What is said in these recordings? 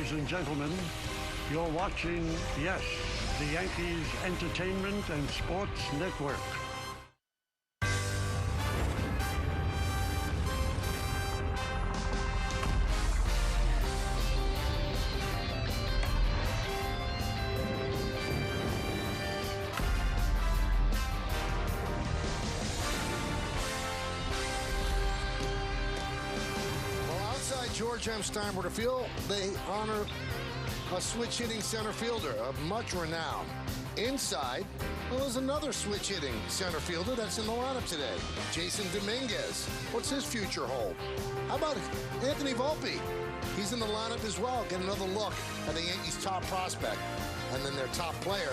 Ladies and gentlemen, you're watching, yes, the Yankees Entertainment and Sports Network. George M. Steinbrenner Field, they honor a switch-hitting center fielder of much renown. Inside, well, there's another switch-hitting center fielder that's in the lineup today, Jason Dominguez. What's his future hold? How about Anthony Volpe? He's in the lineup as well. Get another look at the Yankees' top prospect. And then their top player,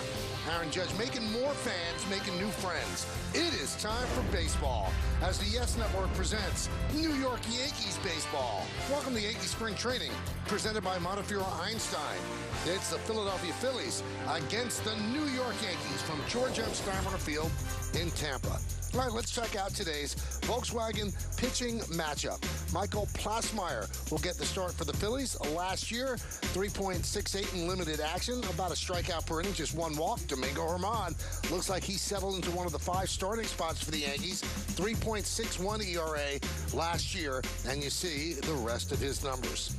Aaron Judge, making more fans, making new friends. It is time for baseball as the Yes Network presents New York Yankees baseball. Welcome to Yankee Spring Training, presented by Montefiore Einstein. It's the Philadelphia Phillies against the New York Yankees from George M. Steinbrenner Field in Tampa. All right, let's check out today's Volkswagen pitching matchup. Michael Plasmeyer will get the start for the Phillies. Last year, 3.68 in limited action, about a strikeout per inning, just one walk. Domingo Germán looks like he settled into one of the 5 starting spots for the Yankees. 3.61 ERA last year, and you see the rest of his numbers.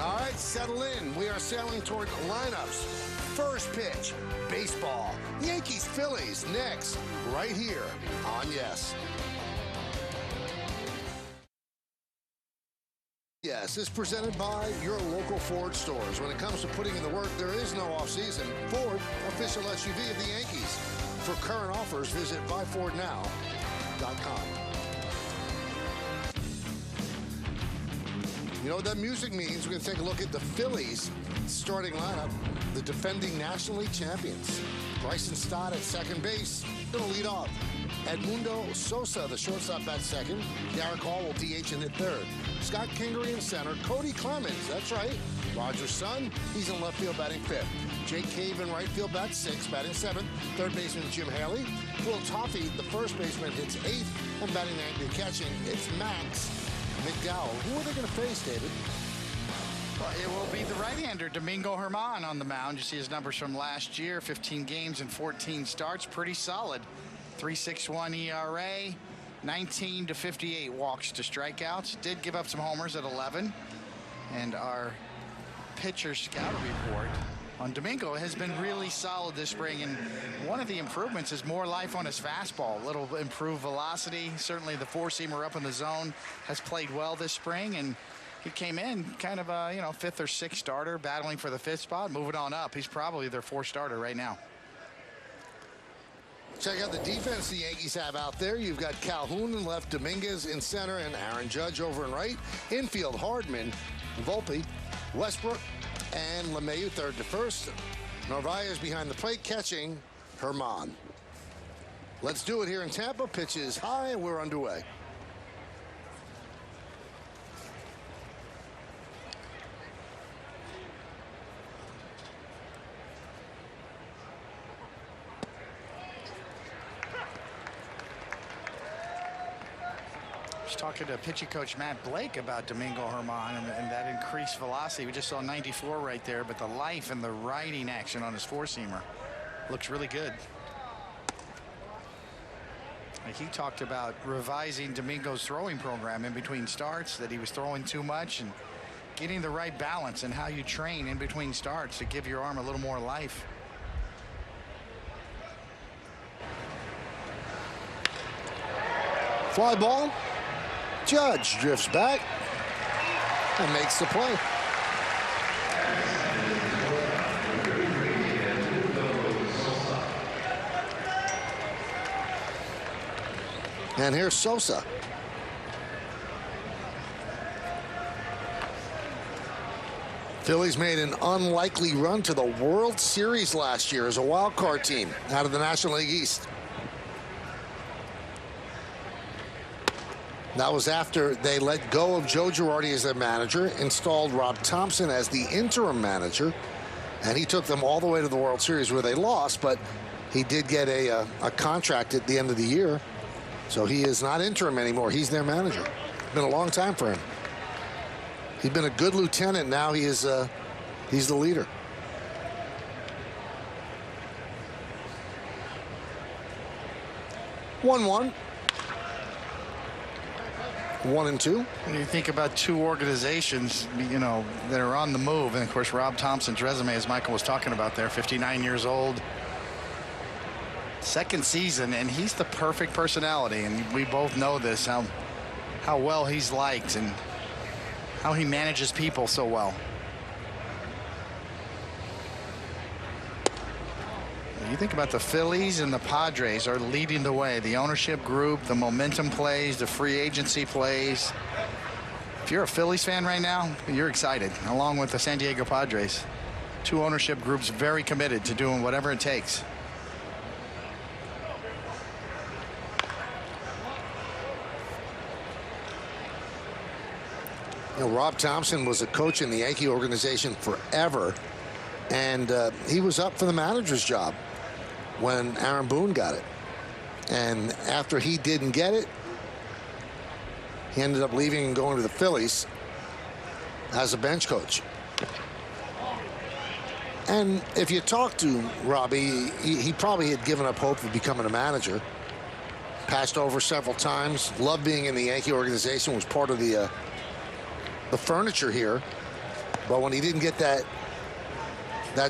All right, settle in. We are sailing toward lineups. First pitch, baseball. Yankees-Phillies next, right here on Yes. Yes is presented by your local Ford stores. When it comes to putting in the work, there is no off-season. Ford, official SUV of the Yankees. For current offers, visit buyfordnow.com. You know what that music means? We're going to take a look at the Phillies starting lineup, the defending National League champions. Bryson Stott at second base, going to lead off. Edmundo Sosa, the shortstop, at second. Garrett Hall will DH in at third. Scott Kingery in center. Cody Clemens, that's right. Roger Sun, he's in left field batting fifth. Jake Cave in right field bats sixth, batting seventh. Third baseman Jim Haley. Will Toffee, the first baseman, hits eighth. And batting ninth and catching, it's Max McDowell. Who are they going to face, David? Well, it will be the right-hander, Domingo Germán, on the mound. You see his numbers from last year, 15 games and 14 starts. Pretty solid. 3.61 ERA, 19 to 58 walks to strikeouts. Did give up some homers at 11. And our pitcher scout report on Domingo has been really solid this spring. And one of the improvements is more life on his fastball. A little improved velocity. Certainly the four-seamer up in the zone has played well this spring. And he came in kind of a, fifth or sixth starter, battling for the fifth spot, moving on up. He's probably their fourth starter right now. Check out the defense the Yankees have out there. You've got Calhoun in left, Dominguez in center, and Aaron Judge over in right. Infield, Hardman, Volpe, Westbrook, and LeMahieu third to first. Narvaez behind the plate, catching Germán. Let's do it here in Tampa. Pitch is high, and we're underway. Talking to pitching coach Matt Blake about Domingo Germán and that increased velocity. We just saw 94 right there, but the life and the riding action on his four-seamer looks really good. He talked about revising Domingo's throwing program in between starts, that he was throwing too much, and getting the right balance and how you train in between starts to give your arm a little more life. Fly ball. Judge drifts back and makes the play. And here's Sosa. Phillies made an unlikely run to the World Series last year as a wild card team out of the National League East. That was after they let go of Joe Girardi as their manager, installed Rob Thompson as the interim manager, and he took them all the way to the World Series where they lost, but he did get a contract at the end of the year. So he is not interim anymore. He's their manager. Been a long time for him. He's been a good lieutenant. Now he is he's the leader. One. 1-2. When you think about two organizations, you know, that are on the move, and of course Rob Thompson's resume, as Michael was talking about there, 59 years old, second season, and he's the perfect personality, and we both know this, how well he's liked and how he manages people so well. You think about the Phillies and the Padres are leading the way. The ownership group, the momentum plays, the free agency plays. If you're a Phillies fan right now, you're excited, along with the San Diego Padres. Two ownership groups very committed to doing whatever it takes. You know, Rob Thompson was a coach in the Yankee organization forever, and he was up for the manager's job when Aaron Boone got it. And after he didn't get it, he ended up leaving and going to the Phillies as a bench coach. And if you talk to Robbie, he probably had given up hope of becoming a manager. Passed over several times, loved being in the Yankee organization, was part of the furniture here. But when he didn't get that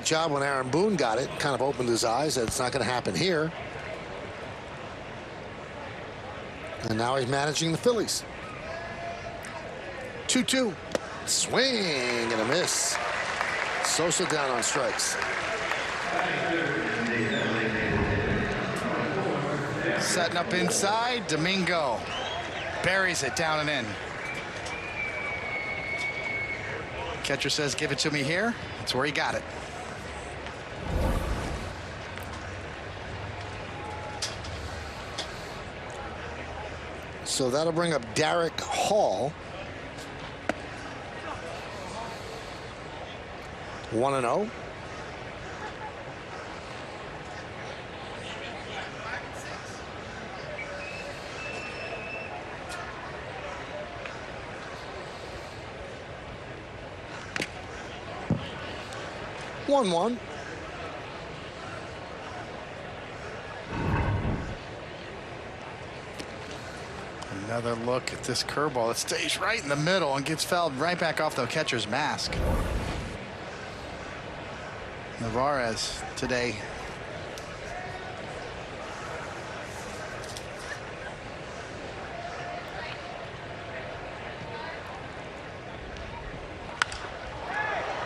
job when Aaron Boone got it, kind of opened his eyes that it's not going to happen here. And now he's managing the Phillies. 2-2. Swing and a miss. Sosa down on strikes. Setting up inside. Domingo buries it down and in. Catcher says, give it to me here. That's where he got it. So that'll bring up Derek Hall. 1-0. One. Another look at this curveball. It stays right in the middle and gets fouled right back off the catcher's mask. Navarez today.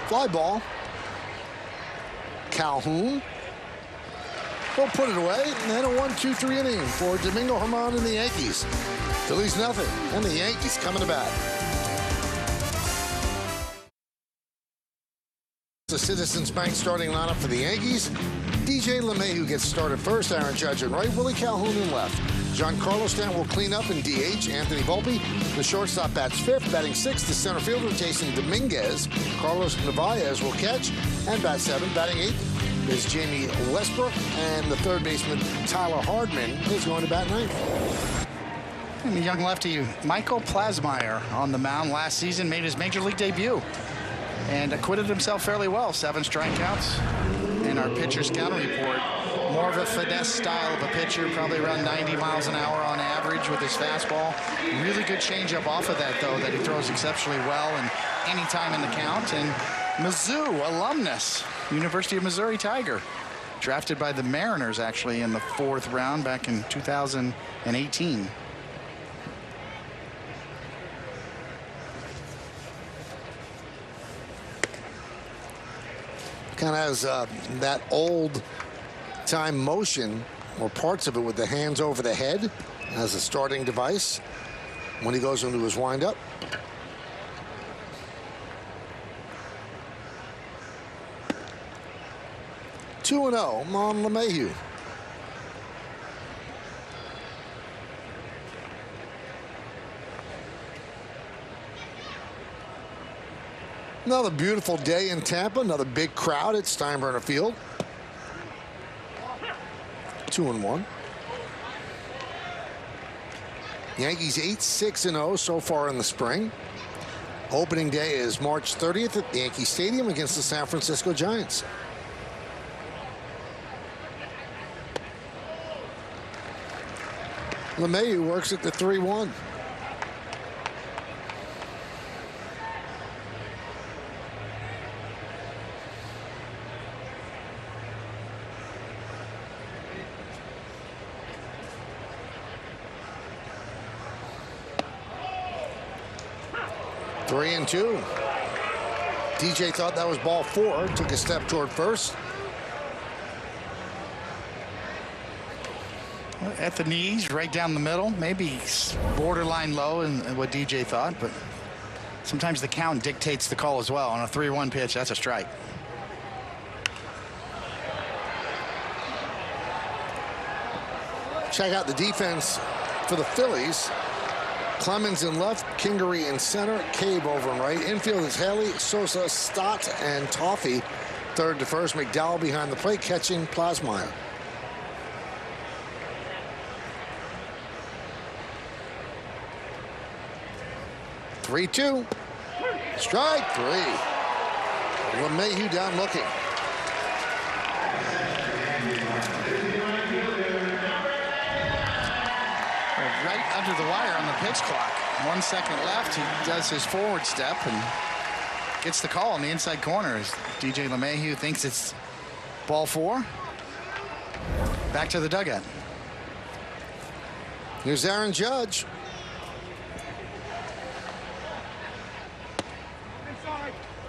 Fly ball. Calhoun will put it away, and then a 1-2-3 inning for Domingo Germán and the Yankees. Phillies nothing, and the Yankees coming to bat. The Citizens Bank starting lineup for the Yankees. DJ LeMahieu gets started first. Aaron Judge in right. Willie Calhoun in left. Giancarlo Stanton will clean up in DH. Anthony Volpe, the shortstop, bats fifth. Batting sixth, the center fielder, Jason Dominguez. Carlos Narvaez will catch and bat seventh. Batting eighth is Jamie Westbrook. And the third baseman, Tyler Hardman, is going to bat ninth. And the young lefty, Michael Plasmeyer, on the mound last season, made his major league debut and acquitted himself fairly well. 7 strikeouts. In our pitcher scouting report, more of a finesse style of a pitcher, probably around 90 miles an hour on average with his fastball. Really good changeup off of that, though, that he throws exceptionally well and anytime in the count. And Mizzou alumnus, University of Missouri Tiger, drafted by the Mariners, actually, in the 4th round back in 2018. Kind of has that old time motion, or parts of it, with the hands over the head as a starting device when he goes into his windup. Two 2-0 on LeMahieu. Another beautiful day in Tampa. Another big crowd at Steinbrenner Field. 2-1. Yankees 8-6-0 so far in the spring. Opening day is March 30th at Yankee Stadium against the San Francisco Giants. LeMahieu works at the 3-1. Three and two. DJ thought that was ball 4. Took a step toward first. At the knees, right down the middle. Maybe borderline low in what DJ thought, but sometimes the count dictates the call as well. On a 3-1 pitch, that's a strike. Check out the defense for the Phillies. Clemens in left, Kingery in center, Cave over in right. Infield is Haley, Sosa, Stott, and Toffee. Third to first, McDowell behind the plate, catching Plasmeyer. Three-two. Strike 3. LeMahieu down looking. Right under the wire on the pitch clock. 1 second left. He does his forward step and gets the call in the inside corner as DJ LeMahieu thinks it's ball 4. Back to the dugout. Here's Aaron Judge.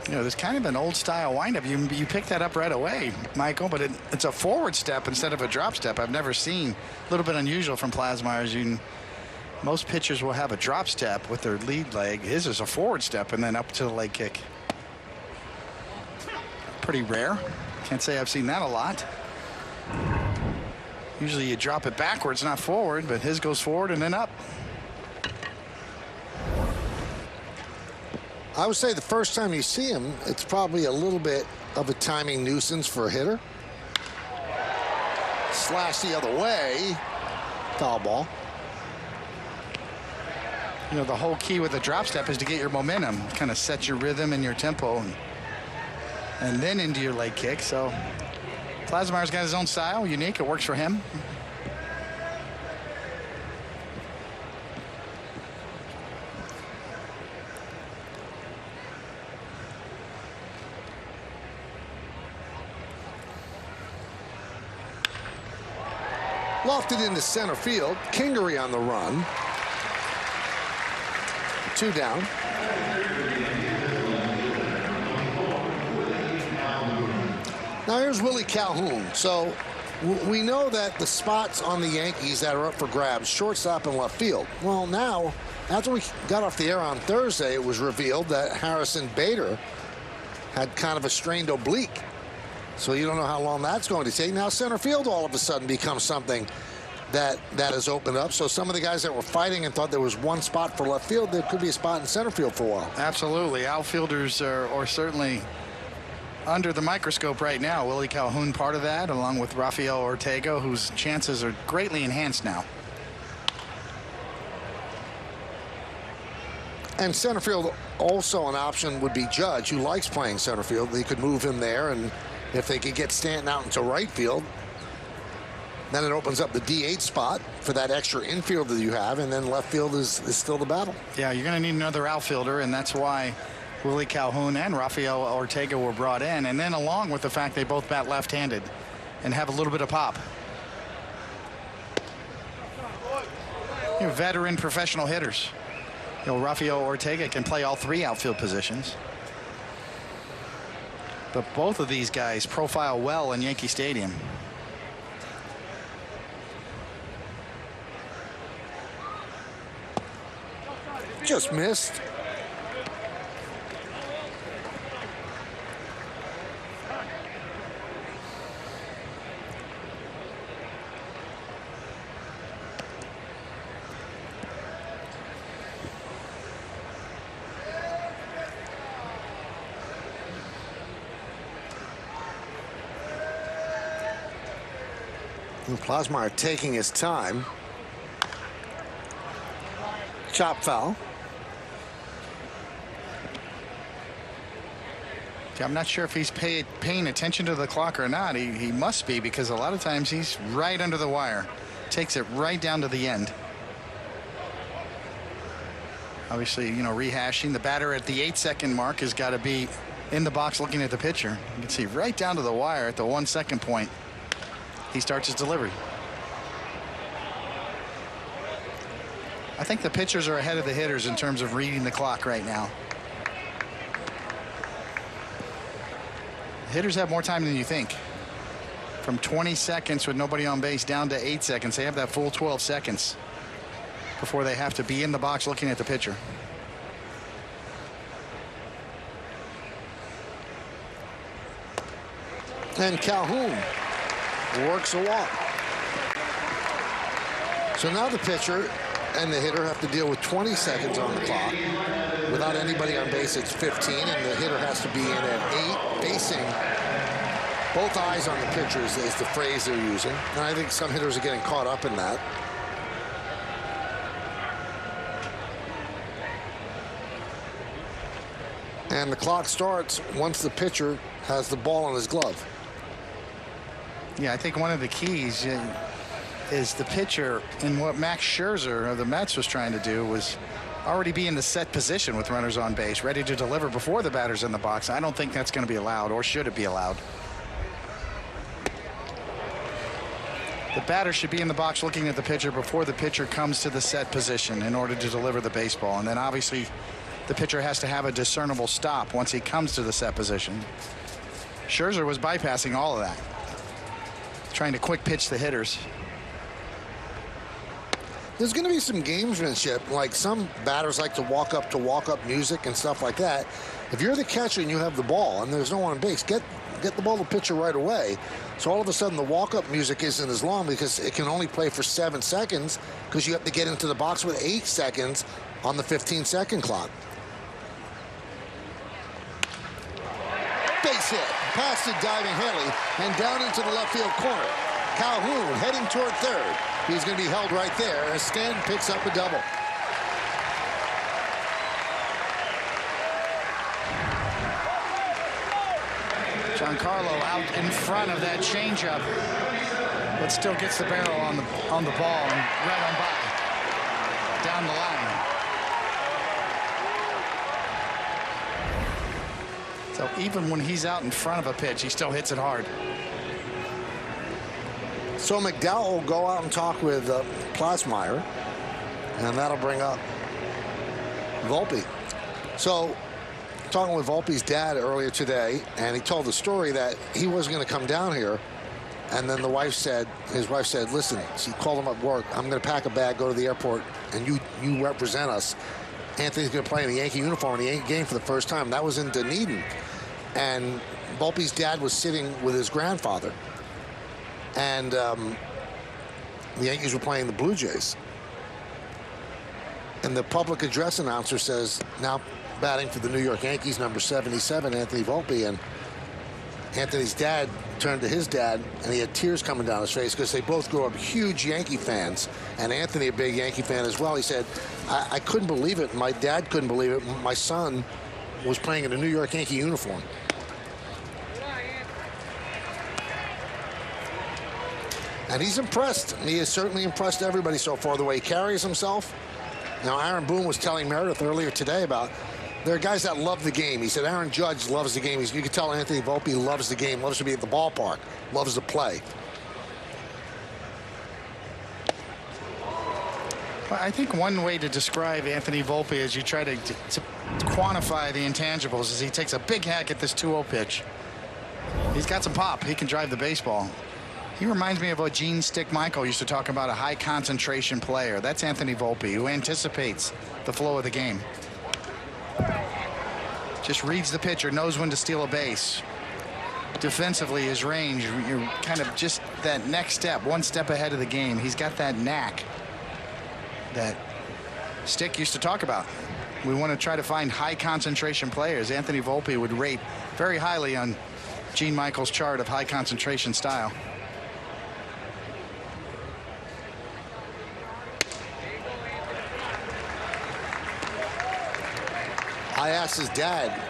You know, there's kind of an old style windup. You pick that up right away, Michael, but it's a forward step instead of a drop step. I've never seen. A little bit unusual from Plasmeyer. Most pitchers will have a drop step with their lead leg. His is a forward step and then up to the leg kick. Pretty rare. Can't say I've seen that a lot. Usually you drop it backwards, not forward, but his goes forward and then up. I would say the first time you see him, it's probably a little bit of a timing nuisance for a hitter. Slash the other way. Foul ball. You know, the whole key with a drop step is to get your momentum, kind of set your rhythm and your tempo, and then into your leg kick. So Plasmeyer's got his own style, unique. It works for him. Lofted into center field. Kingery on the run. 2 down. Now here's Willie Calhoun. So we know that the spots on the Yankees that are up for grabs, shortstop and left field. Well, now, after we got off the air on Thursday, it was revealed that Harrison Bader had kind of a strained oblique. So you don't know how long that's going to take. Now center field all of a sudden becomes something that has opened up. So some of the guys that were fighting and thought there was one spot for left field, there could be a spot in center field for a while. Absolutely. Outfielders are certainly under the microscope right now. Willie Calhoun part of that, along with Rafael Ortega, whose chances are greatly enhanced now. And center field, also an option would be Judge, who likes playing center field. They could move him there, and if they could get Stanton out into right field, then it opens up the DH spot for that extra infield that you have, and then left field is still the battle. Yeah, you're going to need another outfielder, and that's why Willie Calhoun and Rafael Ortega were brought in, and then along with the fact they both bat left-handed and have a little bit of pop. You know, veteran professional hitters. You know, Rafael Ortega can play all 3 outfield positions. But both of these guys profile well in Yankee Stadium. Just missed. Plasmeyer taking his time. Chop foul. I'm not sure if he's paying attention to the clock or not. He must be, because a lot of times he's right under the wire. Takes it right down to the end. Obviously, rehashing, the batter at the 8-second mark has got to be in the box looking at the pitcher. You can see right down to the wire at the 1-second point. He starts his delivery. I think the pitchers are ahead of the hitters in terms of reading the clock right now. The hitters have more time than you think. From 20 seconds with nobody on base down to 8 seconds. They have that full 12 seconds before they have to be in the box looking at the pitcher. And Calhoun works a walk. So now the pitcher and the hitter have to deal with 20 seconds on the clock. Without anybody on base, it's 15, and the hitter has to be in at 8, facing both eyes on the pitcher is the phrase they're using. And I think some hitters are getting caught up in that. And the clock starts once the pitcher has the ball in his glove. Yeah, I think one of the keys is the pitcher, and what Max Scherzer of the Mets was trying to do was already be in the set position with runners on base, ready to deliver before the batter's in the box. I don't think that's going to be allowed, or should it be allowed. The batter should be in the box looking at the pitcher before the pitcher comes to the set position in order to deliver the baseball. And then obviously the pitcher has to have a discernible stop once he comes to the set position. Scherzer was bypassing all of that, trying to quick pitch the hitters. There's going to be some gamesmanship, like some batters like to walk up music and stuff like that. If you're the catcher and you have the ball and there's no one on base, get the ball to the pitcher right away. So all of a sudden the walk-up music isn't as long because it can only play for 7 seconds because you have to get into the box with 8 seconds on the 15-second clock. Base hit, past the diving Haley, and down into the left field corner. Calhoun heading toward third. He's going to be held right there as Stanton picks up a double. Giancarlo out in front of that changeup, but still gets the barrel on the ball and right on by down the line. So even when he's out in front of a pitch, he still hits it hard. So McDowell will go out and talk with Plasmeyer, and that'll bring up Volpe. So talking with Volpe's dad earlier today, and he told the story that he wasn't going to come down here, and then his wife said, listen, she called him up work, I'm going to pack a bag, go to the airport, and you represent us. Anthony's going to play in the Yankee uniform in the Yankee game for the first time. That was in Dunedin, and Volpe's dad was sitting with his grandfather, and the Yankees were playing the Blue Jays, and the public address announcer says, now batting for the New York Yankees, number 77, Anthony Volpe. And Anthony's dad turned to his dad, and he had tears coming down his face because they both grew up huge Yankee fans, and Anthony a big Yankee fan as well. He said, I couldn't believe it. My dad couldn't believe it. My son was playing in a New York Yankee uniform. And he's impressed. He has certainly impressed everybody so far, the way he carries himself. Now, Aaron Boone was telling Meredith earlier today about there are guys that love the game. He said Aaron Judge loves the game. You can tell Anthony Volpe loves the game, loves to be at the ballpark, loves to play. Well, I think one way to describe Anthony Volpe as you try to quantify the intangibles is he takes a big hack at this 2-0 pitch. He's got some pop. He can drive the baseball. He reminds me of what Gene Stickmichael used to talk about, a high concentration player. That's Anthony Volpe, who anticipates the flow of the game. Just reads the pitcher, knows when to steal a base. Defensively, his range, you're kind of just that next step, one step ahead of the game. He's got that knack that Stick used to talk about. We want to try to find high concentration players. Anthony Volpe would rate very highly on Gene Michael's chart of high concentration style. I asked his dad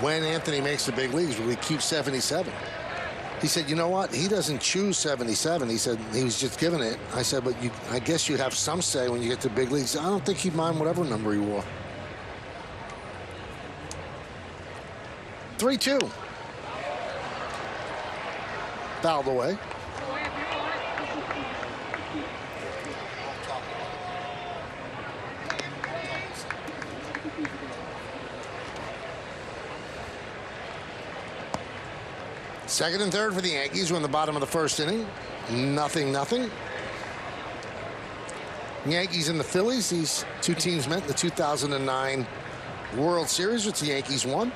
when Anthony makes the big leagues, will he keep 77? He said, you know what? He doesn't choose 77. He said he was just given it. I said, but I guess you have some say when you get to big leagues. I don't think he'd mind whatever number he wore. 3-2. Fouled away. Second and third for the Yankees. We're in the bottom of the first inning. 0-0. Yankees and the Phillies. These two teams met in the 2009 World Series, which the Yankees won.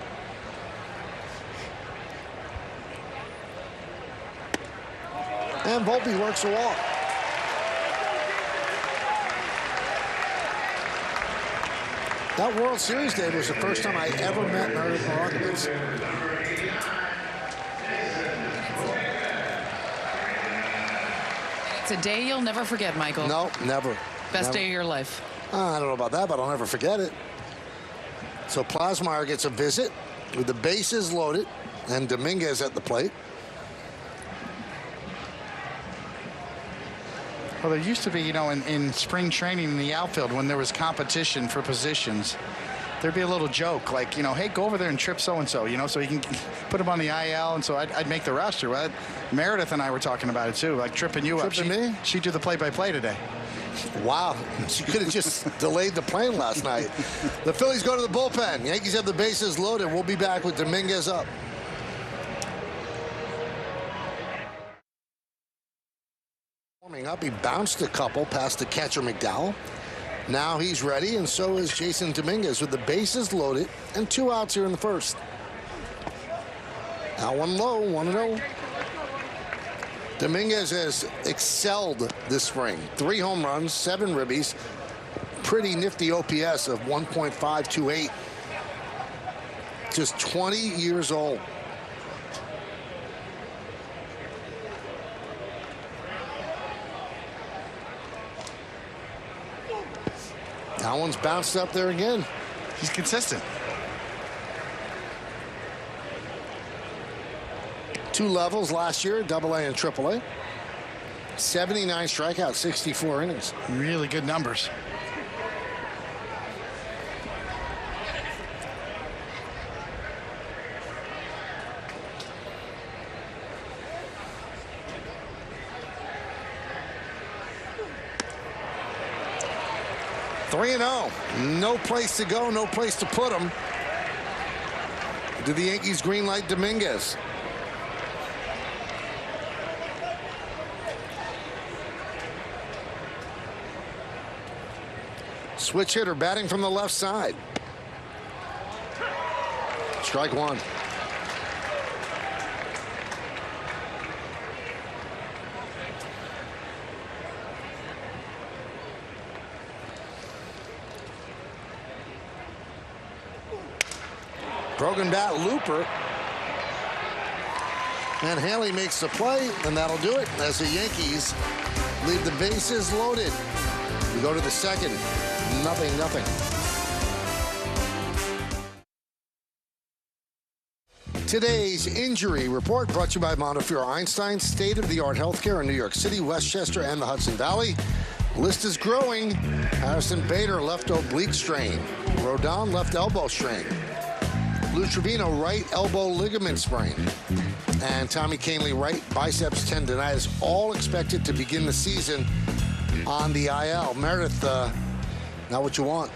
And Volpe works a walk. That World Series day was the first time I ever met Meredith Markovitz. It's a day you'll never forget, Michael. No, never. Best day of your life. I don't know about that, but I'll never forget it. So Plasmeyer gets a visit with the bases loaded and Dominguez at the plate. Well, there used to be, you know, in spring training in the outfield when there was competition for positions, there'd be a little joke like, you know, hey, go over there and trip so-and-so, you know, so you can put him on the IL. And so I'd make the roster. Well, Meredith and I were talking about it, too, like tripping you up. Me? She'd do the play-by-play today. Wow. She could have just delayed the plane last night. The Phillies go to the bullpen. Yankees have the bases loaded. We'll be back with Dominguez up. Warming up, he bounced a couple past the catcher McDowell. Now he's ready, and so is Jason Dominguez with the bases loaded and 2 outs here in the first. Now 1 low, 1-0. Dominguez has excelled this spring. 3 home runs, 7 ribbies. Pretty nifty OPS of 1.528. Just 20 years old. That one's bounced up there again. He's consistent. 2 levels last year, AA and AAA. 79 strikeouts, 64 innings. Really good numbers. Three and 0. No place to go, no place to put him. Do the Yankees greenlight Dominguez? Switch hitter batting from the left side. Strike 1. Broken bat looper. And Haley makes the play, and that'll do it as the Yankees leave the bases loaded. We go to the second. 0-0. Today's injury report brought to you by Montefiore Einstein, state-of-the-art healthcare in New York City, Westchester, and the Hudson Valley. List is growing. Harrison Bader, left oblique strain. Rodon, left elbow strain. Lou Trevino, right elbow ligament sprain. And Tommy Canely, right biceps tendonitis, all expected to begin the season on the IL. Meredith, not what you want.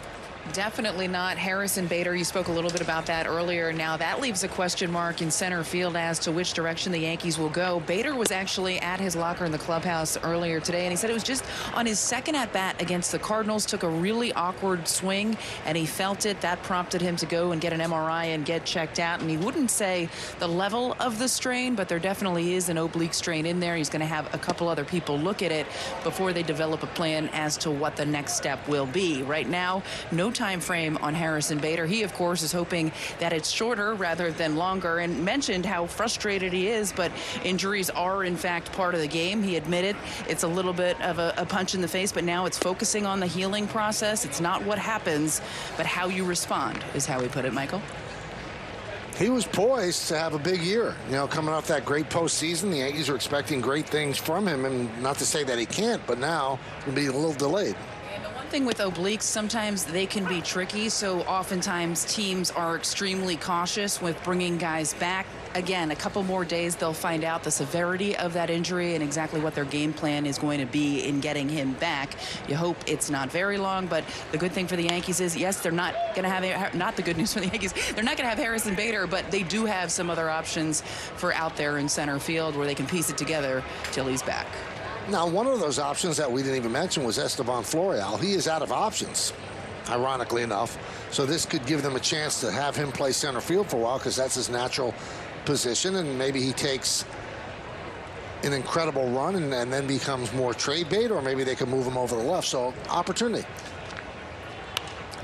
Definitely not. Harrison Bader, you spoke a little bit about that earlier. Now that leaves a question mark in center field as to which direction the Yankees will go. Bader was actually at his locker in the clubhouse earlier today, and he said it was just on his second at bat against the Cardinals, took a really awkward swing, and he felt it. That prompted him to go and get an MRI and get checked out. And he wouldn't say the level of the strain, but there definitely is an oblique strain in there. He's going to have a couple other people look at it before they develop a plan as to what the next step will be. Right now, no time frame on Harrison Bader. He, of course, is hoping that it's shorter rather than longer, and mentioned how frustrated he is, but injuries are in fact part of the game. He admitted it's a little bit of a punch in the face, but now it's focusing on the healing process. It's not what happens, but how you respond is how he put it, Michael. he was poised to have a big year. You know, coming off that great postseason, the Yankees are expecting great things from him, and not to say that he can't, but now it'll be a little delayed. Thing with obliques, sometimes they can be tricky, so oftentimes teams are extremely cautious with bringing guys back. Again, a couple more days, they'll find out the severity of that injury and exactly what their game plan is going to be in getting him back. You hope it's not very long, but the good thing for the Yankees is, yes, they're not going to have, not the good news for the Yankees, they're not going to have Harrison Bader, but they do have some other options for out there in center field where they can piece it together till he's back. Now, one of those options that we didn't even mention was Esteban Florial. He is out of options, ironically enough. So this could give them a chance to have him play center field for a while, because that's his natural position, and maybe he takes an incredible run and then becomes more trade bait, or maybe they can move him over the left. So opportunity.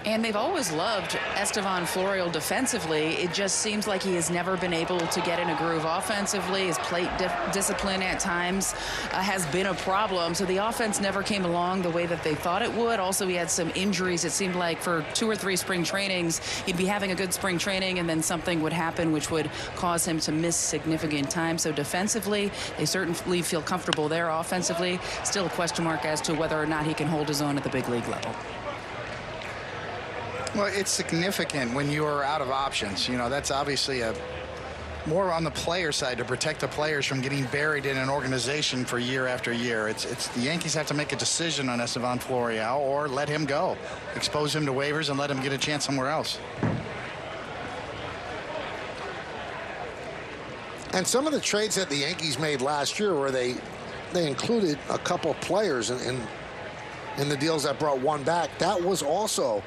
And they've always loved Esteban Florial defensively. It just seems like he has never been able to get in a groove offensively. His plate discipline at times has been a problem. So the offense never came along the way that they thought it would. Also, he had some injuries. It seemed like for 2 or 3 spring trainings, he'd be having a good spring training, and then something would happen which would cause him to miss significant time. So defensively, they certainly feel comfortable there. Offensively, still a question mark as to whether or not he can hold his own at the big league level. Well, it's significant when you are out of options. You know, that's obviously more on the player side to protect the players from getting buried in an organization for year after year. It's the Yankees have to make a decision on Esteban Florial, or let him go, expose him to waivers, and let him get a chance somewhere else. And some of the trades that the Yankees made last year, where they included a couple players in the deals that brought one back, that was also,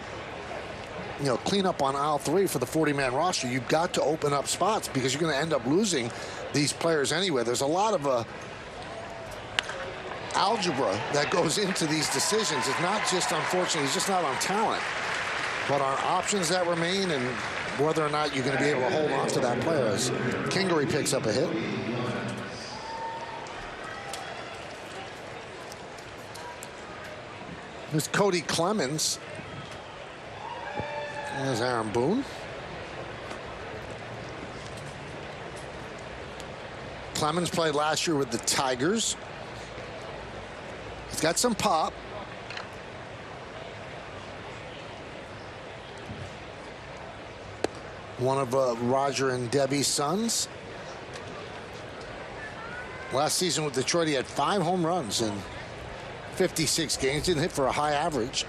you know, clean up on aisle 3 for the 40-man roster. You've got to open up spots, because you're going to end up losing these players anyway. There's a lot of algebra that goes into these decisions. It's not just, unfortunately, it's just not on talent, but on options that remain and whether or not you're going to be able to hold on to that player. As Kingery picks up a hit. There's Cody Clemens. There's Aaron Boone. Clemens played last year with the Tigers. He's got some pop. One of Roger and Debbie's sons. Last season with Detroit, he had 5 home runs in 56 games. Didn't hit for a high average.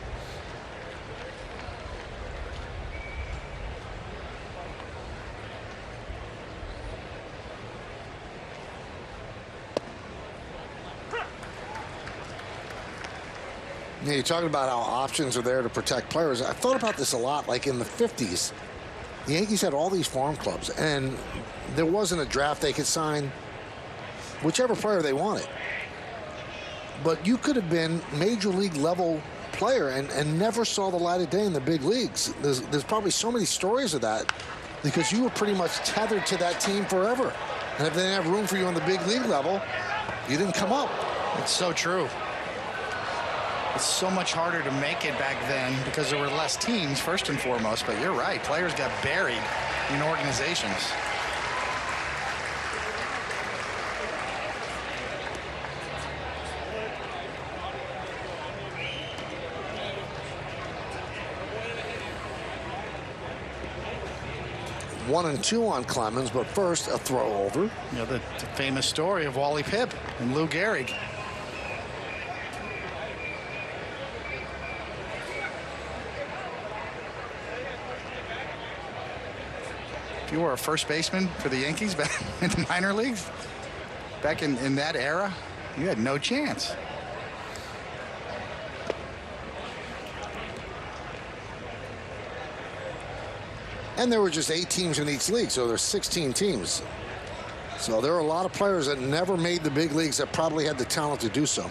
You're talking about how options are there to protect players. I thought about this a lot. Like in the 50s, the Yankees had all these farm clubs, and there wasn't a draft. They could sign whichever player they wanted. But you could have been major league level player and never saw the light of day in the big leagues. There's probably so many stories of that, because you were pretty much tethered to that team forever. And if they didn't have room for you on the big league level, you didn't come up. It's so true. It's so much harder to make it back then because there were less teams, first and foremost. But you're right, players got buried in organizations. One and two on Clemens, but first a throw over. You know, the famous story of Wally Pipp and Lou Gehrig. If you were a first baseman for the Yankees back in the minor leagues, back in that era, you had no chance. And there were just 8 teams in each league, so there's 16 teams. So there are a lot of players that never made the big leagues that probably had the talent to do so.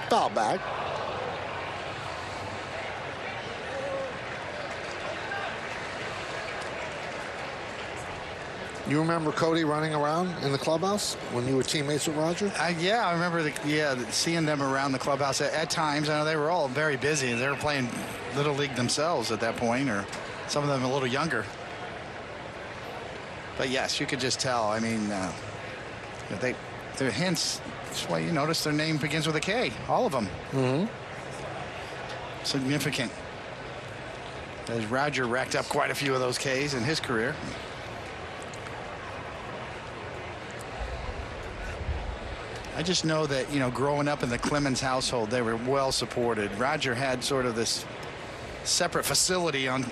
Foul back. You remember Cody running around in the clubhouse when you were teammates with Roger? Yeah, I remember seeing them around the clubhouse at times. I know they were all very busy. They were playing Little League themselves at that point, or some of them a little younger. But yes, you could just tell. I mean, their hints. That's why you notice their name begins with a K. All of them. Mm-hmm. Significant. As Roger racked up quite a few of those Ks in his career. I just know that, growing up in the Clemens household, they were well supported. Roger had sort of this separate facility on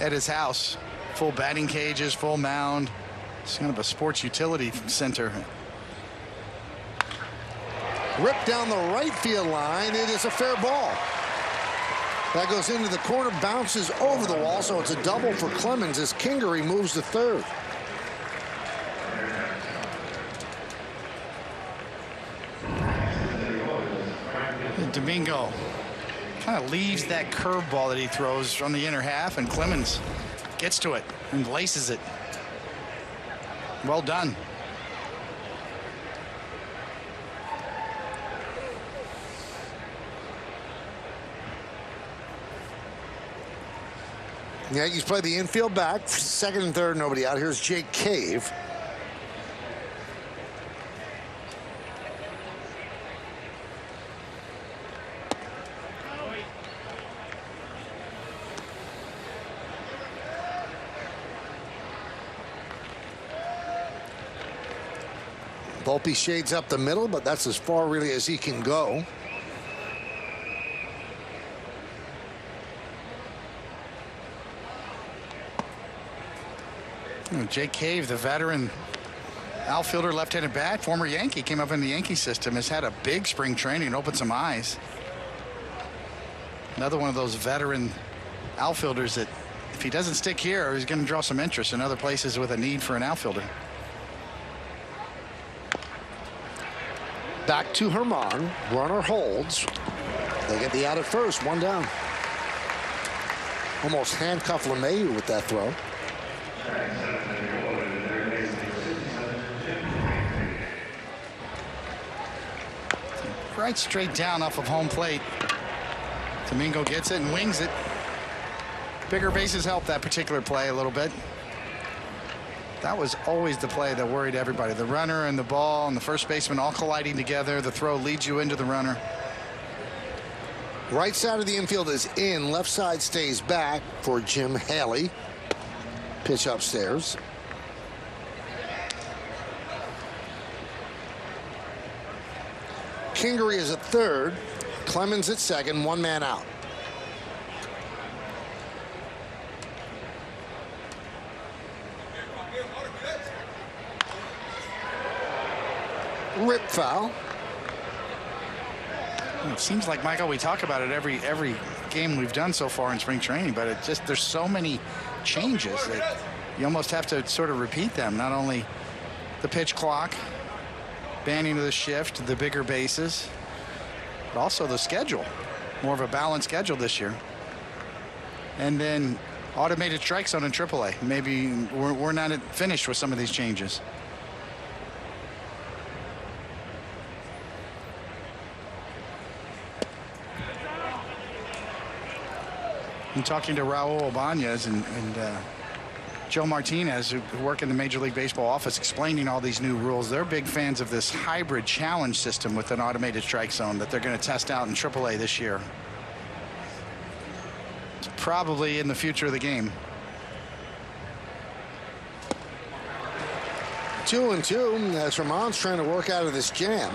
at his house. Full batting cages, full mound. It's kind of a sports utility center. Ripped down the right field line. It is a fair ball. That goes into the corner, bounces over the wall, so it's a double for Clemens as Kingery moves to third. Domingo kind of leaves that curveball that he throws from the inner half, and Clemens gets to it and laces it. Well done. The Yankees play the infield back. Second and third, nobody out. Here's Jake Cave. Volpe shades up the middle, but that's as far really as he can go. Jake Cave, the veteran outfielder, left-handed bat, former Yankee, came up in the Yankee system, has had a big spring training and opened some eyes. Another one of those veteran outfielders that if he doesn't stick here, he's going to draw some interest in other places with a need for an outfielder. Back to Herman. Runner holds. They get the out at first. One down. Almost handcuffed LeMahieu with that throw. Right straight down off of home plate. Domingo gets it and wings it. Bigger bases help that particular play a little bit. That was always the play that worried everybody. The runner and the ball and the first baseman all colliding together. The throw leads you into the runner. Right side of the infield is in. Left side stays back for Jim Haley. Pitch upstairs. Kingery is at third. Clemens at second. One man out. Rip foul. It seems like, Michael, we talk about it every game we've done so far in spring training, but there's so many changes that you almost have to sort of repeat them. Not only the pitch clock, banning of the shift, the bigger bases, but also the schedule. More of a balanced schedule this year. And then automated strike zone in AAA. Maybe we're not finished with some of these changes. I'm talking to Raul Ibanez and Joe Martinez, who work in the Major League Baseball office, explaining all these new rules. They're big fans of this hybrid challenge system with an automated strike zone that they're going to test out in AAA this year. It's probably in the future of the game. 2-2 as Ramon's trying to work out of this jam.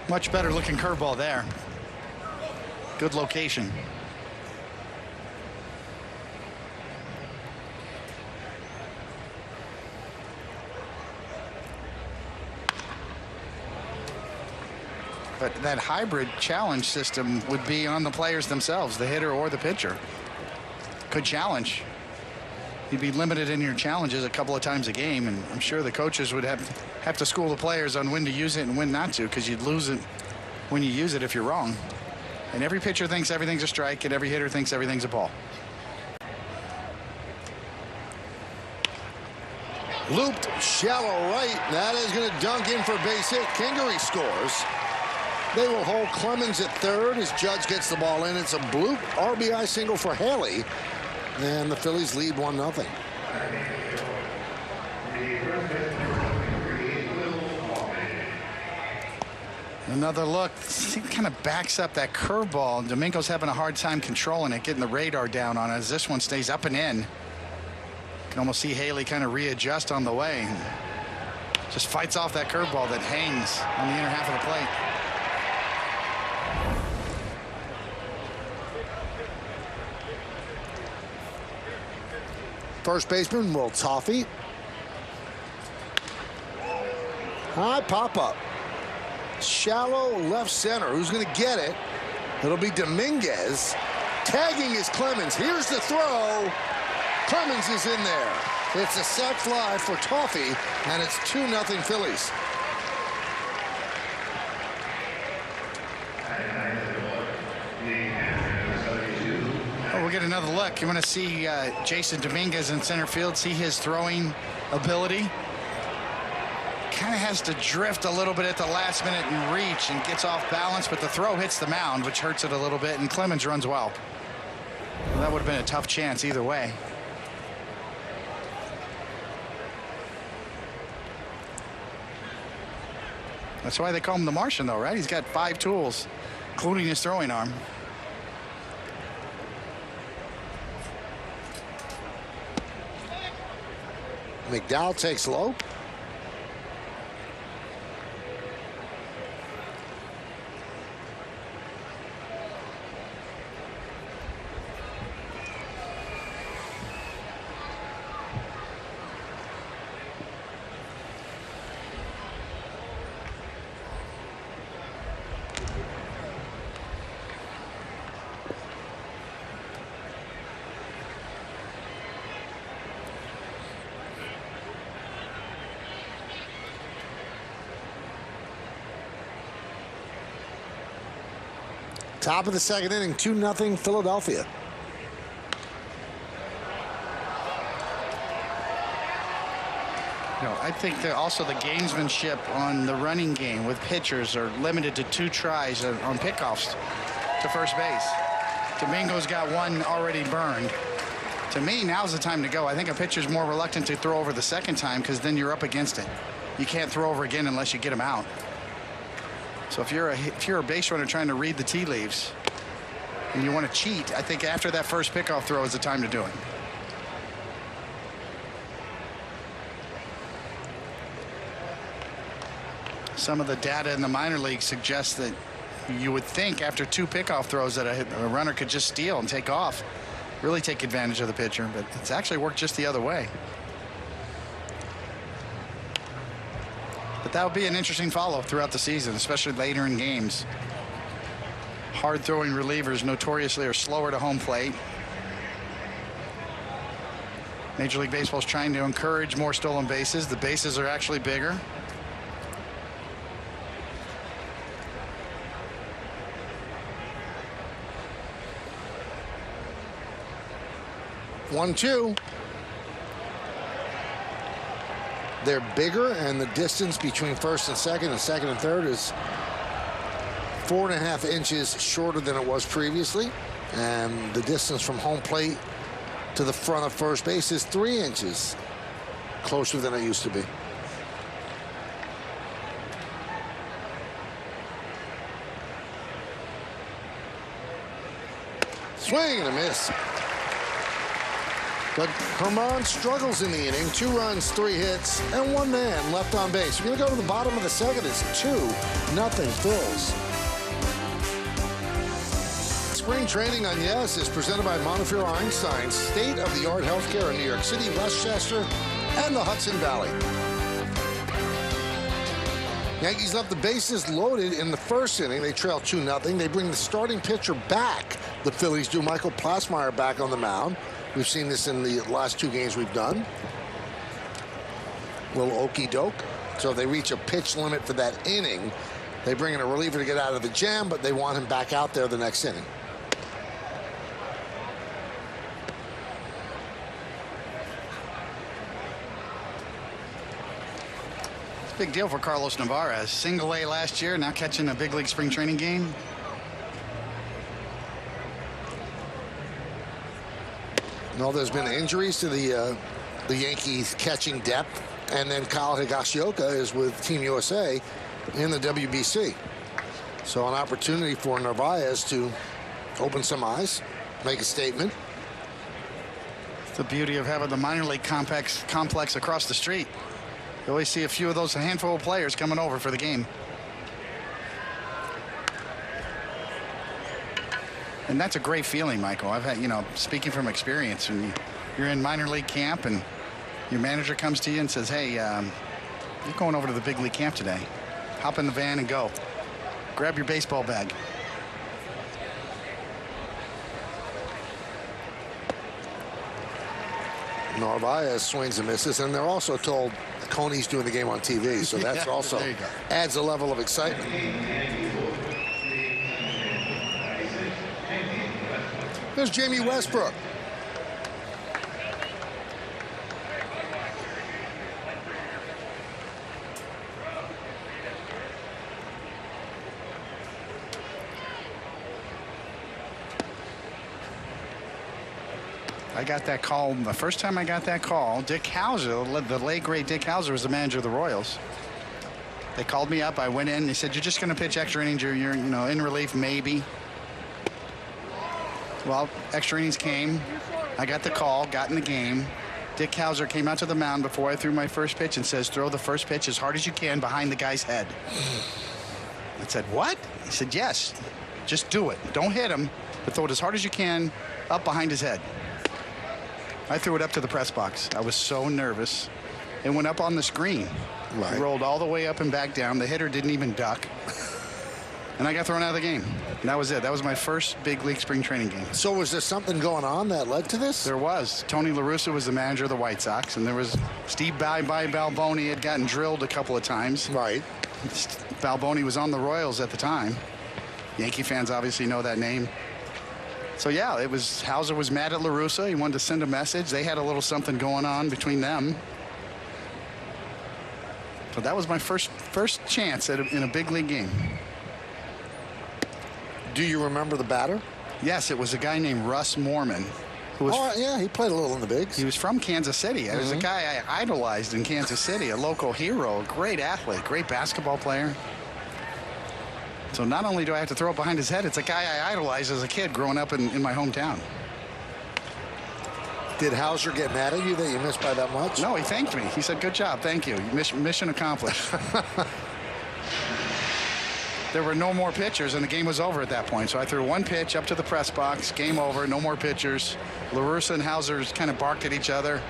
Much better looking curveball there. Good location. But that hybrid challenge system would be on the players themselves, the hitter or the pitcher. Could challenge. You'd be limited in your challenges a couple of times a game, and I'm sure the coaches would have to school the players on when to use it and when not to, because you'd lose it when you use it if you're wrong. And every pitcher thinks everything's a strike, and every hitter thinks everything's a ball. Looped shallow right. That is going to dunk in for a base hit. Kingery scores. They will hold Clemens at third as Judge gets the ball in. It's a bloop RBI single for Haley. And the Phillies lead 1-0. Another look. He kind of backs up that curveball. Domingo's having a hard time controlling it, getting the radar down on it as this one stays up and in. You can almost see Haley kind of readjust on the way. Just fights off that curveball that hangs on the inner half of the plate. First baseman Will Toffee. High pop-up. Shallow left center. Who's going to get it? It'll be Dominguez. Tagging is Clemens. Here's the throw. Clemens is in there. It's a sac fly for Toffee, and it's 2-0 Phillies. Oh, we'll get another look. You want to see Jason Dominguez in center field, see his throwing ability. Kind of has to drift a little bit at the last minute and reach and gets off balance, but the throw hits the mound, which hurts it a little bit, and Clemens runs well. Well, that would have been a tough chance either way. That's why they call him the Martian, though, right? He's got 5 tools, including his throwing arm. McDowell takes low. Top of the second inning, 2-0 Philadelphia. I think that also the gamesmanship on the running game with pitchers are limited to 2 tries on pickoffs to first base. Domingo's got 1 already burned. To me, now's the time to go. I think a pitcher's more reluctant to throw over the second time because then you're up against it. You can't throw over again unless you get him out. So if you're a base runner trying to read the tea leaves and you want to cheat, I think after that first pickoff throw is the time to do it. Some of the data in the minor leagues suggests that you would think after 2 pickoff throws that a runner could just steal and take off, really take advantage of the pitcher, but it's actually worked just the other way. But that would be an interesting follow throughout the season, especially later in games. Hard throwing relievers notoriously are slower to home plate. Major League Baseball is trying to encourage more stolen bases. The bases are actually bigger. One, 2. They're bigger, and the distance between first and second and third is 4.5 inches shorter than it was previously. And the distance from home plate to the front of first base is 3 inches closer than it used to be. Swing and a miss. But Herman struggles in the inning. 2 runs, 3 hits, and 1 man left on base. We're going to go to the bottom of the second. It's 2-0 Phils. Spring training on Yes is presented by Montefiore Einstein, state-of-the-art healthcare in New York City, Westchester, and the Hudson Valley. Yankees left the bases loaded in the first inning. They trail 2-0. They bring the starting pitcher back. The Phillies do. Michael Plasmeyer back on the mound. We've seen this in the last 2 games we've done. Little okey-doke. So if they reach a pitch limit for that inning, They bring in a reliever to get out of the jam, but they want him back out there the next inning. Big deal for Carlos Narvaez. Single A last year, now catching a big league spring training game. No, there's been injuries to the Yankees catching depth, and then Kyle Higashioka is with Team USA in the WBC. So an opportunity for Narvaez to open some eyes, make a statement. It's the beauty of having the minor league complex across the street. You always see a few of those, a handful of players coming over for the game. And that's a great feeling, Michael. I've had, speaking from experience, when you're in minor league camp and your manager comes to you and says, hey, you're going over to the big league camp today. Hop in the van and go. Grab your baseball bag. Narvaez swings and misses, and they're also told Coney's doing the game on TV, so that's yeah, also adds a level of excitement. There's Jamie Westbrook. I got that call. The first time I got that call, Dick Hauser, the late great Dick Hauser, was the manager of the Royals. They called me up. I went in. They said, you're just going to pitch extra innings. You're in relief, maybe. Well, extra innings came. I got the call, got in the game. Dick Hauser came out to the mound before I threw my first pitch and says, throw the first pitch as hard as you can behind the guy's head. I said, what? He said, yes. Just do it. Don't hit him, but throw it as hard as you can up behind his head. I threw it up to the press box. I was so nervous. It went up on the screen. Right. It rolled all the way up and back down. The hitter didn't even duck. And I got thrown out of the game. And that was it. That was my first big league spring training game. So was there something going on that led to this? There was. Tony La Russa was the manager of the White Sox, and there was Steve Balboni had gotten drilled a couple of times. Right. Balboni was on the Royals at the time. Yankee fans obviously know that name. So yeah, it was Hauser was mad at La Russa. He wanted to send a message. They had a little something going on between them. So that was my first chance in a big league game. Do you remember the batter? Yes, it was a guy named Russ Moorman. Who was, yeah, he played a little in the bigs. He was from Kansas City. It was a guy I idolized in Kansas City, a local hero, a great athlete, great basketball player. So not only do I have to throw it behind his head, it's a guy I idolized as a kid growing up in my hometown. Did Hauser get mad at you that you missed by that much? No, he thanked me. He said, good job, thank you. Mission accomplished. There were no more pitchers, and the game was over at that point. So I threw one pitch up to the press box, game over, no more pitchers. La Russa and Hauser kind of barked at each other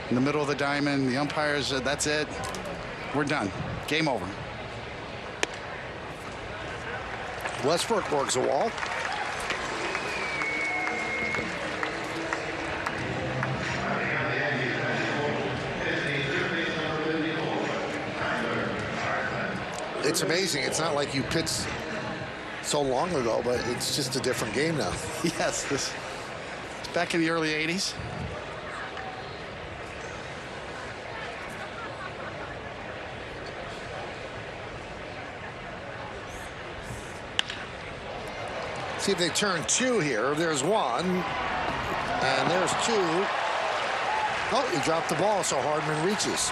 in the middle of the diamond. The umpires said, that's it. We're done. Game over. Westbrook works a wall. It's amazing. It's not like you pitched so long ago, but it's just a different game now. Yes, it's back in the early 80s. See if they turn two here. There's one, and there's two. Oh, he dropped the ball, so Hardman reaches.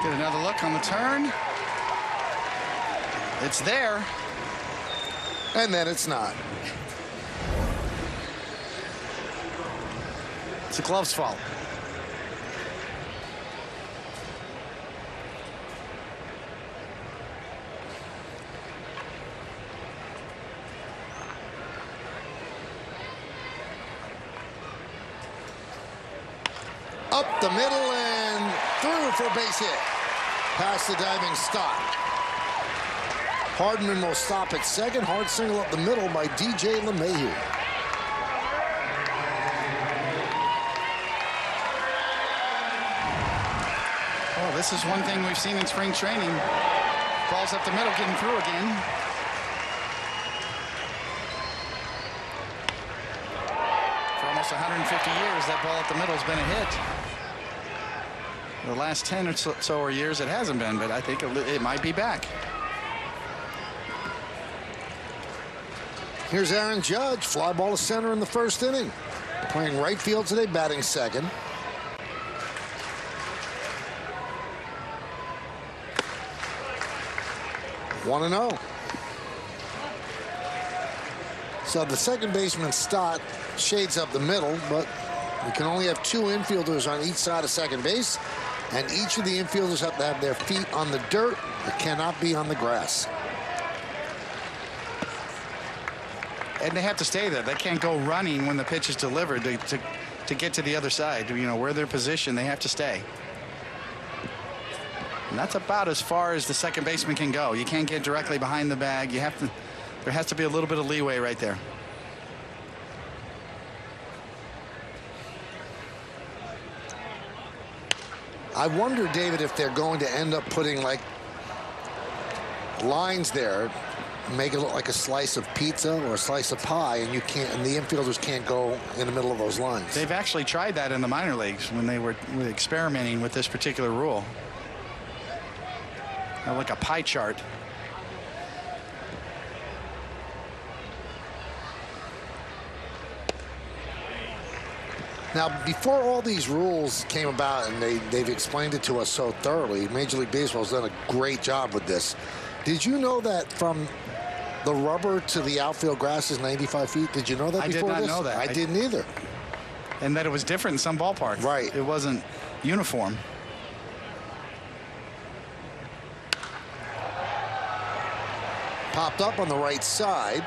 Get another look on the turn. It's there. And then it's not. It's the glove's fault. Up the middle and through for a base hit. Past the diving Scott. Hardman will stop at second. Hard single up the middle by DJ LeMahieu. Well, this is one thing we've seen in spring training. Balls up the middle, getting through again. For almost 150 years, that ball up the middle has been a hit. The last 10 or so years, it hasn't been, but I think it might be back. Here's Aaron Judge, fly ball to center in the first inning. Playing right field today, batting second. One and 0. So the second baseman Stott shades up the middle, but we can only have 2 infielders on each side of second base, and each of the infielders have to have their feet on the dirt. It cannot be on the grass. And they have to stay there. They can't go running when the pitch is delivered to get to the other side. You know, where they're positioned, they have to stay. And that's about as far as the second baseman can go. You can't get directly behind the bag. You have to. There has to be a little bit of leeway right there. I wonder, David, if they're going to end up putting like lines there, make it look like a slice of pizza or a slice of pie, and you can't, and the infielders can't go in the middle of those lines. They've actually tried that in the minor leagues when they were experimenting with this particular rule. Like a pie chart. Now, before all these rules came about, and they've explained it to us so thoroughly, Major League Baseball has done a great job with this. Did you know that from the rubber to the outfield grass is 95 feet? Did you know that before this? I did not know that. I didn't either. And that it was different in some ballparks. Right. It wasn't uniform. Popped up on the right side.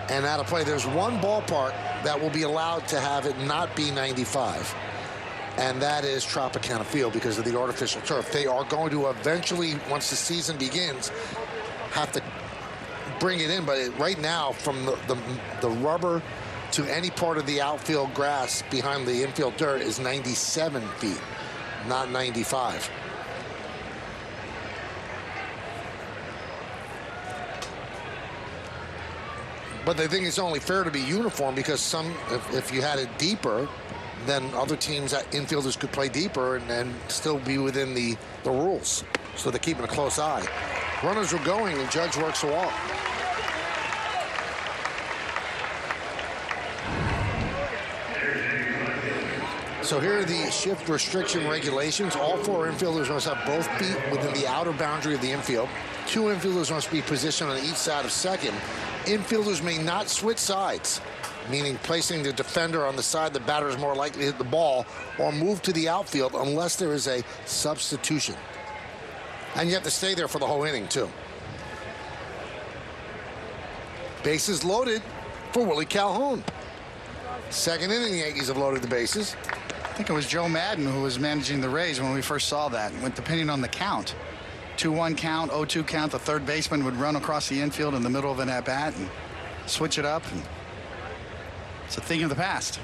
And out of play. There's one ballpark that will be allowed to have it not be 95. And that is Tropicana Field because of the artificial turf. They are going to eventually, once the season begins, have to bring it in. But right now, from the rubber to any part of the outfield grass behind the infield dirt is 97 feet, not 95. But they think it's only fair to be uniform because if you had it deeper, then other teams, infielders could play deeper and still be within the rules. So they're keeping a close eye. Runners are going, and Judge works a walk. So here are the shift restriction regulations. All 4 infielders must have both feet within the outer boundary of the infield. 2 infielders must be positioned on each side of second. Infielders may not switch sides, meaning placing the defender on the side the batter is more likely to hit the ball, or move to the outfield unless there is a substitution. And you have to stay there for the whole inning, too. Bases loaded for Willie Calhoun. Second inning, the Yankees have loaded the bases. I think it was Joe Madden who was managing the Rays when we first saw that. Went depending on the count. 2-1 count, 0-2 count, the third baseman would run across the infield in the middle of an at-bat and switch it up. And it's a thing of the past.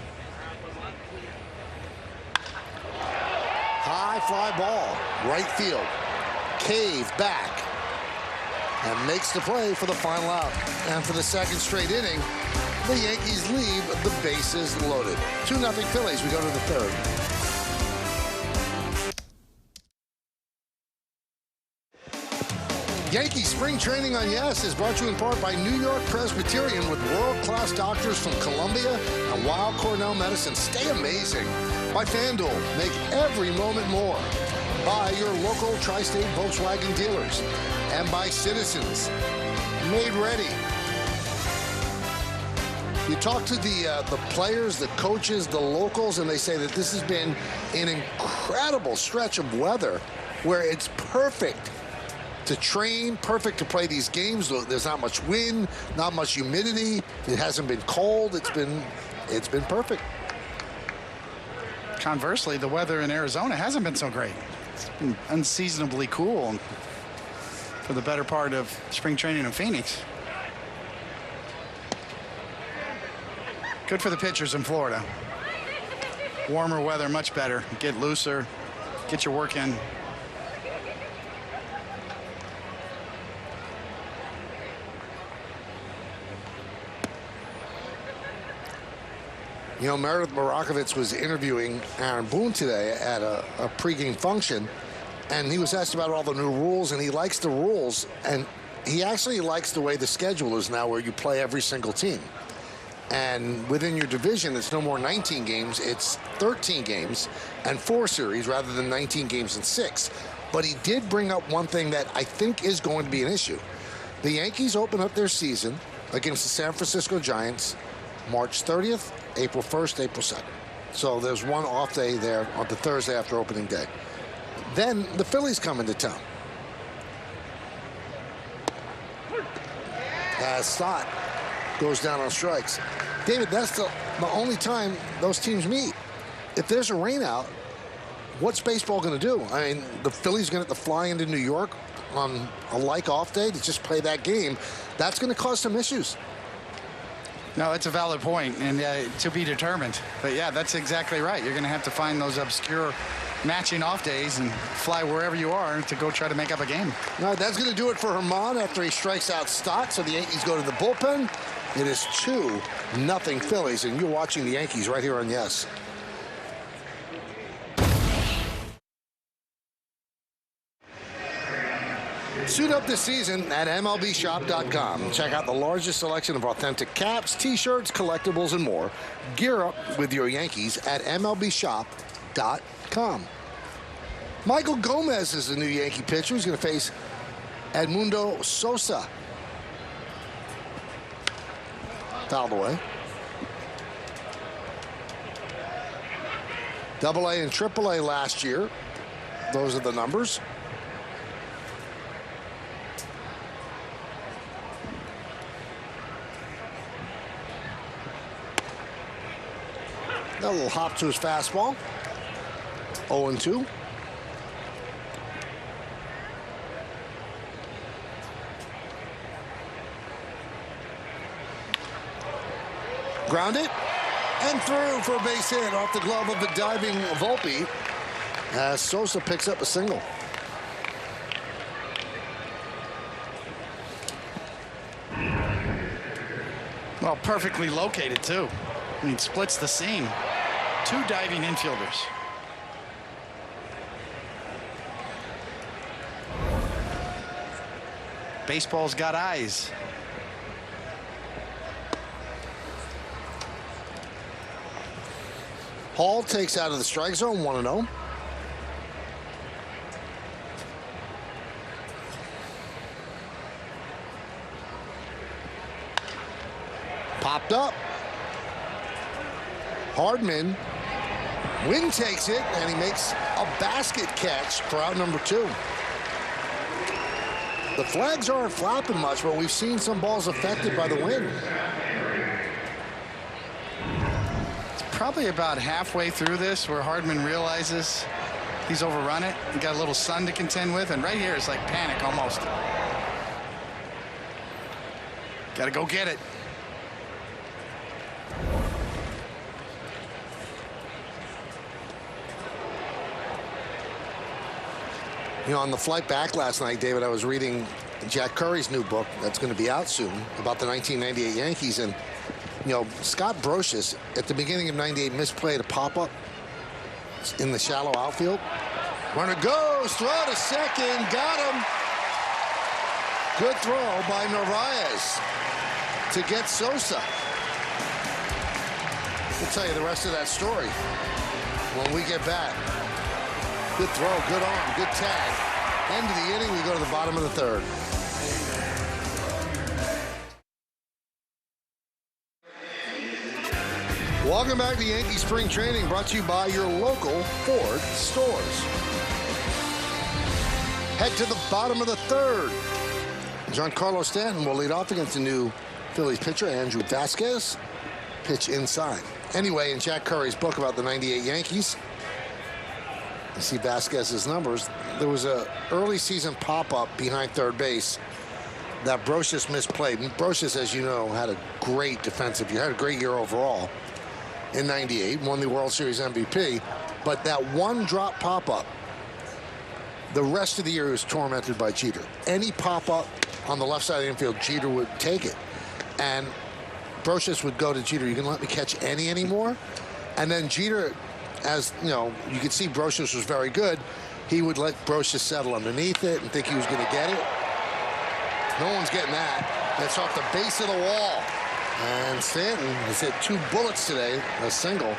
High fly ball, right field. Cave back and makes the play for the final out. And for the second straight inning, the Yankees leave the bases loaded. 2-0 Phillies. We go to the third. Yankee Spring Training on Yes is brought to you in part by New York Presbyterian with world-class doctors from Columbia and Weill Cornell Medicine. Stay amazing. By FanDuel, make every moment more. By your local Tri-State Volkswagen dealers. And by Citizens. Made ready. You talk to the players, the coaches, the locals, and they say that this has been an incredible stretch of weather where it's perfect to train, perfect to play these games. There's not much wind, not much humidity. It hasn't been cold. It's been perfect. Conversely, the weather in Arizona hasn't been so great. It's been unseasonably cool for the better part of spring training in Phoenix. Good for the pitchers in Florida. Warmer weather, much better. Get looser. get your work in. You know, Meredith Barakovitz was interviewing Aaron Boone today at a pregame function, and he was asked about all the new rules, and he likes the rules, and he actually likes the way the schedule is now, where you play every single team. And within your division, it's no more 19 games, it's 13 games and 4 series rather than 19 games and 6. But he did bring up one thing that I think is going to be an issue. The Yankees open up their season against the San Francisco Giants March 30th, April 1st, April 2nd. So there's one off day there on the Thursday after opening day. Then the Phillies come into town. As Stott goes down on strikes. David, that's the only time those teams meet. If there's a rain out, what's baseball going to do? I mean, the Phillies going to have to fly into New York on a like off day to just play that game. That's going to cause some issues. No, that's a valid point, and to be determined. But yeah, that's exactly right. You're going to have to find those obscure matching off days and fly wherever you are to go try to make up a game. All right, that's going to do it for Herman after he strikes out Stott. So the Yankees go to the bullpen. It is 2-0 Phillies, and you're watching the Yankees right here on Yes. Suit up this season at MLBshop.com. Check out the largest selection of authentic caps, T-shirts, collectibles, and more. Gear up with your Yankees at MLBshop.com. Michael Gomez is the new Yankee pitcher. He's going to face Edmundo Sosa. Fouled away. AA and AAA last year. Those are the numbers. A little hop to his fastball. 0-2. Grounded and through for a base hit off the glove of the diving Volpe as Sosa picks up a single. Well, perfectly located, too. I mean, splits the seam. 2 diving infielders. Baseball's got eyes. Hall takes out of the strike zone, 1-0. Popped up. Hardman. Wynn takes it, and he makes a basket catch for out number 2. The flags aren't flapping much, but we've seen some balls affected by the wind. Probably about halfway through this where Hardman realizes he's overrun it. He got a little sun to contend with, and right here it's like panic almost. Got to go get it. You know, on the flight back last night, David, I was reading Jack Curry's new book that's going to be out soon about the 1998 Yankees. And, you know, Scott Brocious, at the beginning of 98, misplayed a pop-up in the shallow outfield. Runner goes, throw to second, got him. Good throw by Narvaez to get Sosa. We'll tell you the rest of that story when we get back. Good throw, good arm, good tag. End of the inning, we go to the bottom of the 3rd. Welcome back to Yankee Spring Training, brought to you by your local Ford stores. Head to the bottom of the 3rd. Giancarlo Stanton will lead off against the new Phillies pitcher, Andrew Vasquez. Pitch inside. Anyway, in Jack Curry's book about the 98 Yankees, you see Vasquez's numbers. There was a early season pop-up behind third base that Brocious misplayed. And Brocious, as you know, had a great defensive year, had a great year overall in 98, won the World Series MVP. But that one drop pop-up the rest of the year he was tormented by Jeter. Any pop-up on the left side of the infield, Jeter would take it. And Brocious would go to Jeter, "You can let me catch any anymore?" And then Jeter, as you know, you could see Brocious was very good. He would let Brocious settle underneath it and think he was going to get it. No one's getting that. It's off the base of the wall. And Stanton has hit 2 bullets today, a single.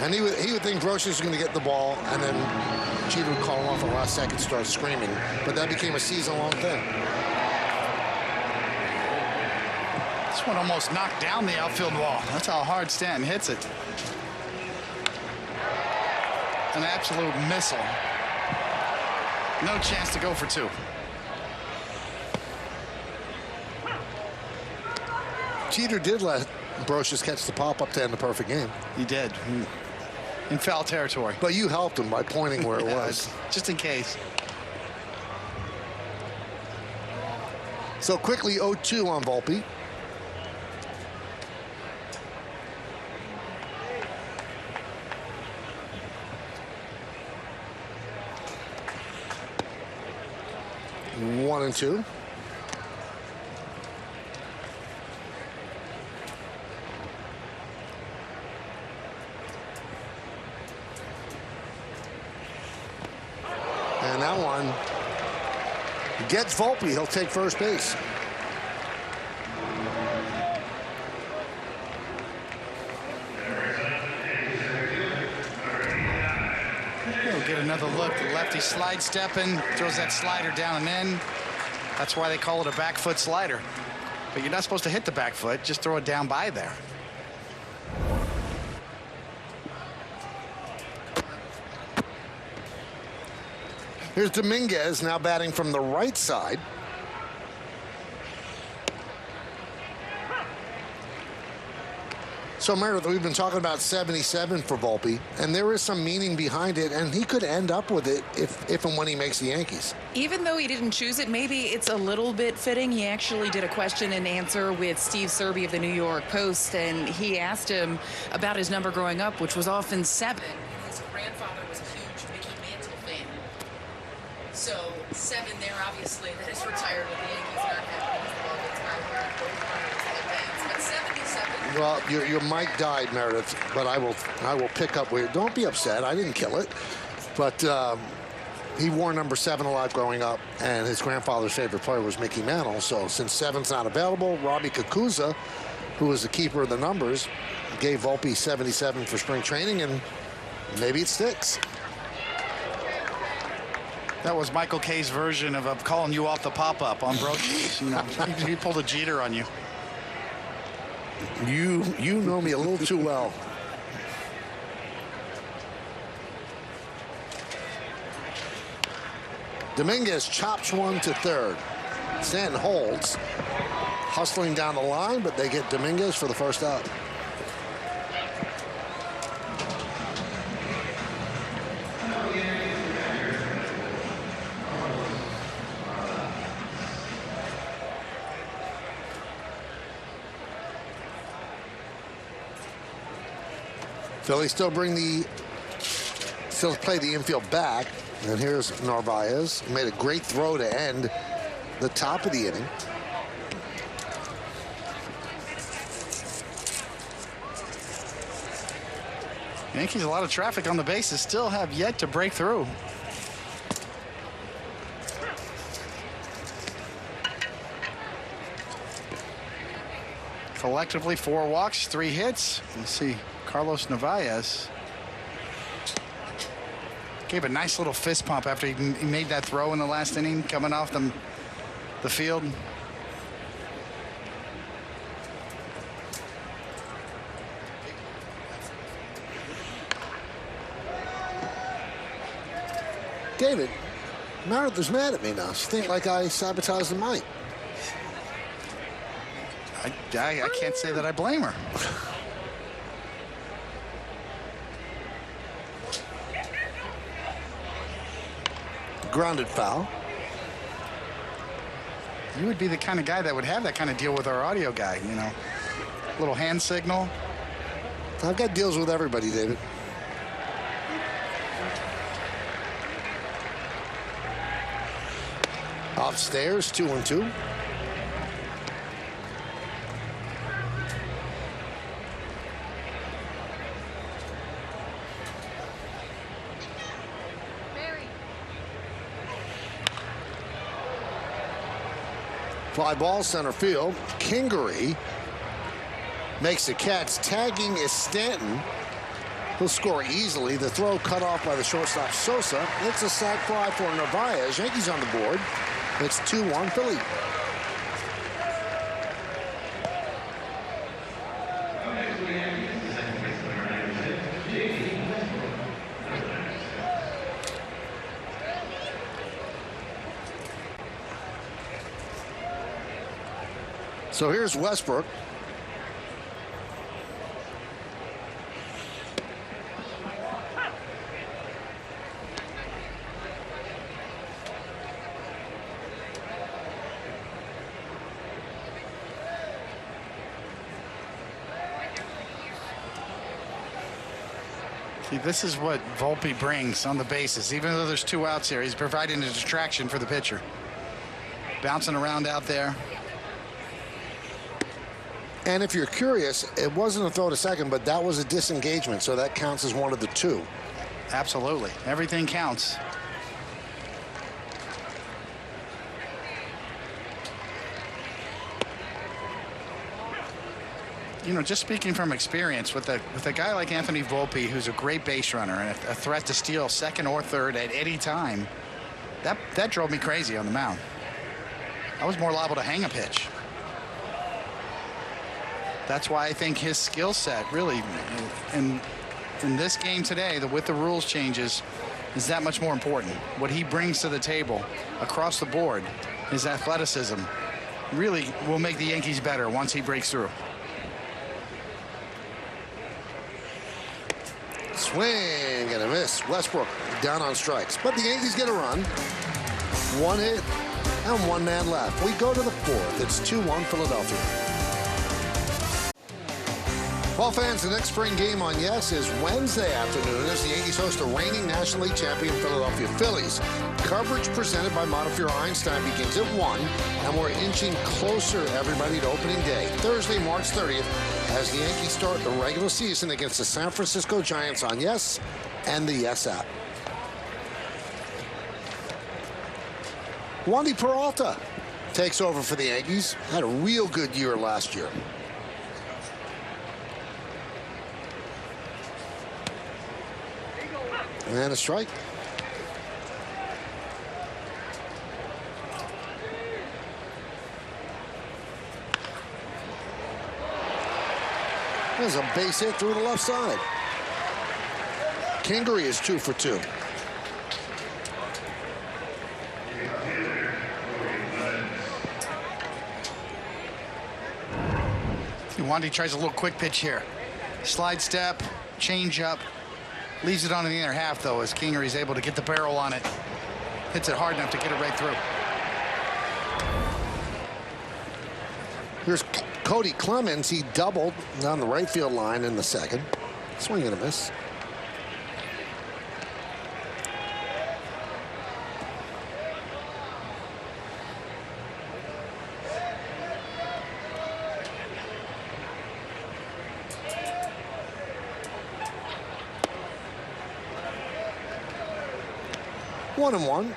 And he would think Brocious was going to get the ball, and then Jeter would call him off at the last second, start screaming. But that became a season-long thing. This one almost knocked down the outfield wall. That's how hard Stanton hits it. An absolute missile. No chance to go for 2. Jeter did let Brocious catch the pop-up to end the perfect game. He did. In foul territory. But you helped him by pointing where it was. Just in case. So quickly 0-2 on Volpe. One and 2. And that one gets Volpe. He'll take first base. He'll get another look. The lefty slide stepping, throws that slider down and in. That's why they call it a back foot slider. But you're not supposed to hit the back foot. Just throw it down by there. Here's Dominguez now batting from the right side. So, Meredith, we've been talking about 77 for Volpe, and there is some meaning behind it, and he could end up with it if and when he makes the Yankees. Even though he didn't choose it, maybe it's a little bit fitting. He actually did a question and answer with Steve Serby of the New York Post, and he asked him about his number growing up, which was often 7. His grandfather was a huge Mickey Mantle fan. So 7 there, obviously, that is retired with the Yankees, not happy with the ball gets by here. But 77. Well, your mic died, Meredith, but I will pick up where. Don't be upset. I didn't kill it, but he wore number 7 a lot growing up, and his grandfather's favorite player was Mickey Mantle. So since 7's not available, Robbie Kakuza, who was the keeper of the numbers, gave Volpe 77 for spring training, and maybe it sticks. That was Michael K's version of calling you off the pop-up on Brocious. You know, he pulled a Jeter on you. You know me a little too well. Dominguez chops one to third. Stanton holds, hustling down the line, but they get Dominguez for the first out. Phillies still play the infield back. And here's Narvaez. He made a great throw to end the top of the inning. Yankees, a lot of traffic on the bases, still have yet to break through. Collectively 4 walks, 3 hits. Let's see, Carlos Narvaez gave a nice little fist pump after he made that throw in the last inning, coming off the field. David, Meredith is mad at me now. She thinks like I sabotaged the mic. I can't say that I blame her. Grounded foul. You would be the kind of guy that would have that kind of deal with our audio guy, you know. Little hand signal. I've got deals with everybody, David. Off stairs, 2-2. Fly ball center field. Kingery makes the catch. Tagging is Stanton. He'll score easily. The throw cut off by the shortstop Sosa. It's a sac fly for Narvaez. Yankees on the board. It's 2-1 Philly. So here's Westbrook. See, this is what Volpe brings on the bases. Even though there's 2 outs here, he's providing a distraction for the pitcher. Bouncing around out there. And if you're curious, it wasn't a throw to second, but that was a disengagement, so that counts as one of the 2. Absolutely. Everything counts. You know, just speaking from experience, with a guy like Anthony Volpe, who's a great base runner and a threat to steal second or third at any time, that drove me crazy on the mound. I was more liable to hang a pitch. That's why I think his skill set really, in this game today, with the rules changes, is that much more important. What he brings to the table across the board, his athleticism, really will make the Yankees better once he breaks through. Swing and a miss. Westbrook down on strikes. But the Yankees get a run. 1 hit and 1 man left. We go to the 4th. It's 2-1 Philadelphia. Well, fans, the next spring game on Yes is Wednesday afternoon as the Yankees host the reigning National League champion Philadelphia Phillies. Coverage presented by Montefiore Einstein begins at 1, and we're inching closer, everybody, to opening day, Thursday, March 30th, as the Yankees start the regular season against the San Francisco Giants on Yes and the Yes app. Wandy Peralta takes over for the Yankees. Had a real good year last year. And a strike. There's a base hit through the left side. Kingery is 2 for 2. Wandy tries a little quick pitch here. Slide step, change up. Leaves it on in the inner half, though, as Kingery's able to get the barrel on it. Hits it hard enough to get it right through. Here's Cody Clemens. He doubled down the right field line in the second. Swing and a miss. One and one.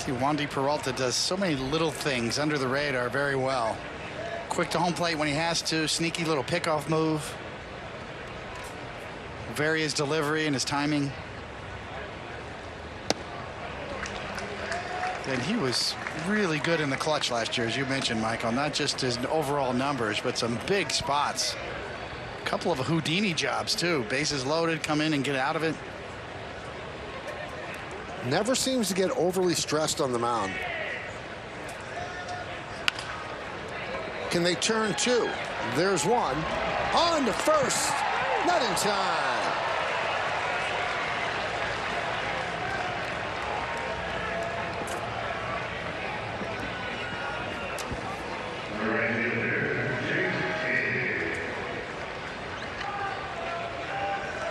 Wandy Peralta does so many little things under the radar very well. Quick to home plate when he has to. Sneaky little pickoff move. Vary his delivery and his timing. And he was really good in the clutch last year, as you mentioned, Michael. Not just his overall numbers, but some big spots. A couple of Houdini jobs, too. Bases loaded, come in and get out of it. Never seems to get overly stressed on the mound. Can they turn two? There's one. On to first. Not in time.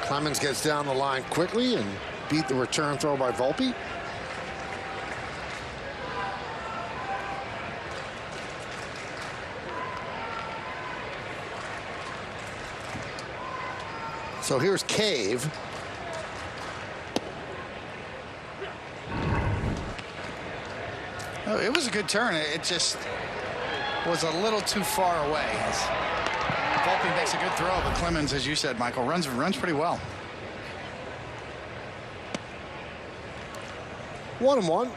Clemens gets down the line quickly and beat the return throw by Volpe. So here's Cave. Oh, it was a good turn. It just was a little too far away. Volpe makes a good throw, but Clemens, as you said, Michael, runs pretty well. 1-1.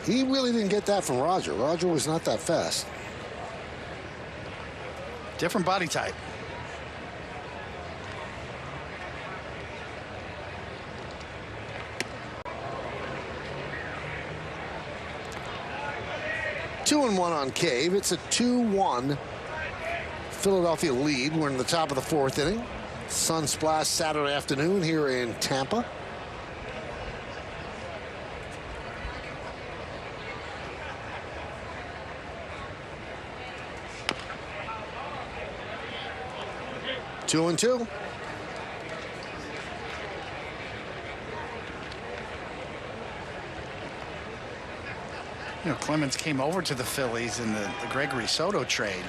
He really didn't get that from Roger. Roger was not that fast. Different body type. Two and one on Cave. It's a 2-1 Philadelphia lead. We're in the top of the fourth inning. Sun splash Saturday afternoon here in Tampa. Two and two. You know, Clemens came over to the Phillies in the Gregory Soto trade.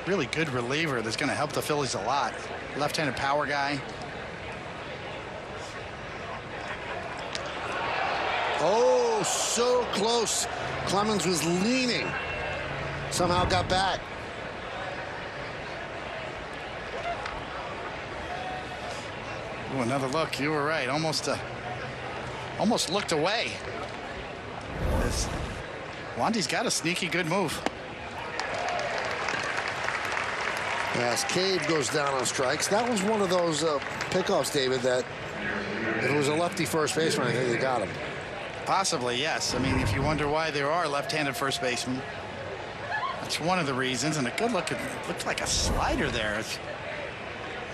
Really good reliever that's going to help the Phillies a lot. Left-handed power guy. Oh, so close. Clemens was leaning. Somehow got back. Ooh, another look. You were right. Almost looked away. Wandy's got a sneaky good move. As Cave goes down on strikes, that was one of those pickoffs, David, that if it was a lefty first baseman, I think they got him. Possibly, yes. I mean, if you wonder why there are left-handed first basemen, that's one of the reasons. And a good look, it looked like a slider there.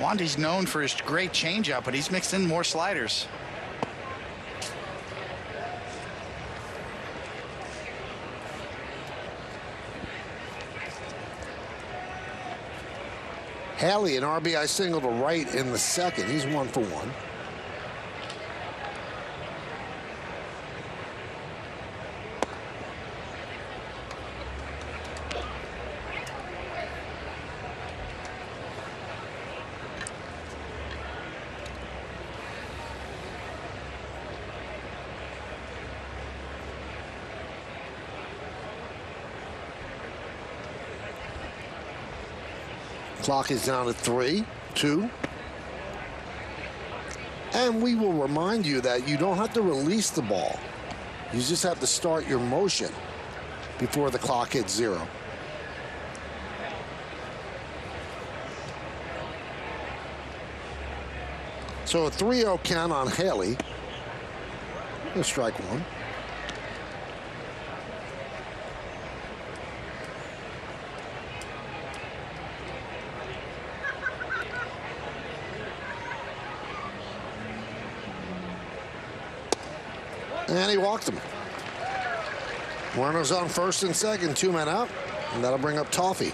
Wandy's known for his great changeup, but he's mixed in more sliders. Haley, an RBI single to right in the second. He's 1 for 1. Clock is down at 3, 2. And we will remind you that you don't have to release the ball. You just have to start your motion before the clock hits 0. So a 3-0 count on Haley. He'll strike one. And he walked him. Runners on first and second, 2 men out, and that'll bring up Toffee.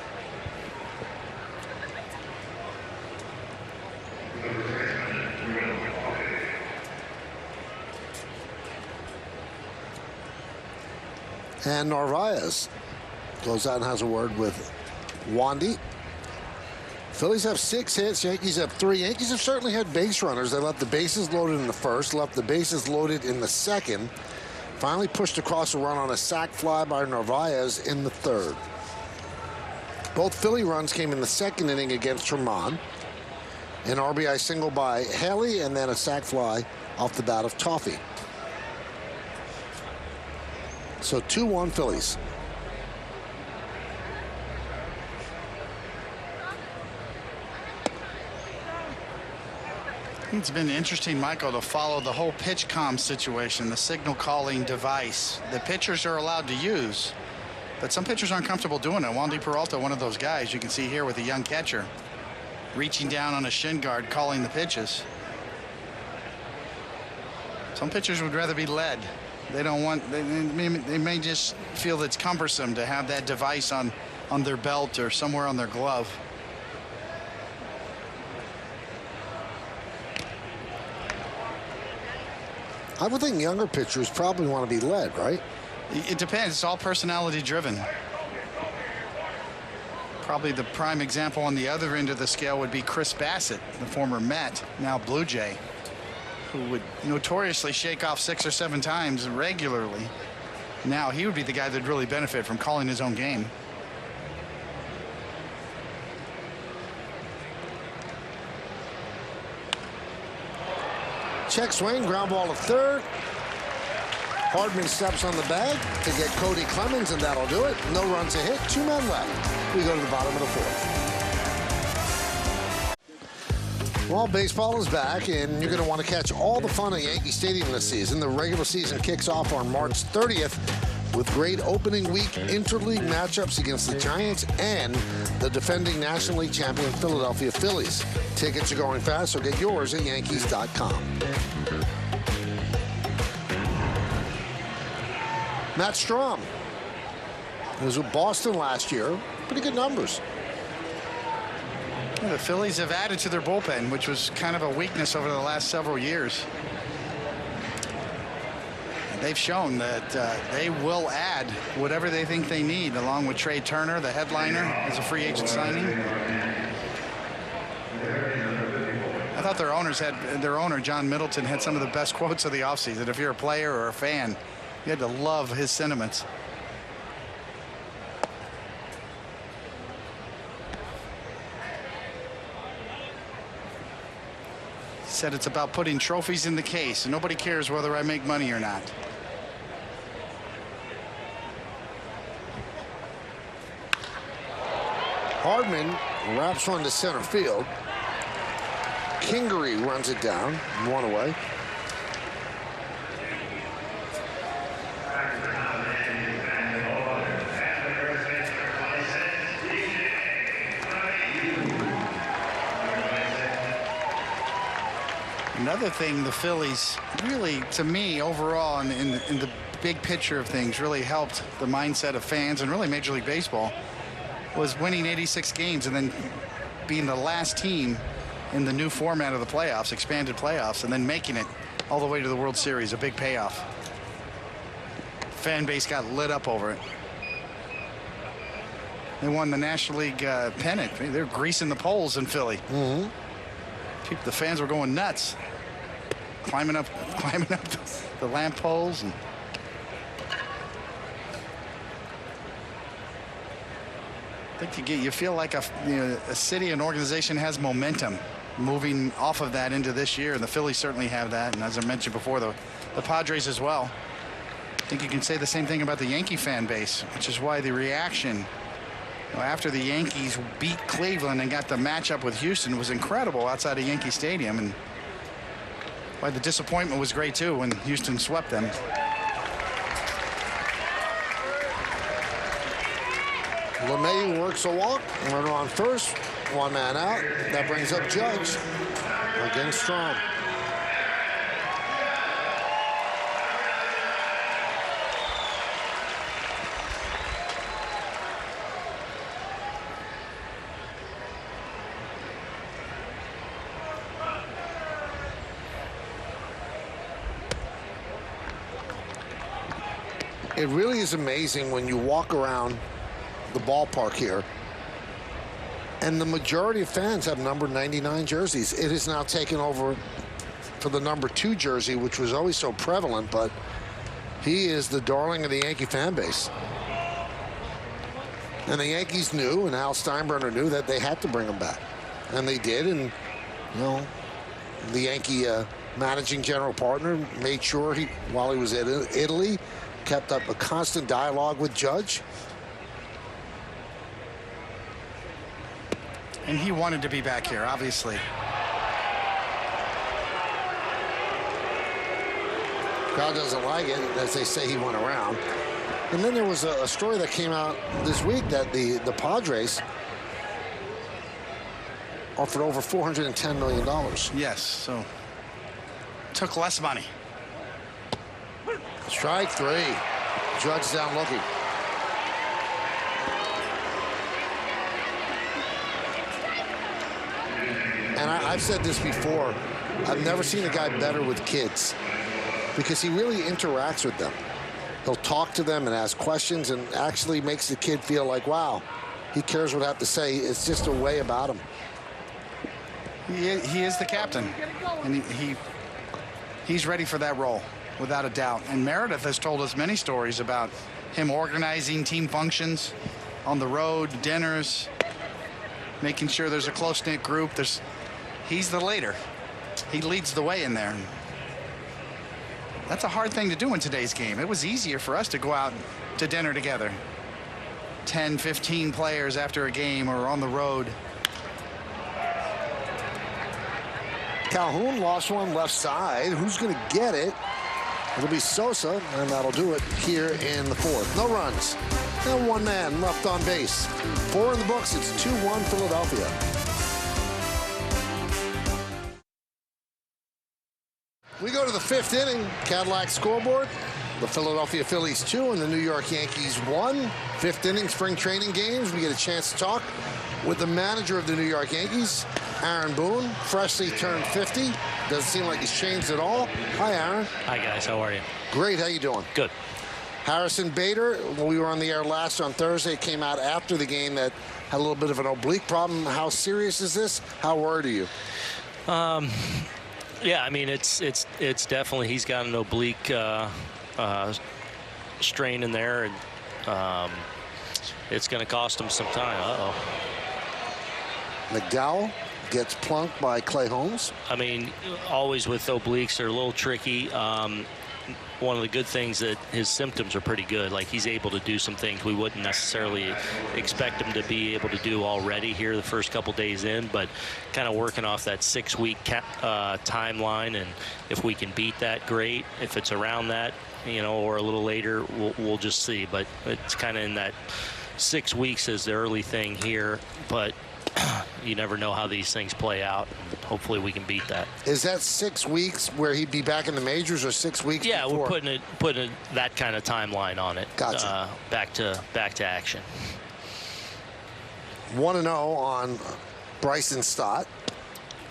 And Narvaez goes out and has a word with Wandy. Phillies have 6 hits. Yankees have 3. Yankees have certainly had base runners. They left the bases loaded in the first, left the bases loaded in the second. Finally pushed across a run on a sac fly by Narvaez in the third. Both Philly runs came in the second inning against Herman. An RBI single by Haley and then a sac fly off the bat of Toffee. So 2-1 Phillies. It's been interesting, Michael, to follow the whole pitch comm situation, the signal calling device the pitchers are allowed to use. But some pitchers aren't comfortable doing it. Wandy Peralta, one of those guys you can see here with a young catcher, reaching down on a shin guard, calling the pitches. Some pitchers would rather be led. They don't want, they may just feel it's cumbersome to have that device on their belt or somewhere on their glove. I would think younger pitchers probably want to be led, right? It depends. It's all personality driven. Probably the prime example on the other end of the scale would be Chris Bassett, the former Met, now Blue Jay, who would notoriously shake off 6 or 7 times regularly. Now he would be the guy that'd really benefit from calling his own game. Check swing, ground ball to third. Hardman steps on the bag to get Cody Clemens, and that'll do it. No runs a hit, 2 men left. We go to the bottom of the 4th. Well, baseball is back, and you're going to want to catch all the fun at Yankee Stadium this season. The regular season kicks off on March 30th with great opening week interleague matchups against the Giants and the defending National League champion Philadelphia Phillies. Tickets are going fast, so get yours at Yankees.com. Matt Strahm. He was with Boston last year. Pretty good numbers. Yeah, the Phillies have added to their bullpen, which was kind of a weakness over the last several years. They've shown that they will add whatever they think they need, along with Trey Turner, the headliner, as a free agent signing. I thought their owner, John Middleton, had some of the best quotes of the offseason. If you're a player or a fan, you had to love his sentiments. He said it's about putting trophies in the case, and nobody cares whether I make money or not. Hardman wraps one to center field. Kingery runs it down, 1 away. Another thing the Phillies really, to me, overall, in the big picture of things, really helped the mindset of fans and really Major League Baseball was winning 86 games and then being the last team in the new format of the playoffs, expanded playoffs, and then making it all the way to the World Series, a big payoff. Fan base got lit up over it. They won the National League pennant. They're greasing the poles in Philly. Mm-hmm. The fans were going nuts, climbing up the lamp poles. And I think you feel like a city, an organization has momentum moving off of that into this year. And the Phillies certainly have that. And as I mentioned before, the Padres as well. I think you can say the same thing about the Yankee fan base, which is why the reaction after the Yankees beat Cleveland and got the matchup with Houston was incredible outside of Yankee Stadium, and why the disappointment was great too when Houston swept them. LeMay works a walk, runner on first, 1 man out. That brings up Judge against Strahm. It really is amazing when you walk around the ballpark here, and the majority of fans have number 99 jerseys. It is now taken over for the number 2 jersey, which was always so prevalent, but he is the darling of the Yankee fan base. And the Yankees knew, and Al Steinbrenner knew, that they had to bring him back. And they did, and, the Yankee managing general partner made sure while he was in Italy, kept up a constant dialogue with Judge. And he wanted to be back here, obviously. Crowd doesn't like it. As they say, he went around. And then there was a story that came out this week that the Padres offered over $410 million. Yes, so took less money. Strike 3. Judge down looking. And I've said this before. I've never seen a guy better with kids because he really interacts with them. He'll talk to them and ask questions and actually makes the kid feel like, wow, he cares what I have to say. It's just a way about him. He is the captain, and he's ready for that role, without a doubt. And Meredith has told us many stories about him organizing team functions on the road, dinners, making sure there's a close-knit group. He's the leader. He leads the way in there. That's a hard thing to do in today's game. It was easier for us to go out to dinner together. 10, 15 players after a game or on the road. Calhoun lost one left side. Who's going to get it? It'll be Sosa, and that'll do it here in the 4th. No runs. And one man left on base. 4 in the books. It's 2-1 Philadelphia. We go to the 5th inning. Cadillac scoreboard. The Philadelphia Phillies 2 and the New York Yankees 1. 5th inning spring training games. We get a chance to talk with the manager of the New York Yankees, Aaron Boone, freshly turned 50. Doesn't seem like he's changed at all. Hi, Aaron. Hi, guys. How are you? Great. How you doing? Good. Harrison Bader, when we were on the air last on Thursday, came out after the game that had a little bit of an oblique problem. How serious is this? How worried are you? Yeah, I mean, it's definitely, he's got an oblique strain in there, and it's going to cost him some time. Uh-oh. McDowell gets plunked by Clay Holmes. I mean, always with obliques, they're a little tricky. One of the good things that his symptoms are pretty good. Like, he's able to do some things we wouldn't necessarily expect him to be able to do already here the first couple days in, but kind of working off that 6-week timeline, and if we can beat that, great. If it's around that, you know, or a little later, we'll just see. But it's kind of in that 6 weeks is the early thing here, but you never know how these things play out. Hopefully we can beat that. Is that 6 weeks where he'd be back in the majors, or 6 weeks Yeah, before? we're putting that kind of timeline on it. Gotcha. Back to action. 1-0 on Bryson Stott.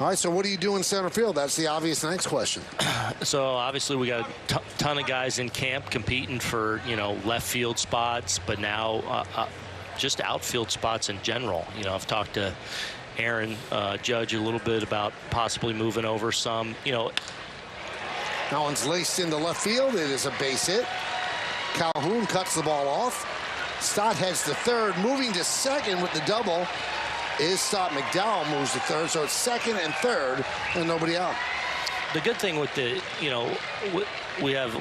All right, so what do you do in center field? That's the obvious next question. So obviously we got a ton of guys in camp competing for, you know, left field spots, but now just outfield spots in general. You know, I've talked to Aaron Judge a little bit about possibly moving over some. You know, that one's laced into left field. It is a base hit. Calhoun cuts the ball off. Stott heads to third. Moving to second with the double is Stott. McDowell moves to third, so it's second and third and nobody out. The good thing with the, you know, we have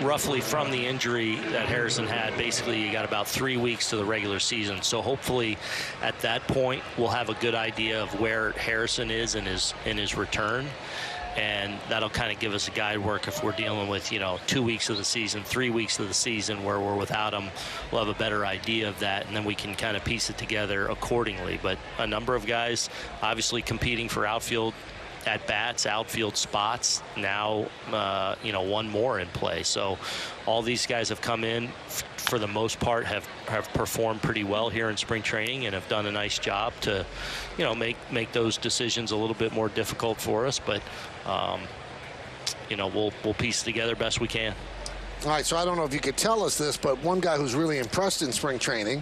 roughly from the injury that Harrison had, basically you got about 3 weeks to the regular season. So hopefully at that point we'll have a good idea of where Harrison is in his return, and that'll kind of give us a guide work if we're dealing with, you know, 2 weeks of the season, 3 weeks of the season where we're without him. We'll have a better idea of that, and then we can kind of piece it together accordingly. But a number of guys obviously competing for outfield at bats, outfield spots. Now, you know, one more in play. So all these guys have come in, for the most part, have performed pretty well here in spring training and have done a nice job to, you know, make those decisions a little bit more difficult for us. But, you know, we'll piece it together best we can. All right, so I don't know if you could tell us this, but one guy who's really impressed in spring training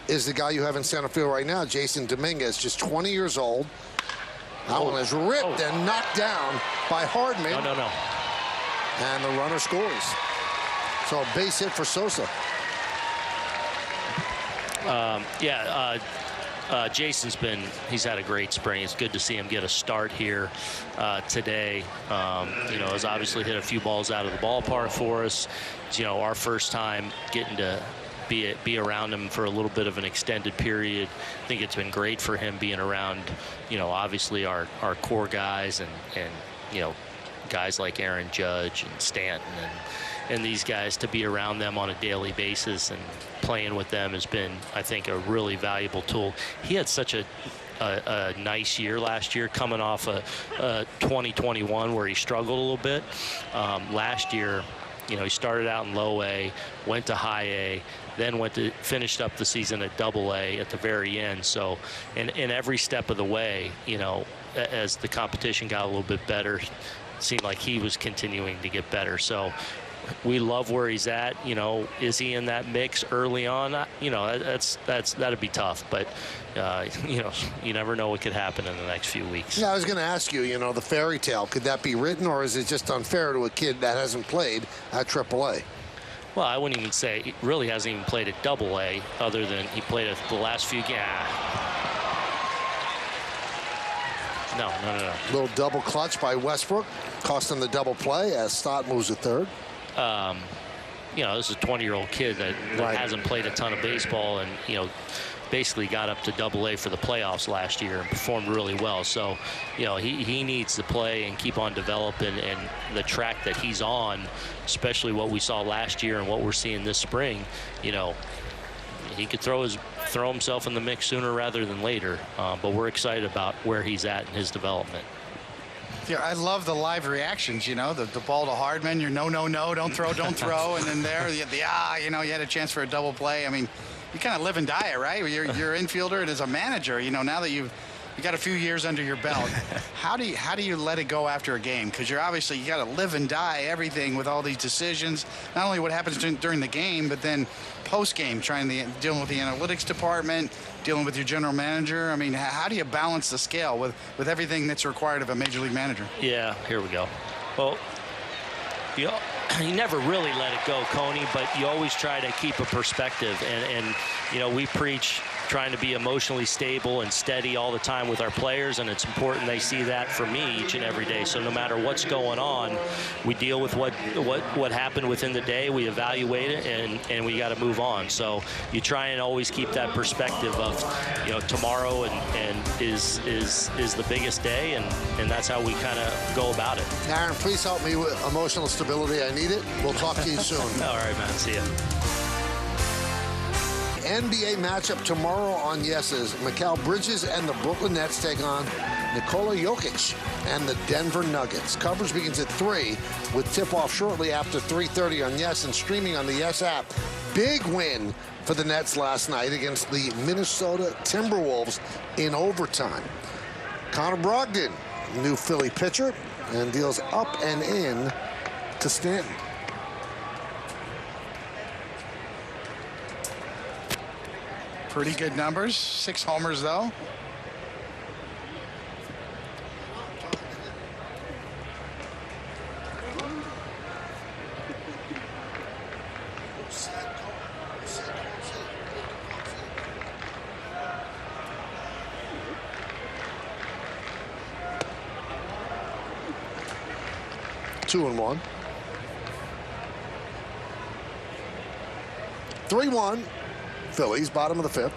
is the guy you have in center field right now, Jason Dominguez, just 20 years old. That one is ripped and knocked down by Hardman. No. And the runner scores. So a base hit for Sosa. He's had a great spring. It's good to see him get a start here today. You know, has obviously hit a few balls out of the ballpark for us. It's, you know, our first time getting to be around him for a little bit of an extended period. I think it's been great for him being around, you know, obviously our core guys and you know, guys like Aaron Judge and Stanton and these guys, to be around them on a daily basis and playing with them has been, I think, a really valuable tool. He had such a nice year last year, coming off a 2021 where he struggled a little bit. Last year, you know, he started out in low A, went to high A, then finished up the season at double A at the very end. So in every step of the way, you know, as the competition got a little bit better, it seemed like he was continuing to get better. So we love where he's at. You know, is he in that mix early on? You know, that'd be tough. But you know, you never know what could happen in the next few weeks. Yeah, I was going to ask you, you know, the fairy tale, could that be written, or is it just unfair to a kid that hasn't played at AAA? Well, I wouldn't even say he really hasn't even played at double A, other than he played at the last few games. No. Little double clutch by Westbrook, cost him the double play as Stott moves to third. You know, this is a 20-year-old kid that hasn't played a ton of baseball, and, you know, basically got up to double A for the playoffs last year and performed really well. So, you know, he needs to play and keep on developing, and the track that he's on, especially what we saw last year and what we're seeing this spring, you know, he could throw himself in the mix sooner rather than later. But we're excited about where he's at in his development. Yeah, I love the live reactions, you know, the ball to Hardman, you're no, don't throw, and then there, you know, you had a chance for a double play. I mean, you kind of live and die it, right? You're infielder, and as a manager, you know, now that you got a few years under your belt, how do you let it go after a game? Because you got to live and die everything with all these decisions. Not only what happens during the game, but then post game, dealing with the analytics department, dealing with your general manager. I mean, how do you balance the scale with everything that's required of a major league manager? Yeah, here we go. Well, you never really let it go, Coney, but you always try to keep a perspective. And you know, we preach trying to be emotionally stable and steady all the time with our players, and it's important they see that from me each and every day. So no matter what's going on, we deal with what happened within the day, we evaluate it, and we got to move on. So you try and always keep that perspective of, you know, tomorrow and is the biggest day, and that's how we kind of go about it. Aaron, please help me with emotional stability. I need it. We'll talk to you soon. All right, man. See ya. NBA matchup tomorrow on Yeses. Mikal Bridges and the Brooklyn Nets take on Nikola Jokic and the Denver Nuggets. Coverage begins at 3 with tip-off shortly after 3:30 on Yes and streaming on the Yes app. Big win for the Nets last night against the Minnesota Timberwolves in overtime. Connor Brogdon, new Philly pitcher, and deals up and in to Stanton. Pretty good numbers. 6 homers, though. Two and 1. 3-1. Phillies, bottom of the 5th.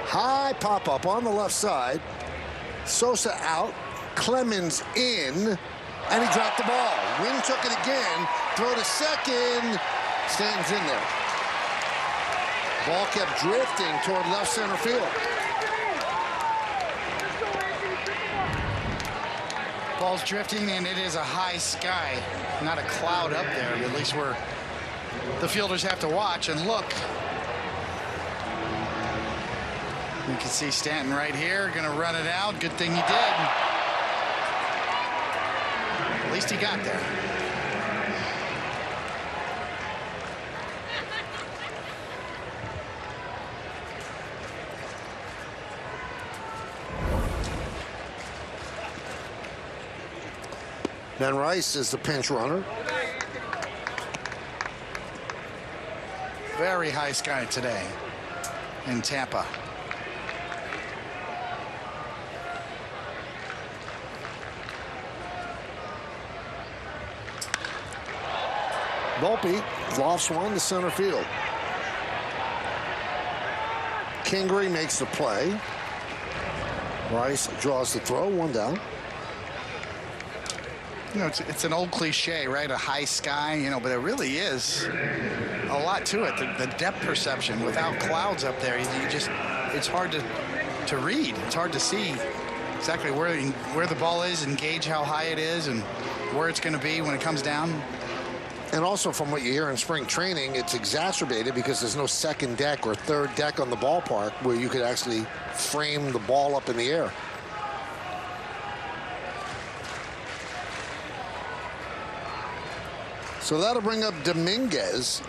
High pop-up on the left side. Sosa out. Clemens in. And he dropped the ball. Wynn took it again. Throw to second. Stanton's in there. Ball kept drifting toward left center field. Ball's drifting, and it is a high sky. Not a cloud up there, but at least where the fielders have to watch and look. You can see Stanton right here, going to run it out. Good thing he did. At least he got there. Ben Rice is the pinch runner. Very high sky today in Tampa. Volpe lofts one to center field. Kingery makes the play. Rice draws the throw, 1 down. You know, it's an old cliche, right? A high sky, you know, but it really is a lot to it. The depth perception without clouds up there, you just, it's hard to read. It's hard to see exactly where the ball is and gauge how high it is and where it's going to be when it comes down. And also from what you hear in spring training, it's exacerbated because there's no second deck or third deck on the ballpark where you could actually frame the ball up in the air. So that'll bring up Dominguez.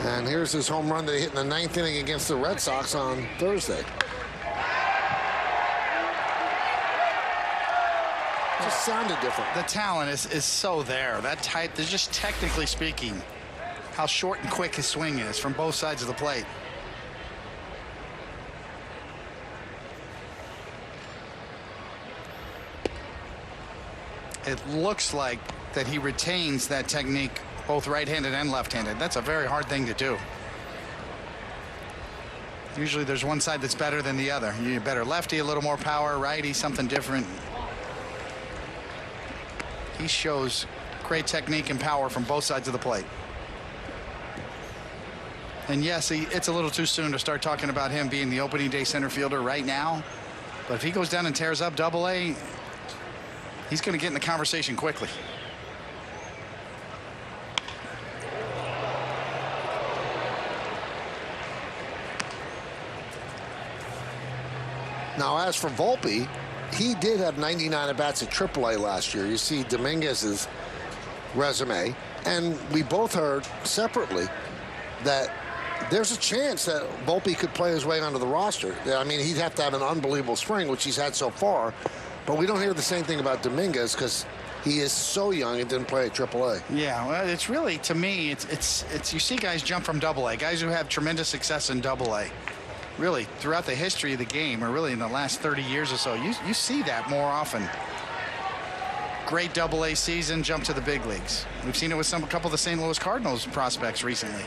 And here's his home run that he hit in the 9th inning against the Red Sox on Thursday. Just sounded different. The talent is so there. That type, there's just technically speaking, how short and quick his swing is from both sides of the plate. It looks like that he retains that technique both right-handed and left-handed. That's a very hard thing to do. Usually there's one side that's better than the other. You're better lefty, a little more power, righty, something different. He shows great technique and power from both sides of the plate. And yes, it's a little too soon to start talking about him being the opening day center fielder right now. But if he goes down and tears up Double-A, he's going to get in the conversation quickly. Now, as for Volpe, he did have 99 at-bats at AAA last year. You see Dominguez's resume, and we both heard separately that there's a chance that Volpe could play his way onto the roster. I mean, he'd have to have an unbelievable spring, which he's had so far, but we don't hear the same thing about Dominguez because he is so young and didn't play at AAA. Yeah, well, it's really, to me, it's you see guys jump from Double-A, guys who have tremendous success in Double-A. Really, throughout the history of the game, or really in the last 30 years or so, you see that more often. Great Double-A season, jump to the big leagues. We've seen it with a couple of the St. Louis Cardinals prospects recently.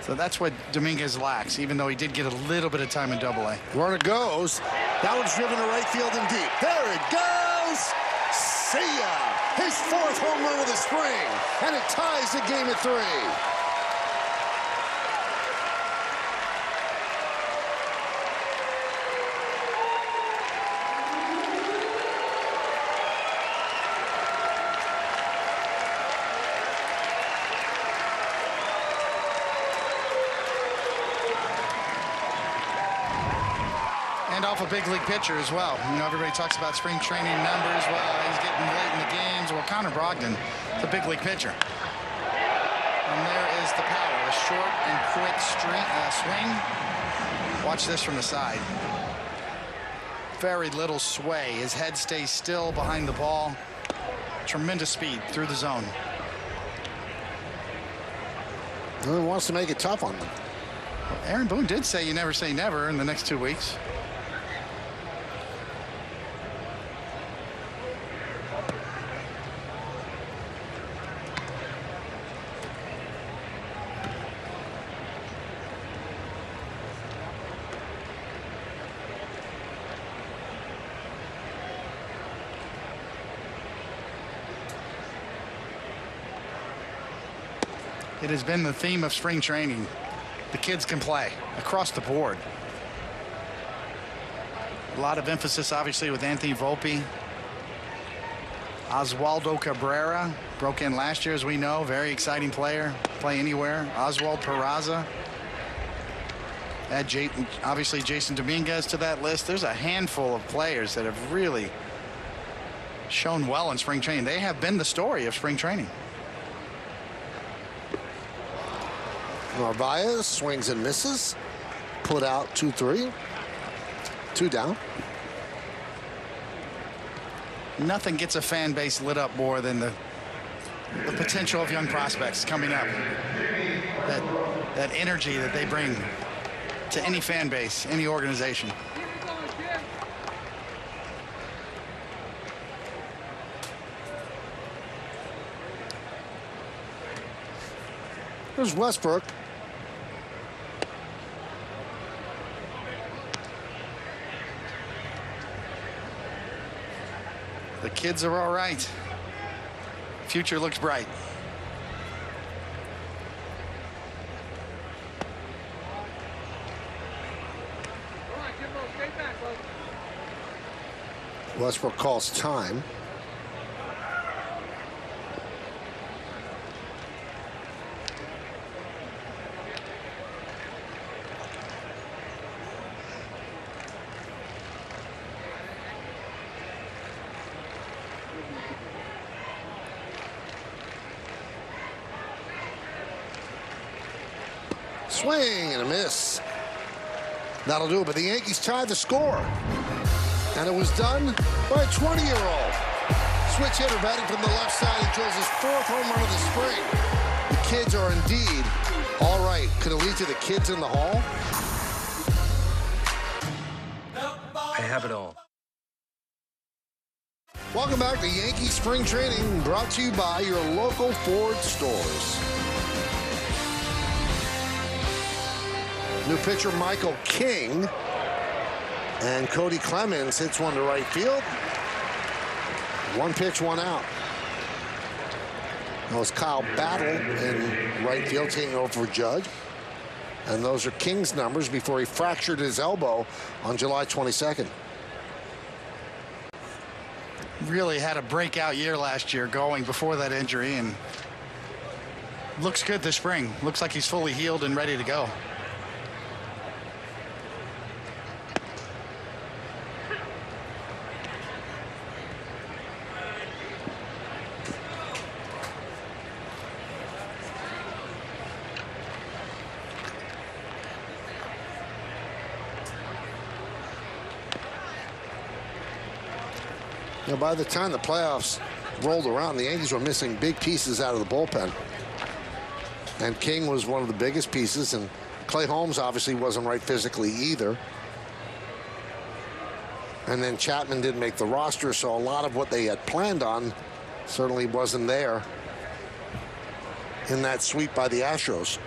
So that's what Dominguez lacks, even though he did get a little bit of time in Double-A. Runner goes. That one's driven to right field and deep. There it goes. See ya. His 4th home run of the spring, and it ties the game at 3. Off a big league pitcher as well. You know, everybody talks about spring training numbers. Well, he's getting late in the games. Well, Connor Brogdon, the big league pitcher. And there is the power, a short and quick swing. Watch this from the side. Very little sway. His head stays still behind the ball. Tremendous speed through the zone. Well, he wants to make it tough on them. Well, Aaron Boone did say you never say never in the next 2 weeks. It has been the theme of spring training. The kids can play across the board. A lot of emphasis, obviously, with Anthony Volpe. Oswaldo Cabrera broke in last year, as we know. Very exciting player. Play anywhere. Oswald Peraza. Add obviously Jason Dominguez to that list. There's a handful of players that have really shown well in spring training. They have been the story of spring training. Narvaez swings and misses. Put out 2-3. 2 down. Nothing gets a fan base lit up more than the potential of young prospects coming up. That energy that they bring to any fan base, any organization. There's Westbrook. The kids are all right. Future looks bright. Westbrook calls time. Swing and a miss. That'll do it, but the Yankees tied the score. And it was done by a 20-year-old. Switch hitter batting from the left side. He drills his 4th home run of the spring. The kids are indeed all right. Could it lead to the kids in the hall? I have it all. Welcome back to Yankee Spring Training, brought to you by your local Ford stores. New pitcher Michael King. And Cody Clemens hits one to right field. 1 pitch, 1 out. That was Kyle Battle in right field, taking over for Judge. And those are King's numbers before he fractured his elbow on July 22nd. Really had a breakout year last year going before that injury, and looks good this spring. Looks like he's fully healed and ready to go. Now, by the time the playoffs rolled around, the Yankees were missing big pieces out of the bullpen. And King was one of the biggest pieces, and Clay Holmes obviously wasn't right physically either. And then Chapman didn't make the roster, so a lot of what they had planned on certainly wasn't there in that sweep by the Astros.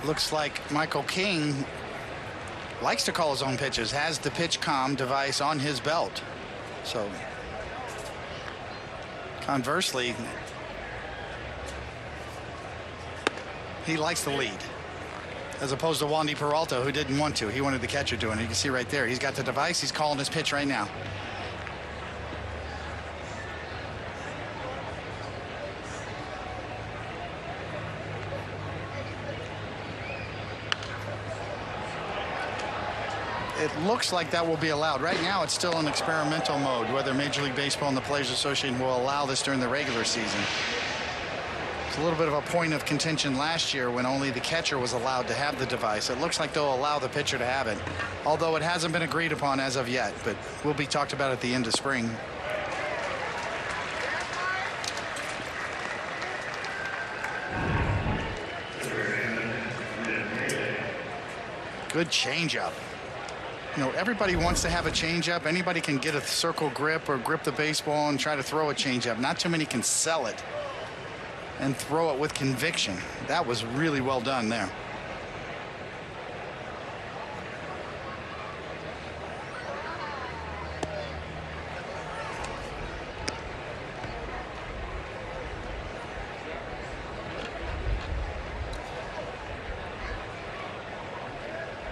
Looks like Michael King likes to call his own pitches, has the PitchCom device on his belt. So conversely, he likes the lead, as opposed to Wandy Peralta, who didn't want to. He wanted the catcher doing it. You can see right there, he's got the device. He's calling his pitch right now. It looks like that will be allowed. Right now, it's still in experimental mode, whether Major League Baseball and the Players Association will allow this during the regular season. It's a little bit of a point of contention last year when only the catcher was allowed to have the device. It looks like they'll allow the pitcher to have it, although it hasn't been agreed upon as of yet, but will be talked about at the end of spring. Good changeup. You know, everybody wants to have a changeup. Anybody can get a circle grip or grip the baseball and try to throw a changeup. Not too many can sell it and throw it with conviction. That was really well done there.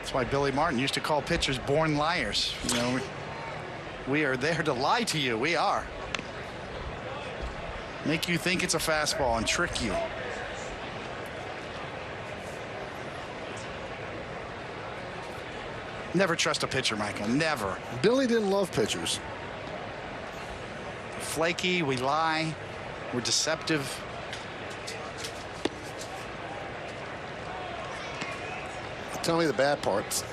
That's why Billy Martin used to call pitchers born liars. You know, we are there to lie to you. We are. Make you think it's a fastball and trick you. Never trust a pitcher, Michael. Never. Billy didn't love pitchers. Flaky, we lie, we're deceptive. Tell me the bad parts.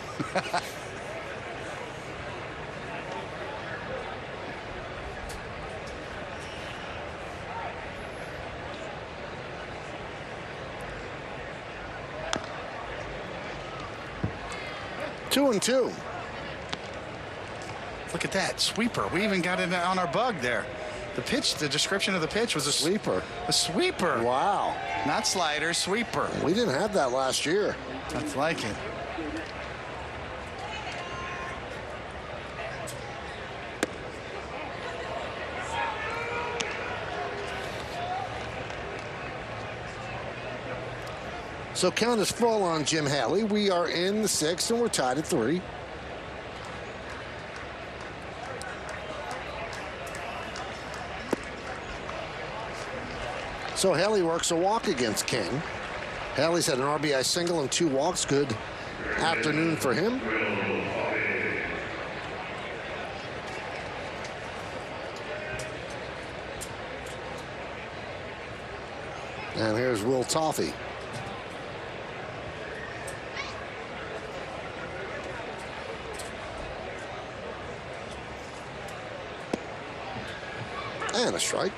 Two and two. Look at that sweeper. We even got it on our bug there. The pitch, the description of the pitch was a Sweeper. A sweeper. Wow. Not slider, sweeper. We didn't have that last year. That's like it. So count is full on Jim Halley. We are in the 6th, and we're tied at 3. So Halley works a walk against King. Halley's had an RBI single and 2 walks. Good afternoon for him. And here's Will Toffee. And a strike.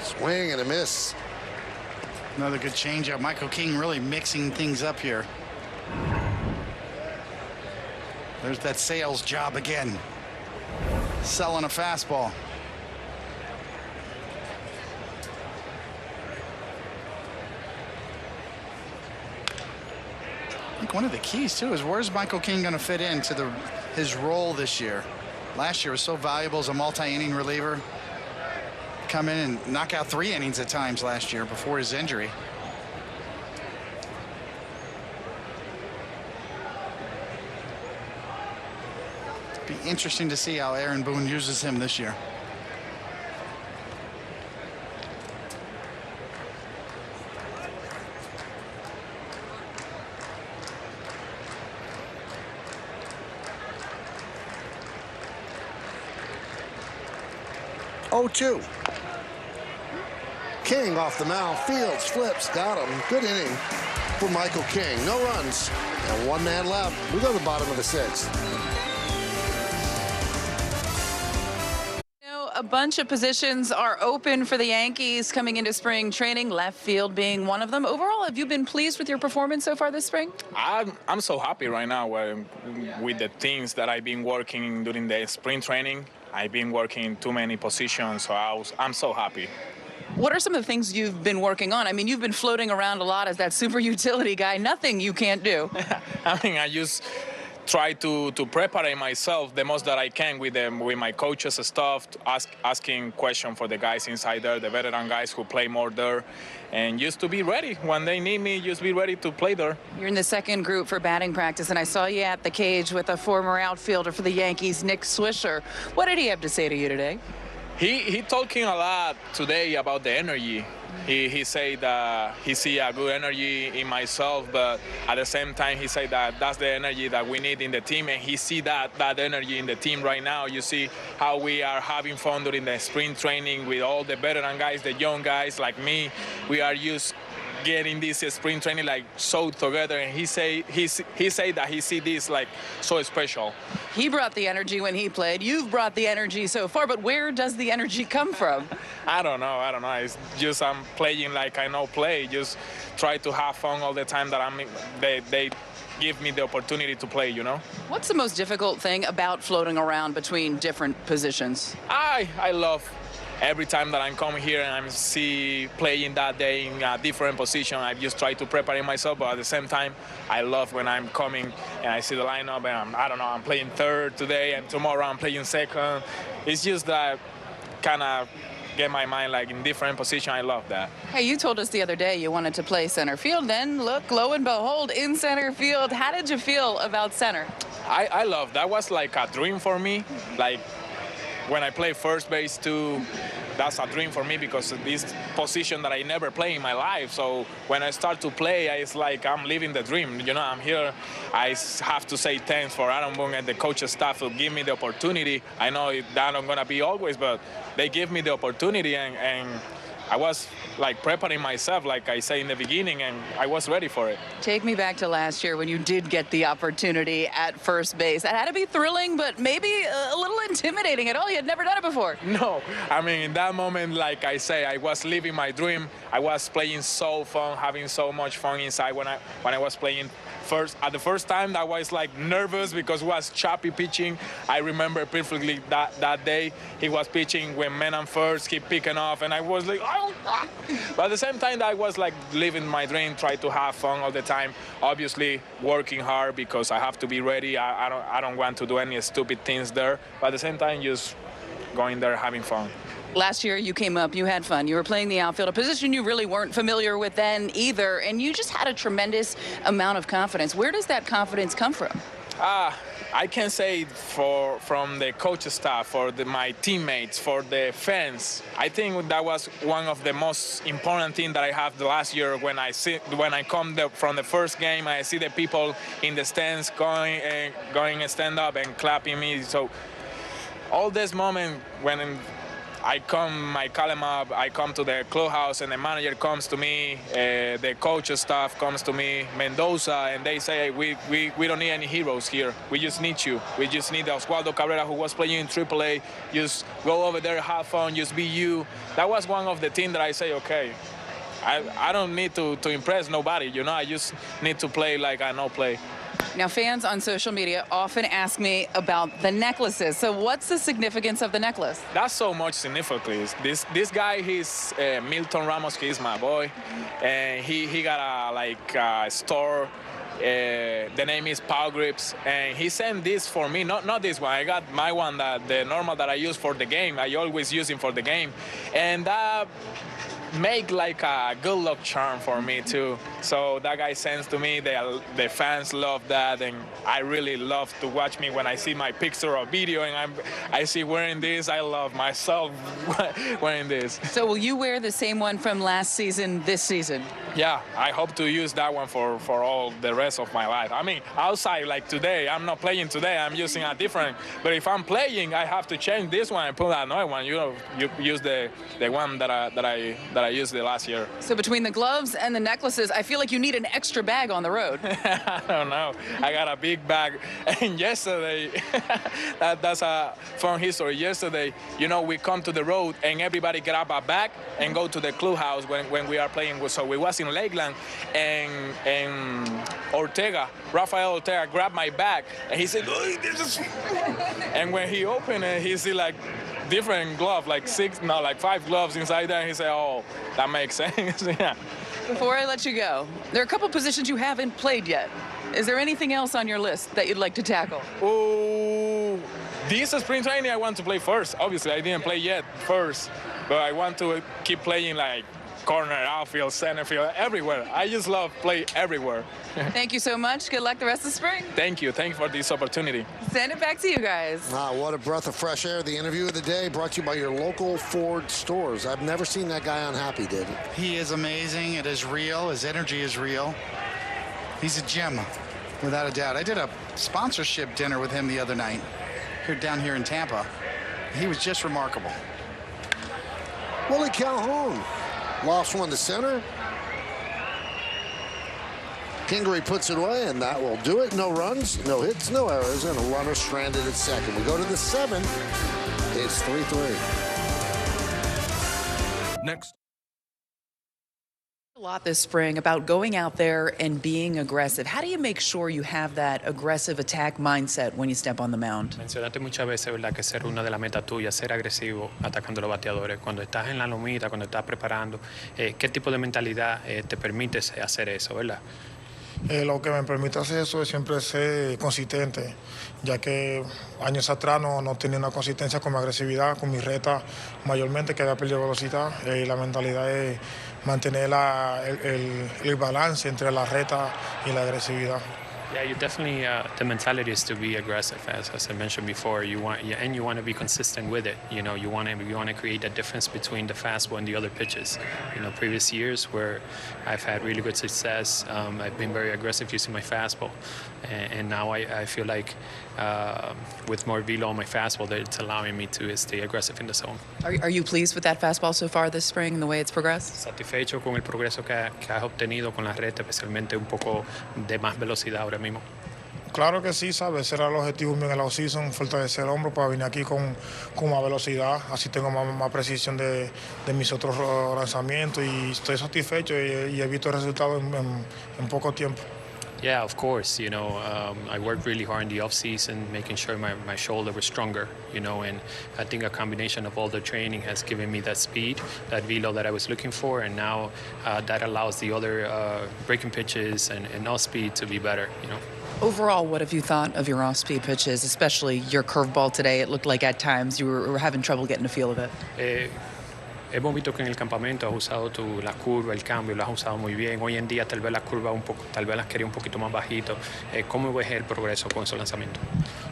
Swing and a miss. Another good changeup. Michael King really mixing things up here. There's that sales job again. Selling a fastball. I think one of the keys too is where's Michael King going to fit into his role this year? Last year was so valuable as a multi-inning reliever. Come in and knock out 3 innings at times last year before his injury. Be interesting to see how Aaron Boone uses him this year. Oh, 2. King off the mound. Fields flips. Got him. Good inning for Michael King. No runs. And 1 man left. We go to the bottom of the 6th. A bunch of positions are open for the Yankees coming into spring training, left field being one of them. Overall, have you been pleased with your performance so far this spring? I'm so happy right now with the things that I've been working during the spring training. I've been working in too many positions, so I'm so happy. What are some of the things you've been working on? I mean, you've been floating around a lot as that super utility guy. Nothing you can't do. I mean, I just try to prepare myself the most that I can with my coaches' stuff, asking questions for the guys inside there, the veteran guys who play more there, and just to be ready. When they need me, just be ready to play there. You're in the 2nd group for batting practice, and I saw you at the cage with a former outfielder for the Yankees, Nick Swisher. What did he have to say to you today? He talking a lot today about the energy. He said that he see a good energy in myself, but at the same time he said that that's the energy that we need in the team, and he see that energy in the team right now. You see how we are having fun during the spring training with all the veteran guys, the young guys like me. We are used getting this spring training like so together, and he say that he see this like so special. He brought the energy when he played. You've brought the energy so far, but where does the energy come from? I don't know. It's just I'm playing like I know play. Just try to have fun all the time that they give me the opportunity to play, you know. What's the most difficult thing about floating around between different positions? I love every time that I'm coming here and I'm playing that day in a different position. I just try to prepare myself, but at the same time, I love when I'm coming and I see the lineup and I'm playing 3rd today and tomorrow I'm playing 2nd. It's just that kind of get my mind like in different position. I love that. Hey, you told us the other day you wanted to play center field. Then look, lo and behold, in center field. How did you feel about center? I love that. Was like a dream for me. Like when I play first base too, that's a dream for me because of this position that I never play in my life. So when I start to play, it's like I'm living the dream. You know, I'm here. I have to say thanks for Aaron Boone and the coaching staff to give me the opportunity. I know that I'm gonna be always, but they give me the opportunity, and I was like preparing myself, like I say in the beginning, and I was ready for it. Take me back to last year when you did get the opportunity at first base. That had to be thrilling, but maybe a little intimidating at all. You had never done it before. No, I mean, in that moment, like I say, I was living my dream. I was playing so fun, having so much fun inside when I was playing the first time I was like nervous because it was choppy pitching. I remember perfectly that day he was pitching when men on first, keep picking off, and I was like, oh. But at the same time, I was like living my dream, try to have fun all the time. Obviously, working hard because I have to be ready. I don't want to do any stupid things there. But at the same time, just going there having fun. Last year, you came up, you had fun. You were playing the outfield, a position you really weren't familiar with then either, and you just had a tremendous amount of confidence. Where does that confidence come from? I can say from the coach staff, for my teammates, for the fans. I think that was one of the most important things that I have the last year when I come from the first game, I see the people in the stands going and stand up and clapping me. So all this moment when I call him up, I come to the clubhouse and the manager comes to me, the coach staff comes to me, Mendoza, and they say, we don't need any heroes here. We just need you. We just need Oswaldo Cabrera, who was playing in AAA. Just go over there, have fun, just be you. That was one of the things that I say, okay, I don't need to impress nobody, you know, I just need to play like I know play. Now, fans on social media often ask me about the necklaces. So what's the significance of the necklace? That's so much significance. This guy, he's Milton Ramos, he's my boy. And he got a store. The name is Power Grips. And he sent this for me, not this one. I got my one, the normal that I use for the game. I always use it for the game. And that make like a good luck charm for me too. So that guy sends to me, the fans love that, and I really love to watch me when I see my picture or video and I see wearing this. I love myself wearing this. So will you wear the same one from last season this season? Yeah, I hope to use that one for all the rest of my life. I mean, outside, like today, I'm not playing today, I'm using a different, but if I'm playing, I have to change this one and put another one. You know, you use the one that I used the last year. So between the gloves and the necklaces, I feel like you need an extra bag on the road. I don't know. I got a big bag. And yesterday, that's a fun history. Yesterday, you know, we come to the road and everybody get up a bag and go to the clubhouse when we are playing. So we was in Lakeland and Rafael Ortega grabbed my bag and he said, oh, this is... And when he opened it, he see like different glove, like 5 gloves inside there. And he said, oh, that makes sense. Yeah. Before I let you go, there are a couple positions you haven't played yet. Is there anything else on your list that you'd like to tackle? Oh, this spring training I want to play first. Obviously, I didn't play yet first, but I want to keep playing like corner, outfield, center field, everywhere. I just love play everywhere. Thank you so much. Good luck the rest of spring. Thank you. Thank you for this opportunity. Send it back to you guys. Wow, what a breath of fresh air. The interview of the day brought to you by your local Ford stores. I've never seen that guy unhappy, David. He is amazing. It is real. His energy is real. He's a gem, without a doubt. I did a sponsorship dinner with him the other night down here in Tampa. He was just remarkable. Willie Calhoun. Lost one to center. Kingery puts it away, and that will do it. No runs, no hits, no errors, and a runner stranded at second. We go to the 7th. It's 3-3. Next. A lot this spring about going out there and being aggressive. How do you make sure you have that aggressive attack mindset when you step on the mound? Mencionaste muchas veces, ¿verdad?, que ser una de las metas tuyas, ser agresivo atacando a los bateadores. Cuando estás en la lomita, cuando estás preparando, ¿qué tipo de mentalidad te permite hacer eso, verdad? Lo que me permite hacer eso es siempre ser consistente, ya que años atrás no tenía una consistencia con mi agresividad, con mi reta mayormente, que había perdido velocidad. La mentalidad es mantener el balance entre la reta y la agresividad. Yeah, you definitely, the mentality is to be aggressive, as I mentioned before. You want to be consistent with it. You know, you want to create that difference between the fastball and the other pitches. You know, previous years where I've had really good success, I've been very aggressive using my fastball, and now I feel like with more velo on my fastball, that it's allowing me to stay aggressive in the zone. Are you pleased with that fastball so far this spring and the way it's progressed? Satisfecho con el progreso que has obtenido con la reta, especialmente un poco de más velocidad ahora mismo. Claro que sí, ¿sabes? Ese era el objetivo mío en el off-season, fortalecer el hombro para venir aquí con más velocidad. Así tengo más precisión de mis otros lanzamientos y estoy satisfecho y he visto resultados en poco tiempo. Yeah, of course. I worked really hard in the off season, making sure my shoulder was stronger, and I think a combination of all the training has given me that speed, that velo that I was looking for, and now that allows the other breaking pitches and off speed to be better, Overall, what have you thought of your off-speed pitches, especially your curveball today? It looked like at times you were having trouble getting a feel of it. Hemos visto que en el campamento has usado la curva, el cambio, lo has usado muy bien. Hoy en día tal vez la curva tal vez las quería un poquito más bajito. ¿Cómo ves el progreso con esos lanzamientos?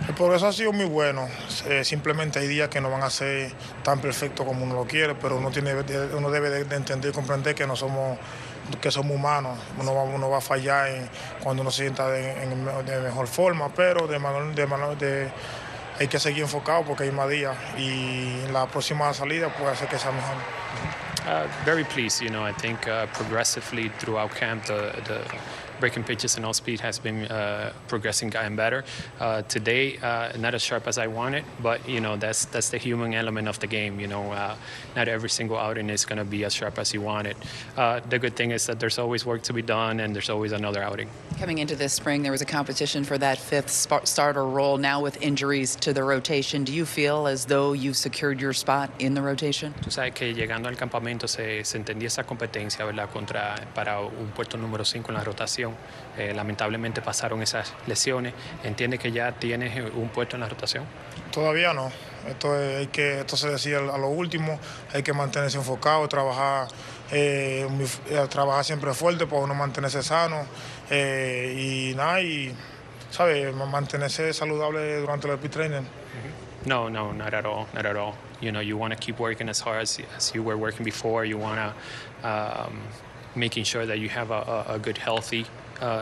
El progreso ha sido muy bueno. Simplemente hay días que no van a ser tan perfectos como uno lo quiere, pero uno debe de entender y comprender que somos humanos. Uno va a fallar cuando uno se sienta de mejor forma, pero hay que seguir enfocado porque hay más días y en la próxima salida puede hacer que sea mejor. Very pleased. I think progressively throughout camp, the breaking pitches and all speed has been progressing and better. Today, not as sharp as I wanted, but that's the human element of the game. Not every single outing is going to be as sharp as you want it. The good thing is that there's always work to be done, and there's always another outing. Coming into this spring, there was a competition for that fifth starter role. Now with injuries to the rotation, do you feel as though you've secured your spot in the rotation? Tú sabes que llegando al campamento se entendía esa competencia, ¿verdad? Para un puesto número 5 en la rotación. Lamentablemente pasaron esas lesiones. ¿Entiendes que ya tienes un puesto en la rotación? Todavía no. Esto se decía a lo último. Hay que mantenerse enfocado, trabajar siempre fuerte para uno mantenerse sano ¿sabes? Mantenerse saludable durante el speed training. No, not at all. Not at all. You want to keep working as hard as you were working before. You want to making sure that you have a good, healthy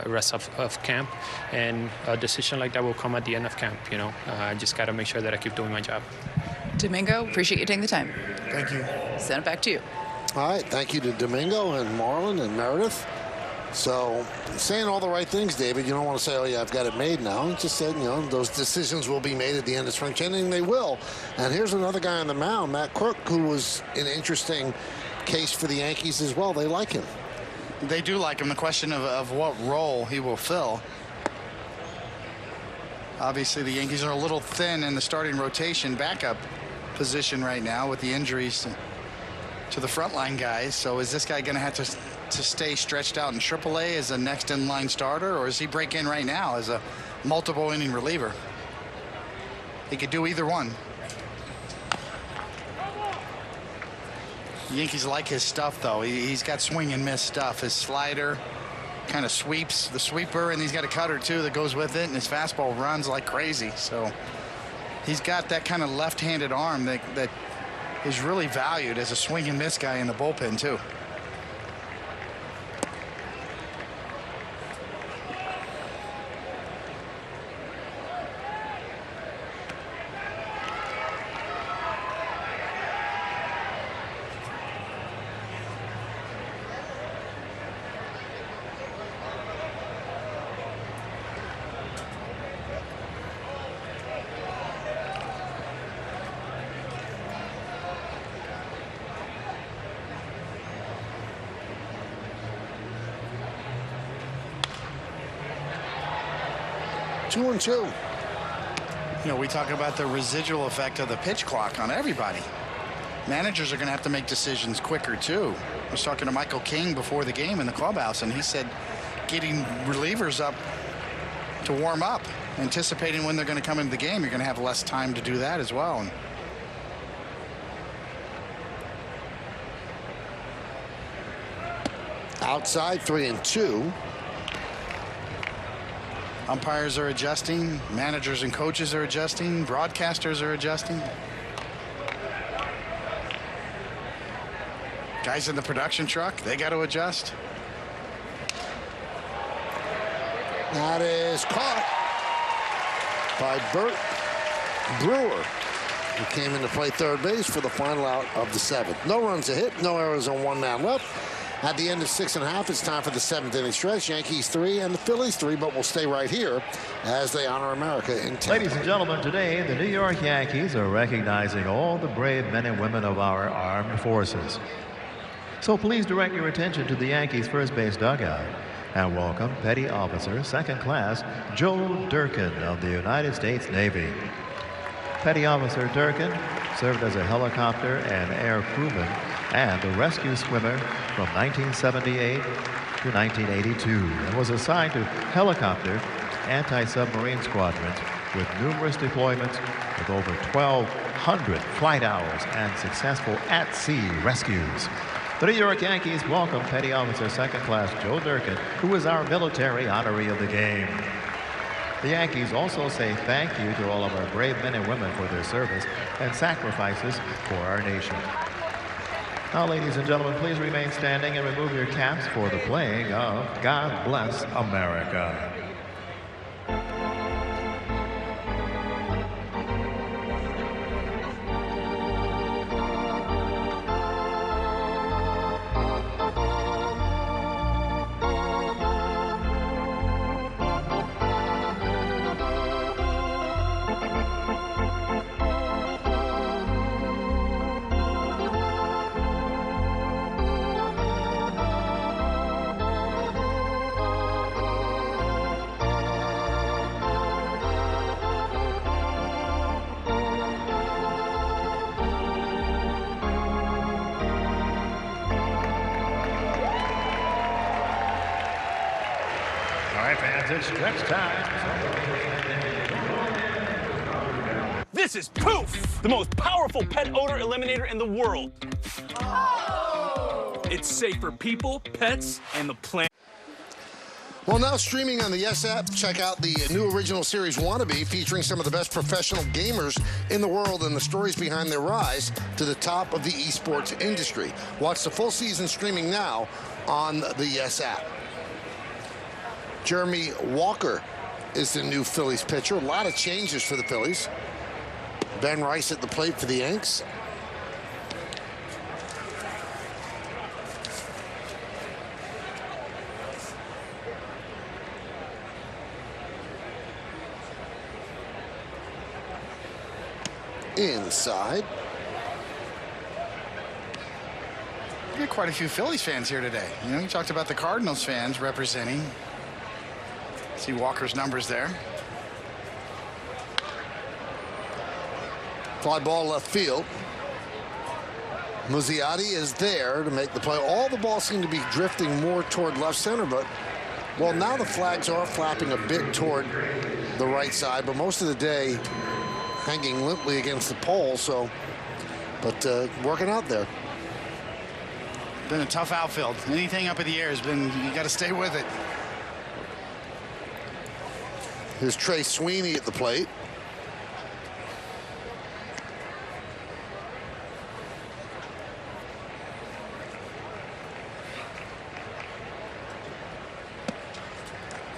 rest of camp, and a decision like that will come at the end of camp. I just got to make sure that I keep doing my job. Domingo, appreciate you taking the time. Thank you. Send it back to you. All right, thank you to Domingo and Marlon and Meredith. So, saying all the right things, David. You don't want to say, oh, yeah, I've got it made now. You just said, those decisions will be made at the end of spring training. They will. And here's another guy on the mound, Matt Crook, who was an interesting case for the Yankees as well. They like him. They do like him. The question of what role he will fill. Obviously, the Yankees are a little thin in the starting rotation backup position right now with the injuries to the frontline guys. So is this guy going to have to stay stretched out in AAA as a next in-line starter, or does he break in right now as a multiple inning reliever? He could do either one. The Yankees like his stuff, though. He's got swing and miss stuff. His slider kind of sweeps the sweeper, and he's got a cutter too that goes with it, and his fastball runs like crazy. So he's got that kind of left-handed arm that is really valued as a swing and miss guy in the bullpen too. Two and two. We talk about the residual effect of the pitch clock on everybody. Managers are going to have to make decisions quicker too. I was talking to Michael King before the game in the clubhouse, and he said getting relievers up to warm up, anticipating when they're going to come into the game, you're going to have less time to do that as well. Outside, 3-2. Umpires are adjusting. Managers and coaches are adjusting. Broadcasters are adjusting. Guys in the production truck, they got to adjust. That is caught by Bert Brewer, who came in to play third base for the final out of the seventh. No runs a hit, no errors on one man left. At the end of 6.5, it's time for the seventh inning stretch. Yankees 3 and the Phillies 3, but we'll stay right here as they honor America in 10. Ladies and gentlemen, today the New York Yankees are recognizing all the brave men and women of our armed forces. So please direct your attention to the Yankees first base dugout. and welcome Petty Officer Second Class Joe Durkin of the United States Navy. Petty Officer Durkin served as a helicopter and air crewman and a rescue swimmer from 1978 to 1982 and was assigned to helicopter anti-submarine squadrons with numerous deployments with over 1,200 flight hours and successful at-sea rescues. The New York Yankees welcome Petty Officer Second Class Joe Durkin, who is our military honoree of the game. The Yankees also say thank you to all of our brave men and women for their service and sacrifices for our nation. Now, ladies and gentlemen, please remain standing and remove your caps for the playing of God Bless America. It's stretch time. This is Poof, the most powerful pet odor eliminator in the world. Oh. It's safe for people, pets, and the planet. Well, now streaming on the Yes app, check out the new original series Wannabe, featuring some of the best professional gamers in the world and the stories behind their rise to the top of the esports industry. Watch the full season streaming now on the Yes app. Jeremy Walker is the new Phillies pitcher. A lot of changes for the Phillies. Ben Rice at the plate for the Yanks. Inside. We got quite a few Phillies fans here today. You know, you talked about the Cardinals fans representing. See Walker's numbers there. Fly ball left field. Muzziotti is there to make the play. All the balls seem to be drifting more toward left center, but, well, now the flags are flapping a bit toward the right side, but most of the day hanging limply against the pole, so, but working out there. Been a tough outfield. Anything up in the air has been, you got to stay with it. Here's Trey Sweeney at the plate.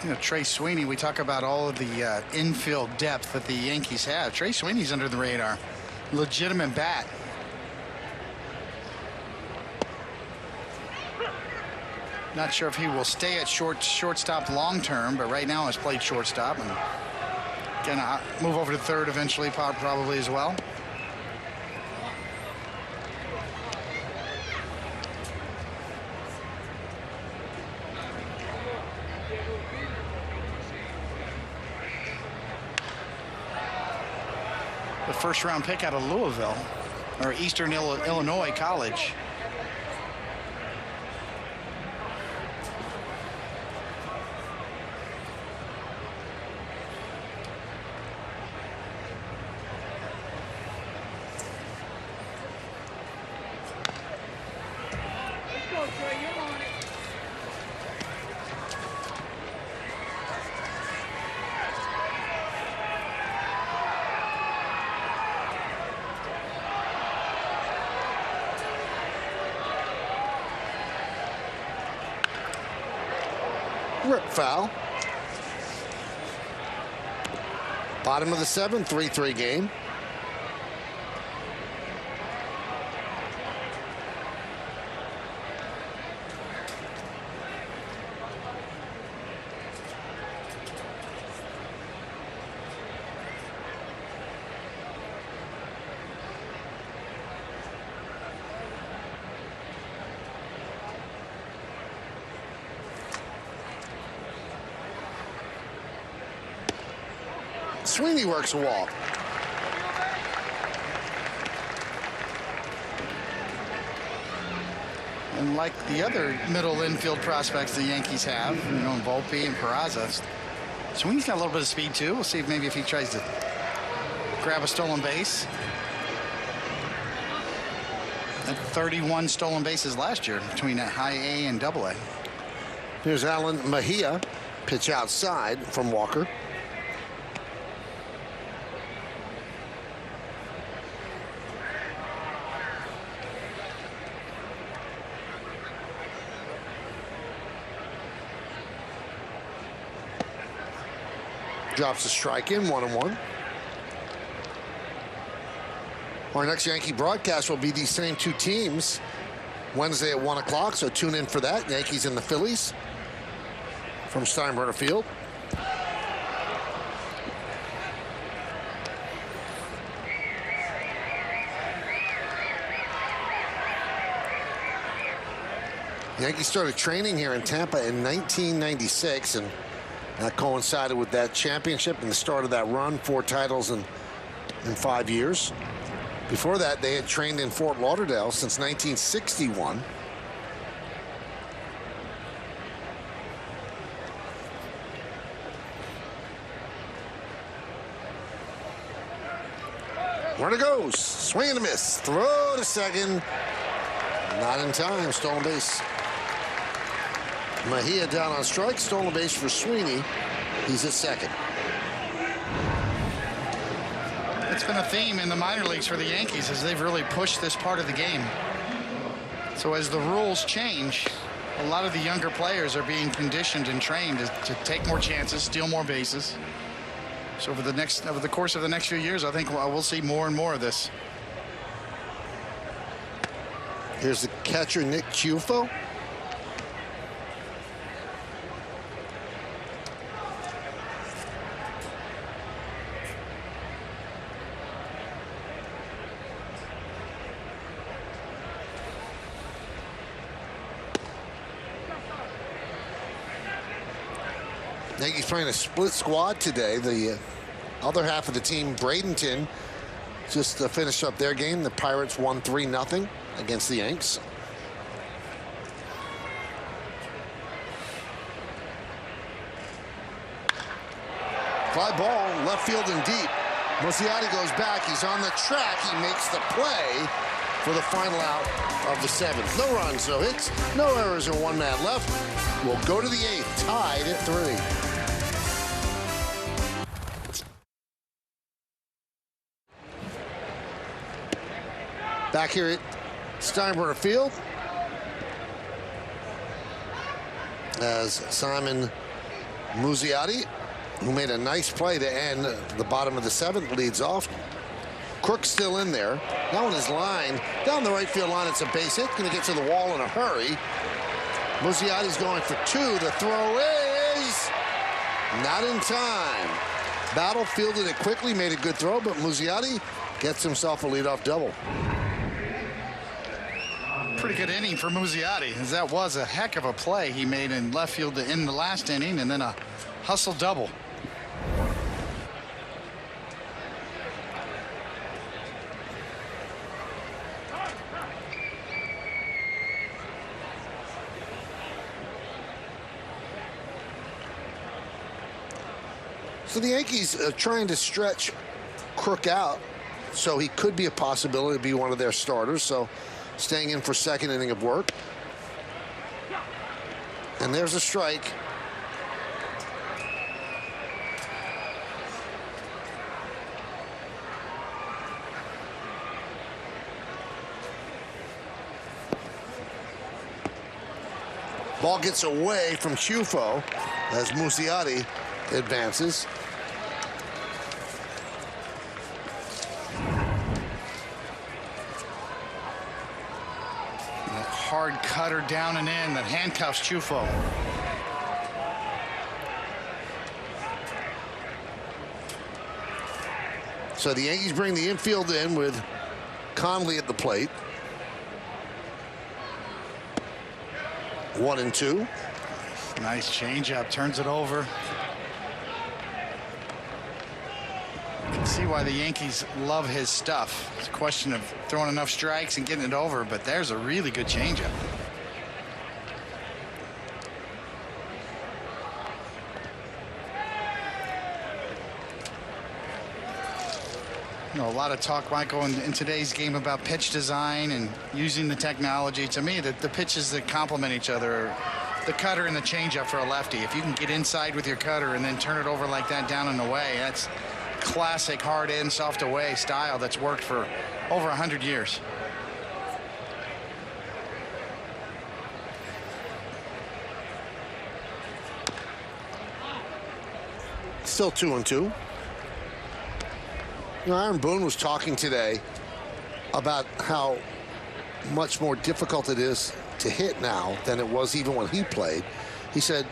You know, Trey Sweeney, we talk about all of the infield depth that the Yankees have. Trey Sweeney's under the radar. Legitimate bat. Not sure if he will stay at shortstop long term, but right now has played shortstop and gonna move over to third eventually, probably as well. The first-round pick out of Louisville, or Eastern Illinois College. Rip foul. Bottom of the 7th, 3-3 game. Sweeney works a walk. And like the other middle infield prospects the Yankees have, you know, Volpe and Peraza, Sweeney's got a little bit of speed too. We'll see if maybe if he tries to grab a stolen base. Had 31 stolen bases last year between high A and double A. Here's Alan Mejia, pitch outside from Walker. Drops a strike in, 1-1. Our next Yankee broadcast will be these same two teams Wednesday at 1 o'clock, so tune in for that. Yankees and the Phillies from Steinbrenner Field. Yankees started training here in Tampa in 1996, and that coincided with that championship and the start of that run, 4 titles in 5 years. Before that, they had trained in Fort Lauderdale since 1961. Runner goes, swing and a miss, throw to second. Not in time, stolen base. Mejia down on strike, stolen base for Sweeney. He's at second. It's been a theme in the minor leagues for the Yankees as they've really pushed this part of the game. So as the rules change, a lot of the younger players are being conditioned and trained to take more chances, steal more bases. So over the course of the next few years, I think we'll see more and more of this. Here's the catcher, Nick Ciuffo. Yankees playing a split squad today. The other half of the team, Bradenton, just finished up their game. The Pirates won 3-0 against the Yanks. Fly ball, left field and deep. Muzziotti goes back. He's on the track. He makes the play for the final out of the 7th. No runs, no hits, no errors, and 1 man left. We'll go to the 8th, tied at 3. Back here at Steinbrenner Field as Simon Muzziotti, who made a nice play to end the bottom of the 7th, leads off. Crook's still in there. That one is lined down the right field line. It's a base hit. Going to get to the wall in a hurry. Muzziotti's going for 2. The throw is not in time. Battle fielded it quickly, made a good throw, but Muzziotti gets himself a leadoff double. Pretty good inning for Muzziotti, as that was a heck of a play he made in left field to end the last inning, and then a hustle double. So the Yankees are trying to stretch Crook out, so he could be a possibility to be one of their starters. So staying in for 2nd inning of work. And there's a strike. Ball gets away from Ciuffo as Muzziotti advances. Hard cutter down and in that handcuffs Ciuffo. So the Yankees bring the infield in with Conley at the plate. 1-2. Nice changeup, turns it over. See why the Yankees love his stuff. It's a question of throwing enough strikes and getting it over, but there's a really good changeup. You know, a lot of talk, Michael, in today's game about pitch design and using the technology. To me, the pitches that complement each other are the cutter and the changeup for a lefty. If you can get inside with your cutter and then turn it over like that down and away, that's classic hard in, soft away style that's worked for over 100 years. Still 2-2. You know, Aaron Boone was talking today about how much more difficult it is to hit now than it was even when he played. He said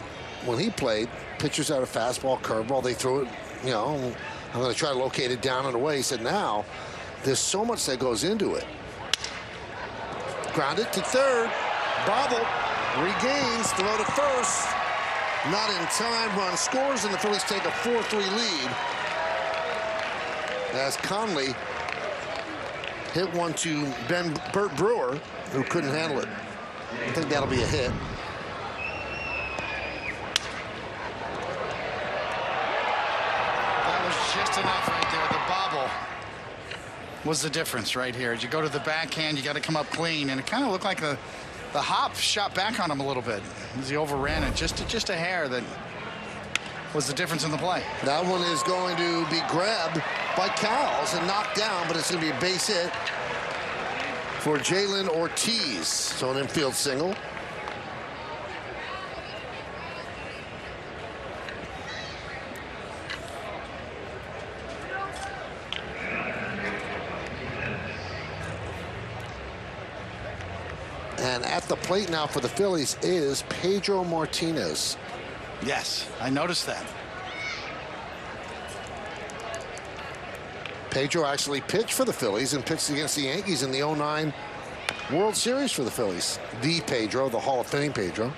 when he played, pitchers had a fastball, curveball, they threw it, you know, I'm going to try to locate it down and away. He said now there's so much that goes into it. Grounded to third, bobble, regains, throw to first. Not in time, run scores, and the Phillies take a 4-3 lead. As Conley hit one to Bert Brewer, who couldn't handle it. I think that'll be a hit. That was just enough right there. The bobble was the difference right here. As you go to the backhand, you got to come up clean, and it kind of looked like the hop shot back on him a little bit as he overran it just a hair. That was the difference in the play. That one is going to be grabbed by Cowles and knocked down, but it's going to be a base hit for Jalen Ortiz. So an infield single. And at the plate now for the Phillies is Pedro Martinez. Yes, I noticed that. Pedro actually pitched for the Phillies and pitched against the Yankees in the 09 World Series for the Phillies. The Pedro, the Hall of Fame Pedro.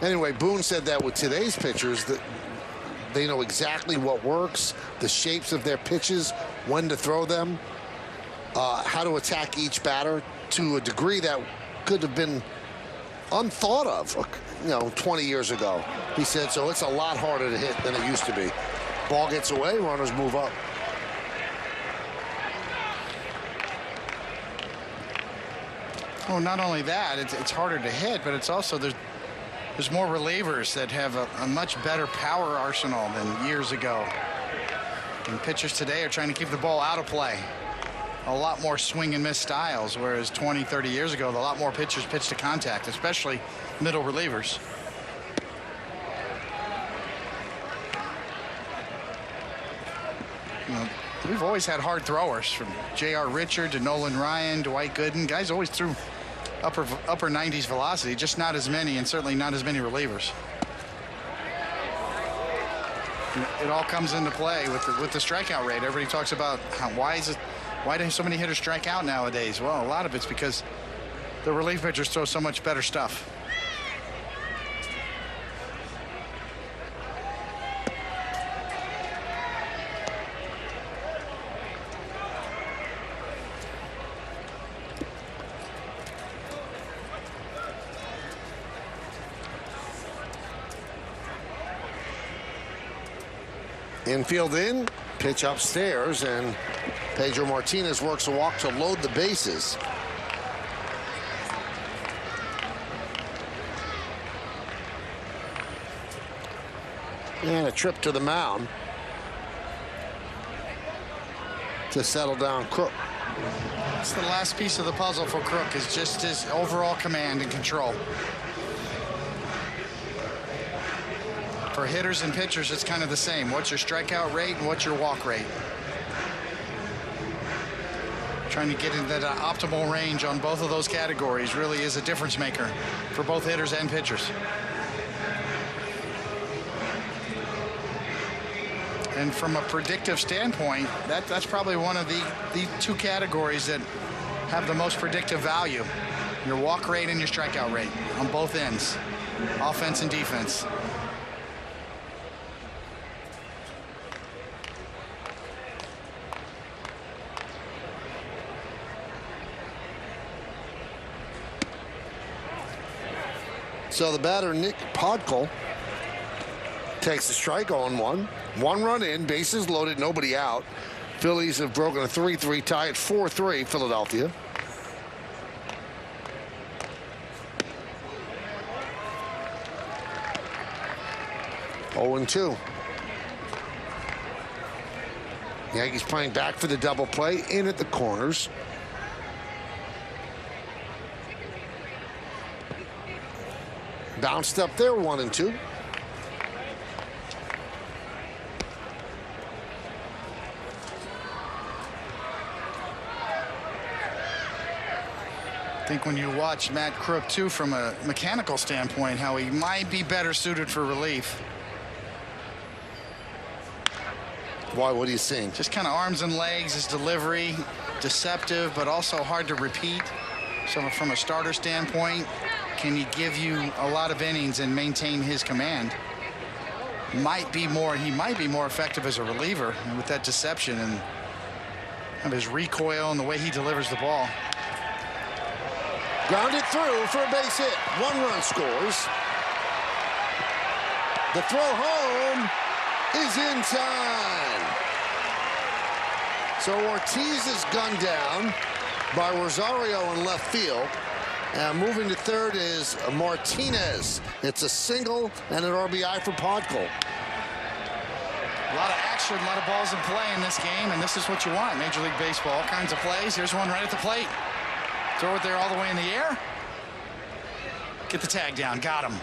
Anyway, Boone said that with today's pitchers, that they know exactly what works, the shapes of their pitches, when to throw them, how to attack each batter to a degree that could have been unthought of, you know, 20 years ago. He said, so it's a lot harder to hit than it used to be. Ball gets away, runners move up. Oh, not only that, it's harder to hit, but it's also there's more relievers that have a much better power arsenal than years ago. And pitchers today are trying to keep the ball out of play. A lot more swing and miss styles, whereas 20, 30 years ago, a lot more pitchers pitched to contact, especially middle relievers. You know, we've always had hard throwers, from J.R. Richard to Nolan Ryan, Dwight Gooden. Guys always threw upper 90s velocity, just not as many, and certainly not as many relievers. It all comes into play with the strikeout rate. Everybody talks about why do so many hitters strike out nowadays? Well, a lot of it's because the relief pitchers throw so much better stuff. Infield in, pitch upstairs, and Pedro Martinez works a walk to load the bases. And a trip to the mound to settle down Crook. It's the last piece of the puzzle for Crook, is just his overall command and control. For hitters and pitchers, it's kind of the same. What's your strikeout rate and what's your walk rate? Trying to get into that optimal range on both of those categories really is a difference maker for both hitters and pitchers. And from a predictive standpoint, that's probably one of the two categories that have the most predictive value. Your walk rate and your strikeout rate on both ends, offense and defense. So the batter, Nick Podkul, takes a strike on one. 1 run in, bases loaded, nobody out. Phillies have broken a 3-3 tie at 4-3, Philadelphia. Oh and 2. Yankees playing back for the double play, in at the corners. Bounced up there, 1 and 2. I think when you watch Matt Crook, too, from a mechanical standpoint, how he might be better suited for relief. Why? What are you seeing? Just kind of arms and legs, his delivery, deceptive, but also hard to repeat. So from a starter standpoint, can he give you a lot of innings and maintain his command? He might be more effective as a reliever with that deception and his recoil and the way he delivers the ball. Grounded through for a base hit. 1 run scores. The throw home is in time. So Ortiz is gunned down by Rosario in left field. And moving to third is Martinez. It's a single and an RBI for Podkul. A lot of action, a lot of balls in play in this game, and this is what you want. Major League Baseball, all kinds of plays. Here's one right at the plate. Throw it there all the way in the air. Get the tag down. Got him.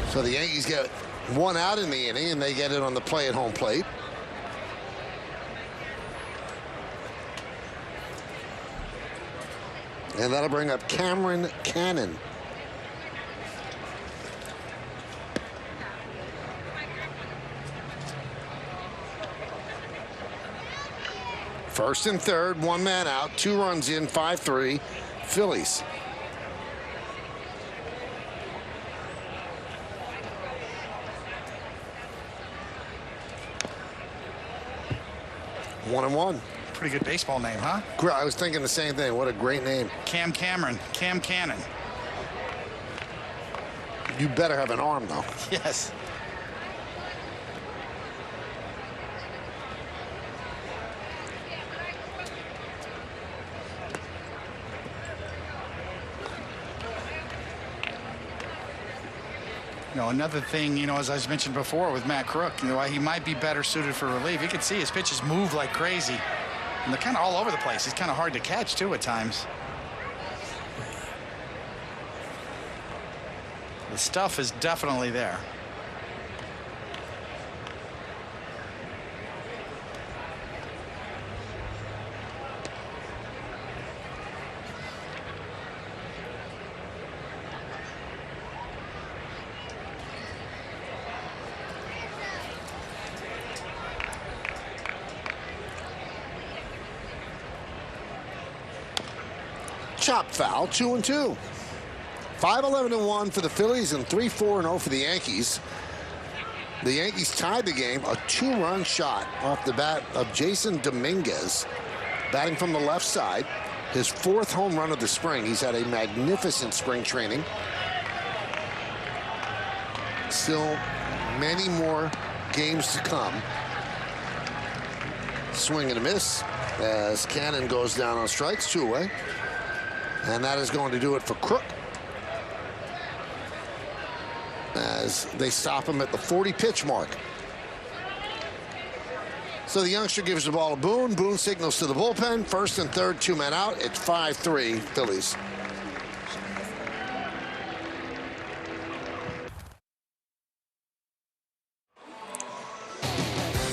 So the Yankees get 1 out in the inning, and they get it on the play at home plate. And that'll bring up Cameron Cannon. First and third, 1 man out, 2 runs in, 5-3, Phillies. One and 1. Pretty good baseball name, huh? I was thinking the same thing. What a great name. Cam Cameron, Cam Cannon. You better have an arm, though. Yes. You know, another thing, you know, as I mentioned before with Matt Crook, you know, why he might be better suited for relief. You can see his pitches move like crazy. And they're kind of all over the place. He's kind of hard to catch, too, at times. The stuff is definitely there. Chop foul, 2 and 2. 5-11-1 for the Phillies and 3-4-0 for the Yankees. The Yankees tied the game, a 2-run shot off the bat of Jason Dominguez, batting from the left side. His 4th home run of the spring. He's had a magnificent spring training. Still many more games to come. Swing and a miss as Cannon goes down on strikes, 2 away. And that is going to do it for Crook, as they stop him at the 40-pitch mark. So the youngster gives the ball to Boone. Boone signals to the bullpen. First and third, 2 men out. It's 5-3 Phillies.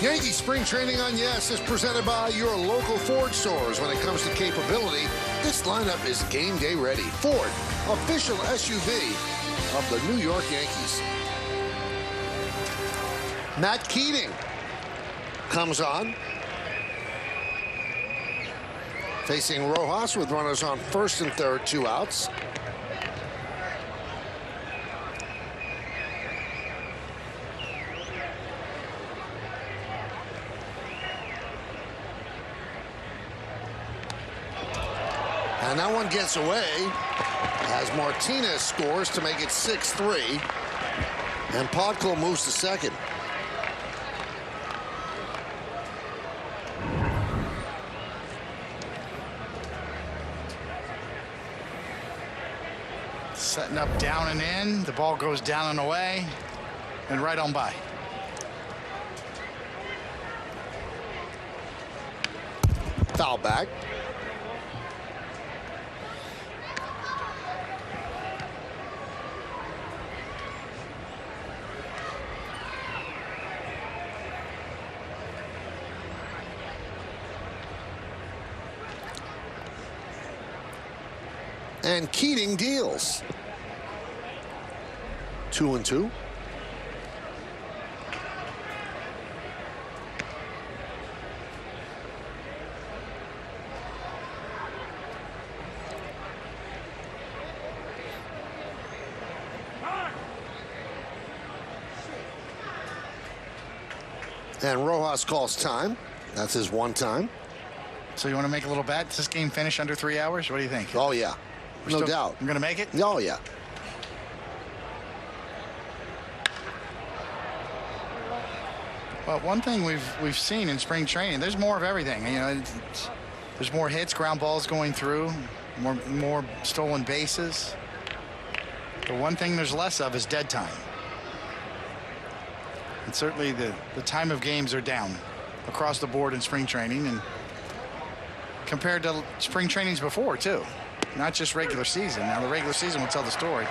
Yankee Spring Training on Yes is presented by your local Ford stores. When it comes to capability, this lineup is game day ready. Ford, official SUV of the New York Yankees. Matt Keating comes on, facing Rojas with runners on first and third, 2 outs. And that one gets away as Martinez scores to make it 6-3. And Podkul moves to second. Setting up down and in. The ball goes down and away and right on by. Foul back. And Keating deals. 2-2. And Rojas calls time. That's his one time. So you want to make a little bet? Does this game finish under 3 hours? What do you think? Oh, yeah. No doubt. I'm going to make it? Oh, yeah. Well, one thing we've seen in spring training, there's more of everything. You know, there's more hits, ground balls going through, more stolen bases. The one thing there's less of is dead time. And certainly the time of games are down across the board in spring training, and compared to spring trainings before too, not just regular season. Now the regular season will tell the story.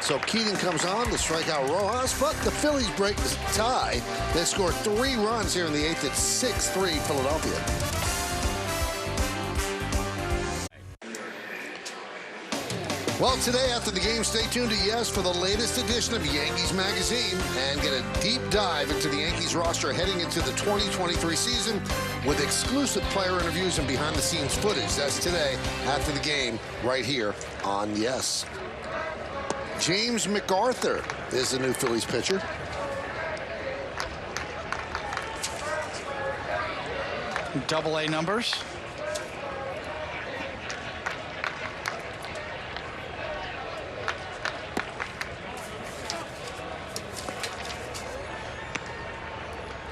So Keating comes on to strike out Rojas, but the Phillies break the tie. They score 3 runs here in the 8th. It's 6-3 Philadelphia. Well, today after the game, stay tuned to Yes for the latest edition of Yankees Magazine and get a deep dive into the Yankees roster heading into the 2023 season with exclusive player interviews and behind-the-scenes footage. That's today after the game right here on Yes. James McArthur is the new Phillies pitcher. Double-A numbers.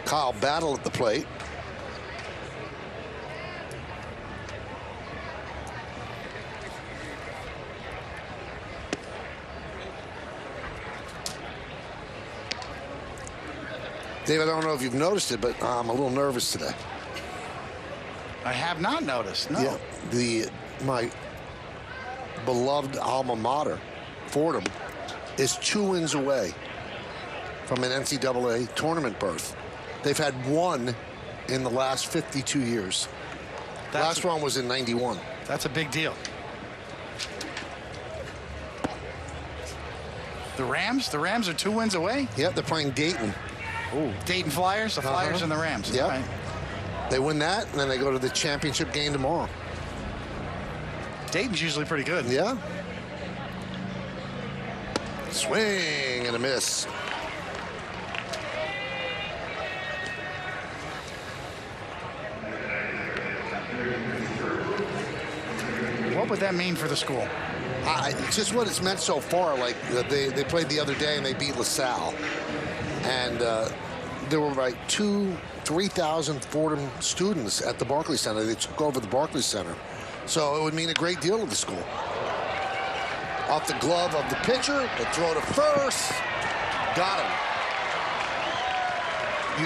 Kyle Battle at the plate. David, I don't know if you've noticed it, but I'm a little nervous today. I have not noticed, no. Yeah, my beloved alma mater, Fordham, is 2 wins away from an NCAA tournament berth. They've had 1 in the last 52 years. Last one was in 91. That's a big deal. The Rams are 2 wins away? Yep, they're playing Dayton. Ooh. Dayton Flyers, the Flyers and the Rams. Yep. Right. They win that, and then they go to the championship game tomorrow. Dayton's usually pretty good. Yeah. Swing and a miss. What would that mean for the school? Just what it's meant so far. Like they played the other day and they beat LaSalle, and there were like 3,000 Fordham students at the Barclays Center. They took over the Barclays Center, so it would mean a great deal to the school. Off the glove of the pitcher, the throw to first, got him.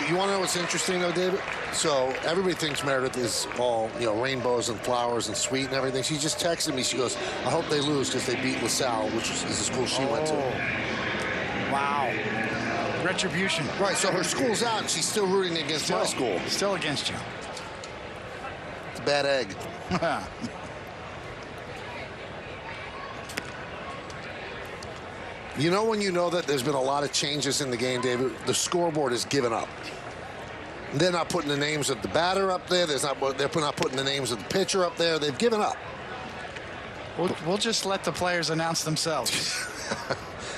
You want to know what's interesting, though, David? So everybody thinks Meredith is all, rainbows and flowers and sweet and everything. She just texted me. She goes, I hope they lose because they beat LaSalle, which is the school she went to. Wow. Retribution. Right, so her school's out, and she's still rooting against my school. Still against you. It's a bad egg. You know when you know that there's been a lot of changes in the game, David? The scoreboard has given up. They're not putting the names of the batter up there. They're not putting the names of the pitcher up there. They've given up. We'll just let the players announce themselves.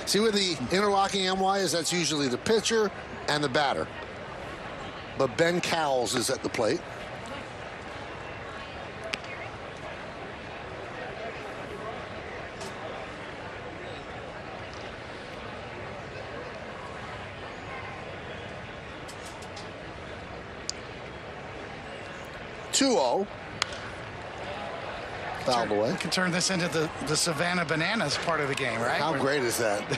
See where the interlocking MY is? That's usually the pitcher and the batter. But Ben Cowles is at the plate. 2-0. Fouled away. We can turn this into the Savannah Bananas part of the game, right? How great is that?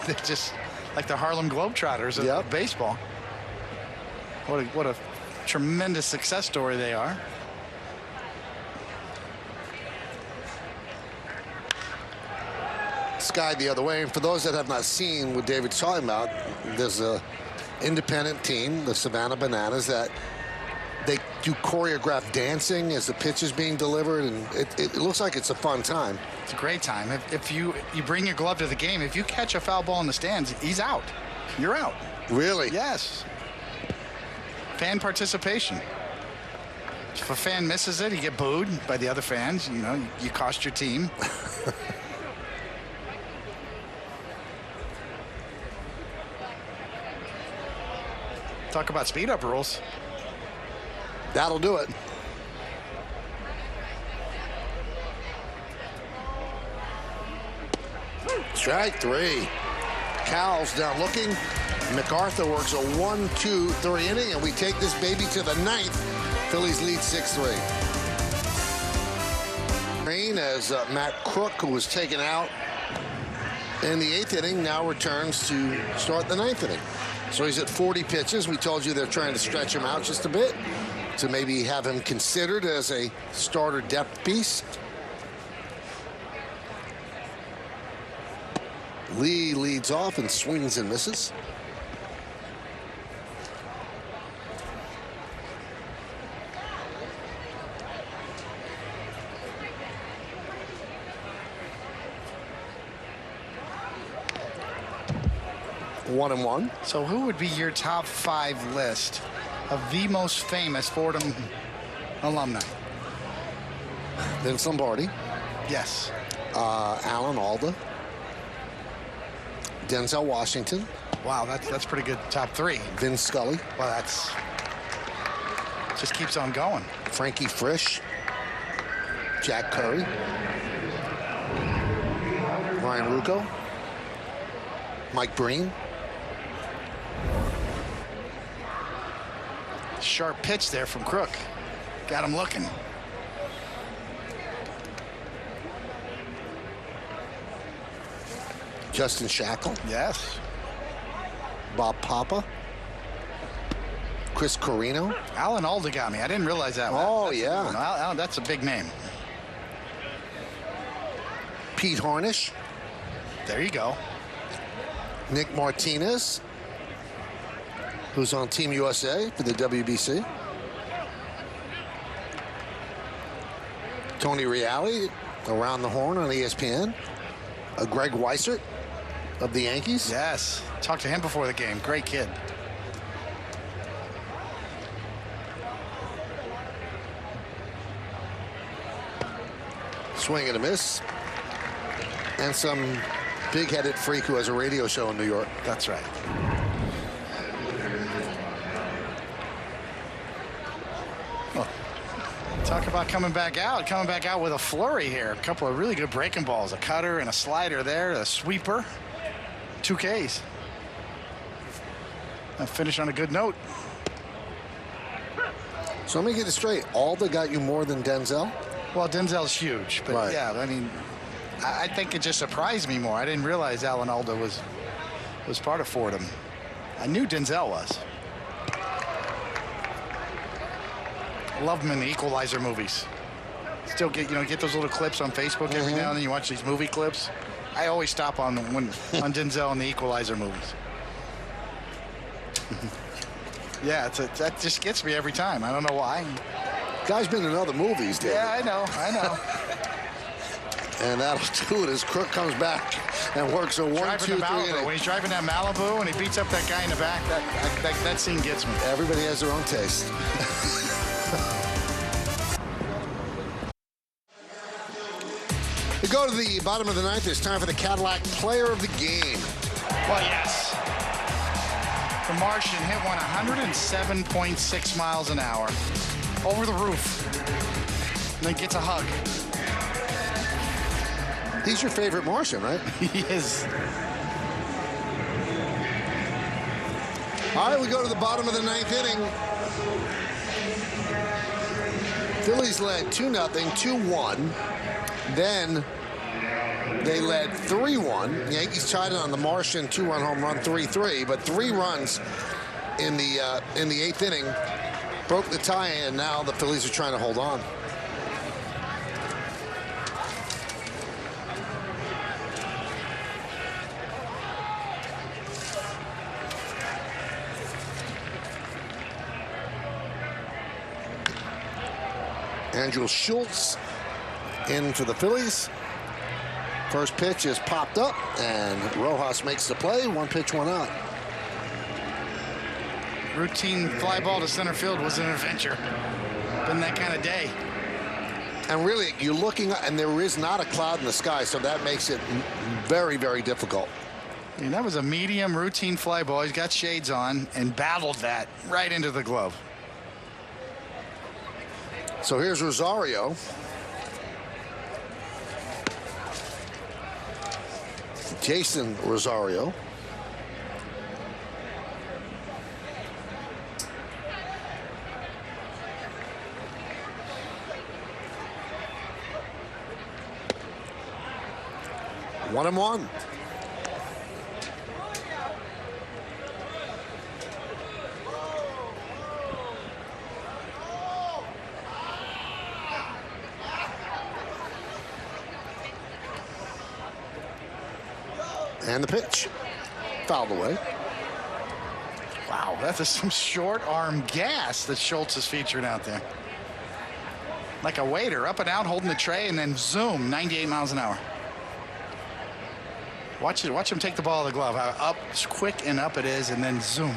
They're just like the Harlem Globetrotters of baseball. What a tremendous success story they are. Sky the other way. And for those that have not seen what David's talking about, there's a independent team, the Savannah Bananas, that they do choreographed dancing as the pitch is being delivered, and it looks like it's a fun time. It's a great time. If you bring your glove to the game, if you catch a foul ball in the stands, he's out. You're out. Really? Yes. Fan participation. If a fan misses it, you get booed by the other fans. You know, you cost your team. Talk about speed up rules. That'll do it. Strike 3. Cowles down looking. MacArthur works a 1-2-3 inning, and we take this baby to the 9th. Phillies lead 6-3. Rain as Matt Crook, who was taken out in the 8th inning, now returns to start the 9th inning. So he's at 40 pitches. We told you they're trying to stretch him out just a bit to maybe have him considered as a starter depth piece. Lee leads off and swings and misses. One and one. So who would be your top 5 list of the most famous Fordham alumni? Vince Lombardi. Yes. Alan Alda. Denzel Washington. Wow, that's pretty good. Top 3. Vin Scully. Well, that's just keeps on going. Frankie Frisch. Jack Curry. Ryan Rucco. Mike Breen. Sharp pitch there from Crook. Got him looking. Justin Shackle. Yes. Bob Papa. Chris Carino. Alan Alda got me. I didn't realize that. Oh, yeah. Alan, that's a big name. Pete Harnish. There you go. Nick Martinez, who's on Team USA for the WBC. Tony Reale, Around the Horn on ESPN. Greg Weissert of the Yankees. Yes. Talked to him before the game. Great kid. Swing and a miss. And some big-headed freak who has a radio show in New York. That's right. Well, talk about coming back out with a flurry here. A couple of really good breaking balls, a cutter and a slider there, a sweeper, 2 Ks. And finish on a good note. So let me get it straight. Alda got you more than Denzel? Well, Denzel's huge, but right. Yeah, I mean, I think it just surprised me more. I didn't realize Alan Alda was part of Fordham. I knew Denzel was. Love him in the Equalizer movies. Still get those little clips on Facebook every now and then. You watch these movie clips. I always stop on Denzel in the Equalizer movies. Yeah, that just gets me every time. I don't know why. Guy's been in other movies, David. Yeah, I know. And that'll do it as Crook comes back and works a 1-2-3 inning. When he's driving that Malibu and he beats up that guy in the back, that scene gets me. Everybody has their own taste. We go to the bottom of the 9th. It's time for the Cadillac Player of the Game. Well, yes. The Martian hit one 107.6 miles an hour over the roof, and then gets a hug. He's your favorite Martian, right? He is. All right, we go to the bottom of the 9th inning. Phillies led 2-0, 2-1. Then they led 3-1. Yankees tied it on the Martian 2-run home run, 3-3. But 3 runs in the 8th inning broke the tie, and now the Phillies are trying to hold on. Andrew Schultz in for the Phillies. First pitch is popped up, and Rojas makes the play. 1 pitch, 1 out. Routine fly ball to center field was an adventure. Been that kind of day. And really, you're looking, and there is not a cloud in the sky, so that makes it very, very difficult. And that was a medium routine fly ball. He's got shades on and battled that right into the glove. So here's Rosario. Jason Rosario. One and one. And the pitch. Fouled away. Wow, that is some short arm gas that Schultz is featuring out there. Like a waiter, up and out, holding the tray, and then zoom, 98 miles an hour. Watch him take the ball out of the glove. How up, quick and up it is, and then zoom.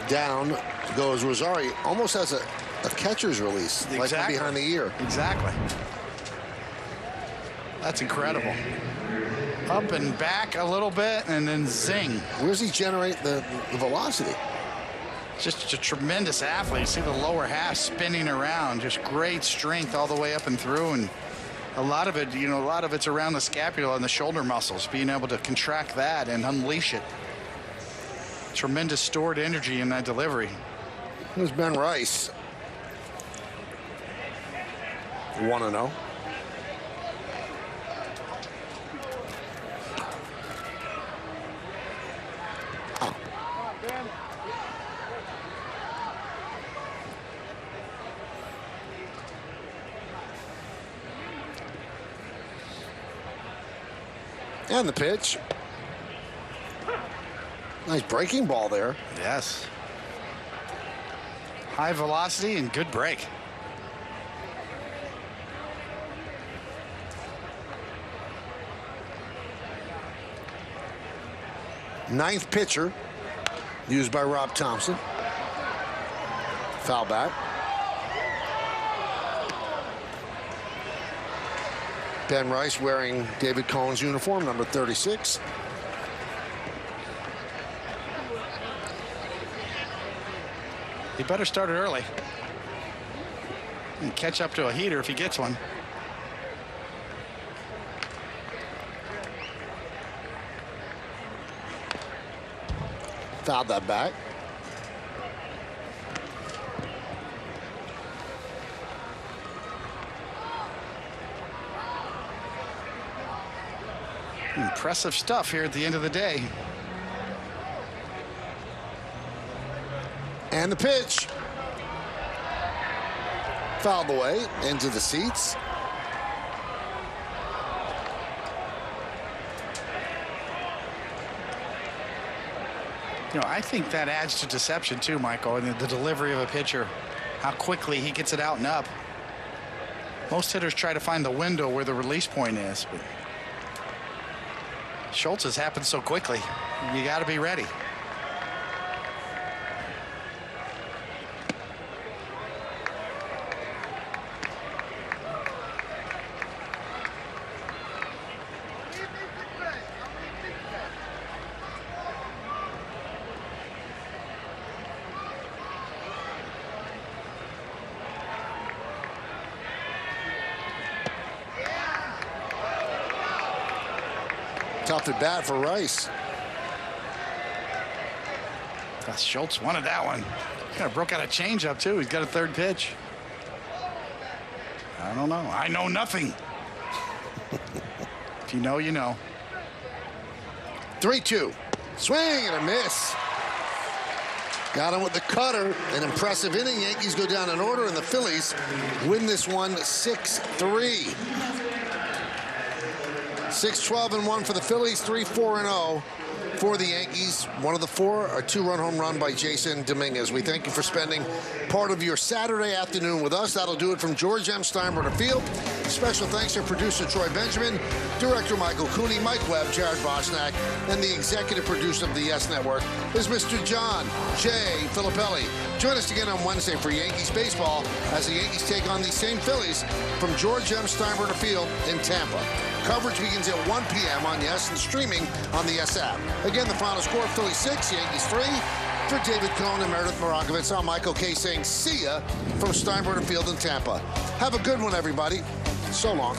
Down goes Rosario. Almost has a catcher's release, Exactly. like from behind the ear. Exactly. That's incredible. Up and back a little bit, and then zing. Where does he generate the velocity? Just a tremendous athlete. You see the lower half spinning around. Just great strength all the way up and through, and a lot of it, a lot of it's around the scapula and the shoulder muscles, being able to contract that and unleash it. Tremendous stored energy in that delivery. Here's Ben Rice. 1-0. And the pitch. Nice breaking ball there. Yes. High velocity and good break. Ninth pitcher used by Rob Thompson. Foul back. Ben Rice wearing David Cohen's uniform, number 36. He better start it early and catch up to a heater if he gets one. Fouled that back. Impressive stuff here at the end of the day. And the pitch. Fouled away into the seats. I think that adds to deception too, Michael, and the delivery of a pitcher, how quickly he gets it out and up. Most hitters try to find the window where the release point is, but Schultz has happened so quickly. You got to be ready. Tough at bat for Rice. Schultz wanted that one. Kind of broke out a changeup, too. He's got a third pitch. I don't know. I know nothing. If you know, you know. 3-2. Swing and a miss. Got him with the cutter. An impressive inning. Yankees go down in order, and the Phillies win this one 6-3. 6-12-1 for the Phillies, 3-4-0 for the Yankees. One of the four, a two-run home run by Jason Dominguez. We thank you for spending part of your Saturday afternoon with us. That'll do it from George M. Steinbrenner Field. Special thanks to producer Troy Benjamin, director Michael Cooney, Mike Webb, Jared Bosnack, and the executive producer of the Yes Network is Mr. John J. Filippelli. Join us again on Wednesday for Yankees baseball as the Yankees take on these same Phillies from George M. Steinbrenner Field in Tampa. Coverage begins at 1 p.m. on Yes and streaming on the Yes app. Again, the final score, Phillies 6, Yankees 3. For David Cohn and Meredith Morakovitz, I'm Michael K. saying see ya from Steinbrenner Field in Tampa. Have a good one, everybody. So long.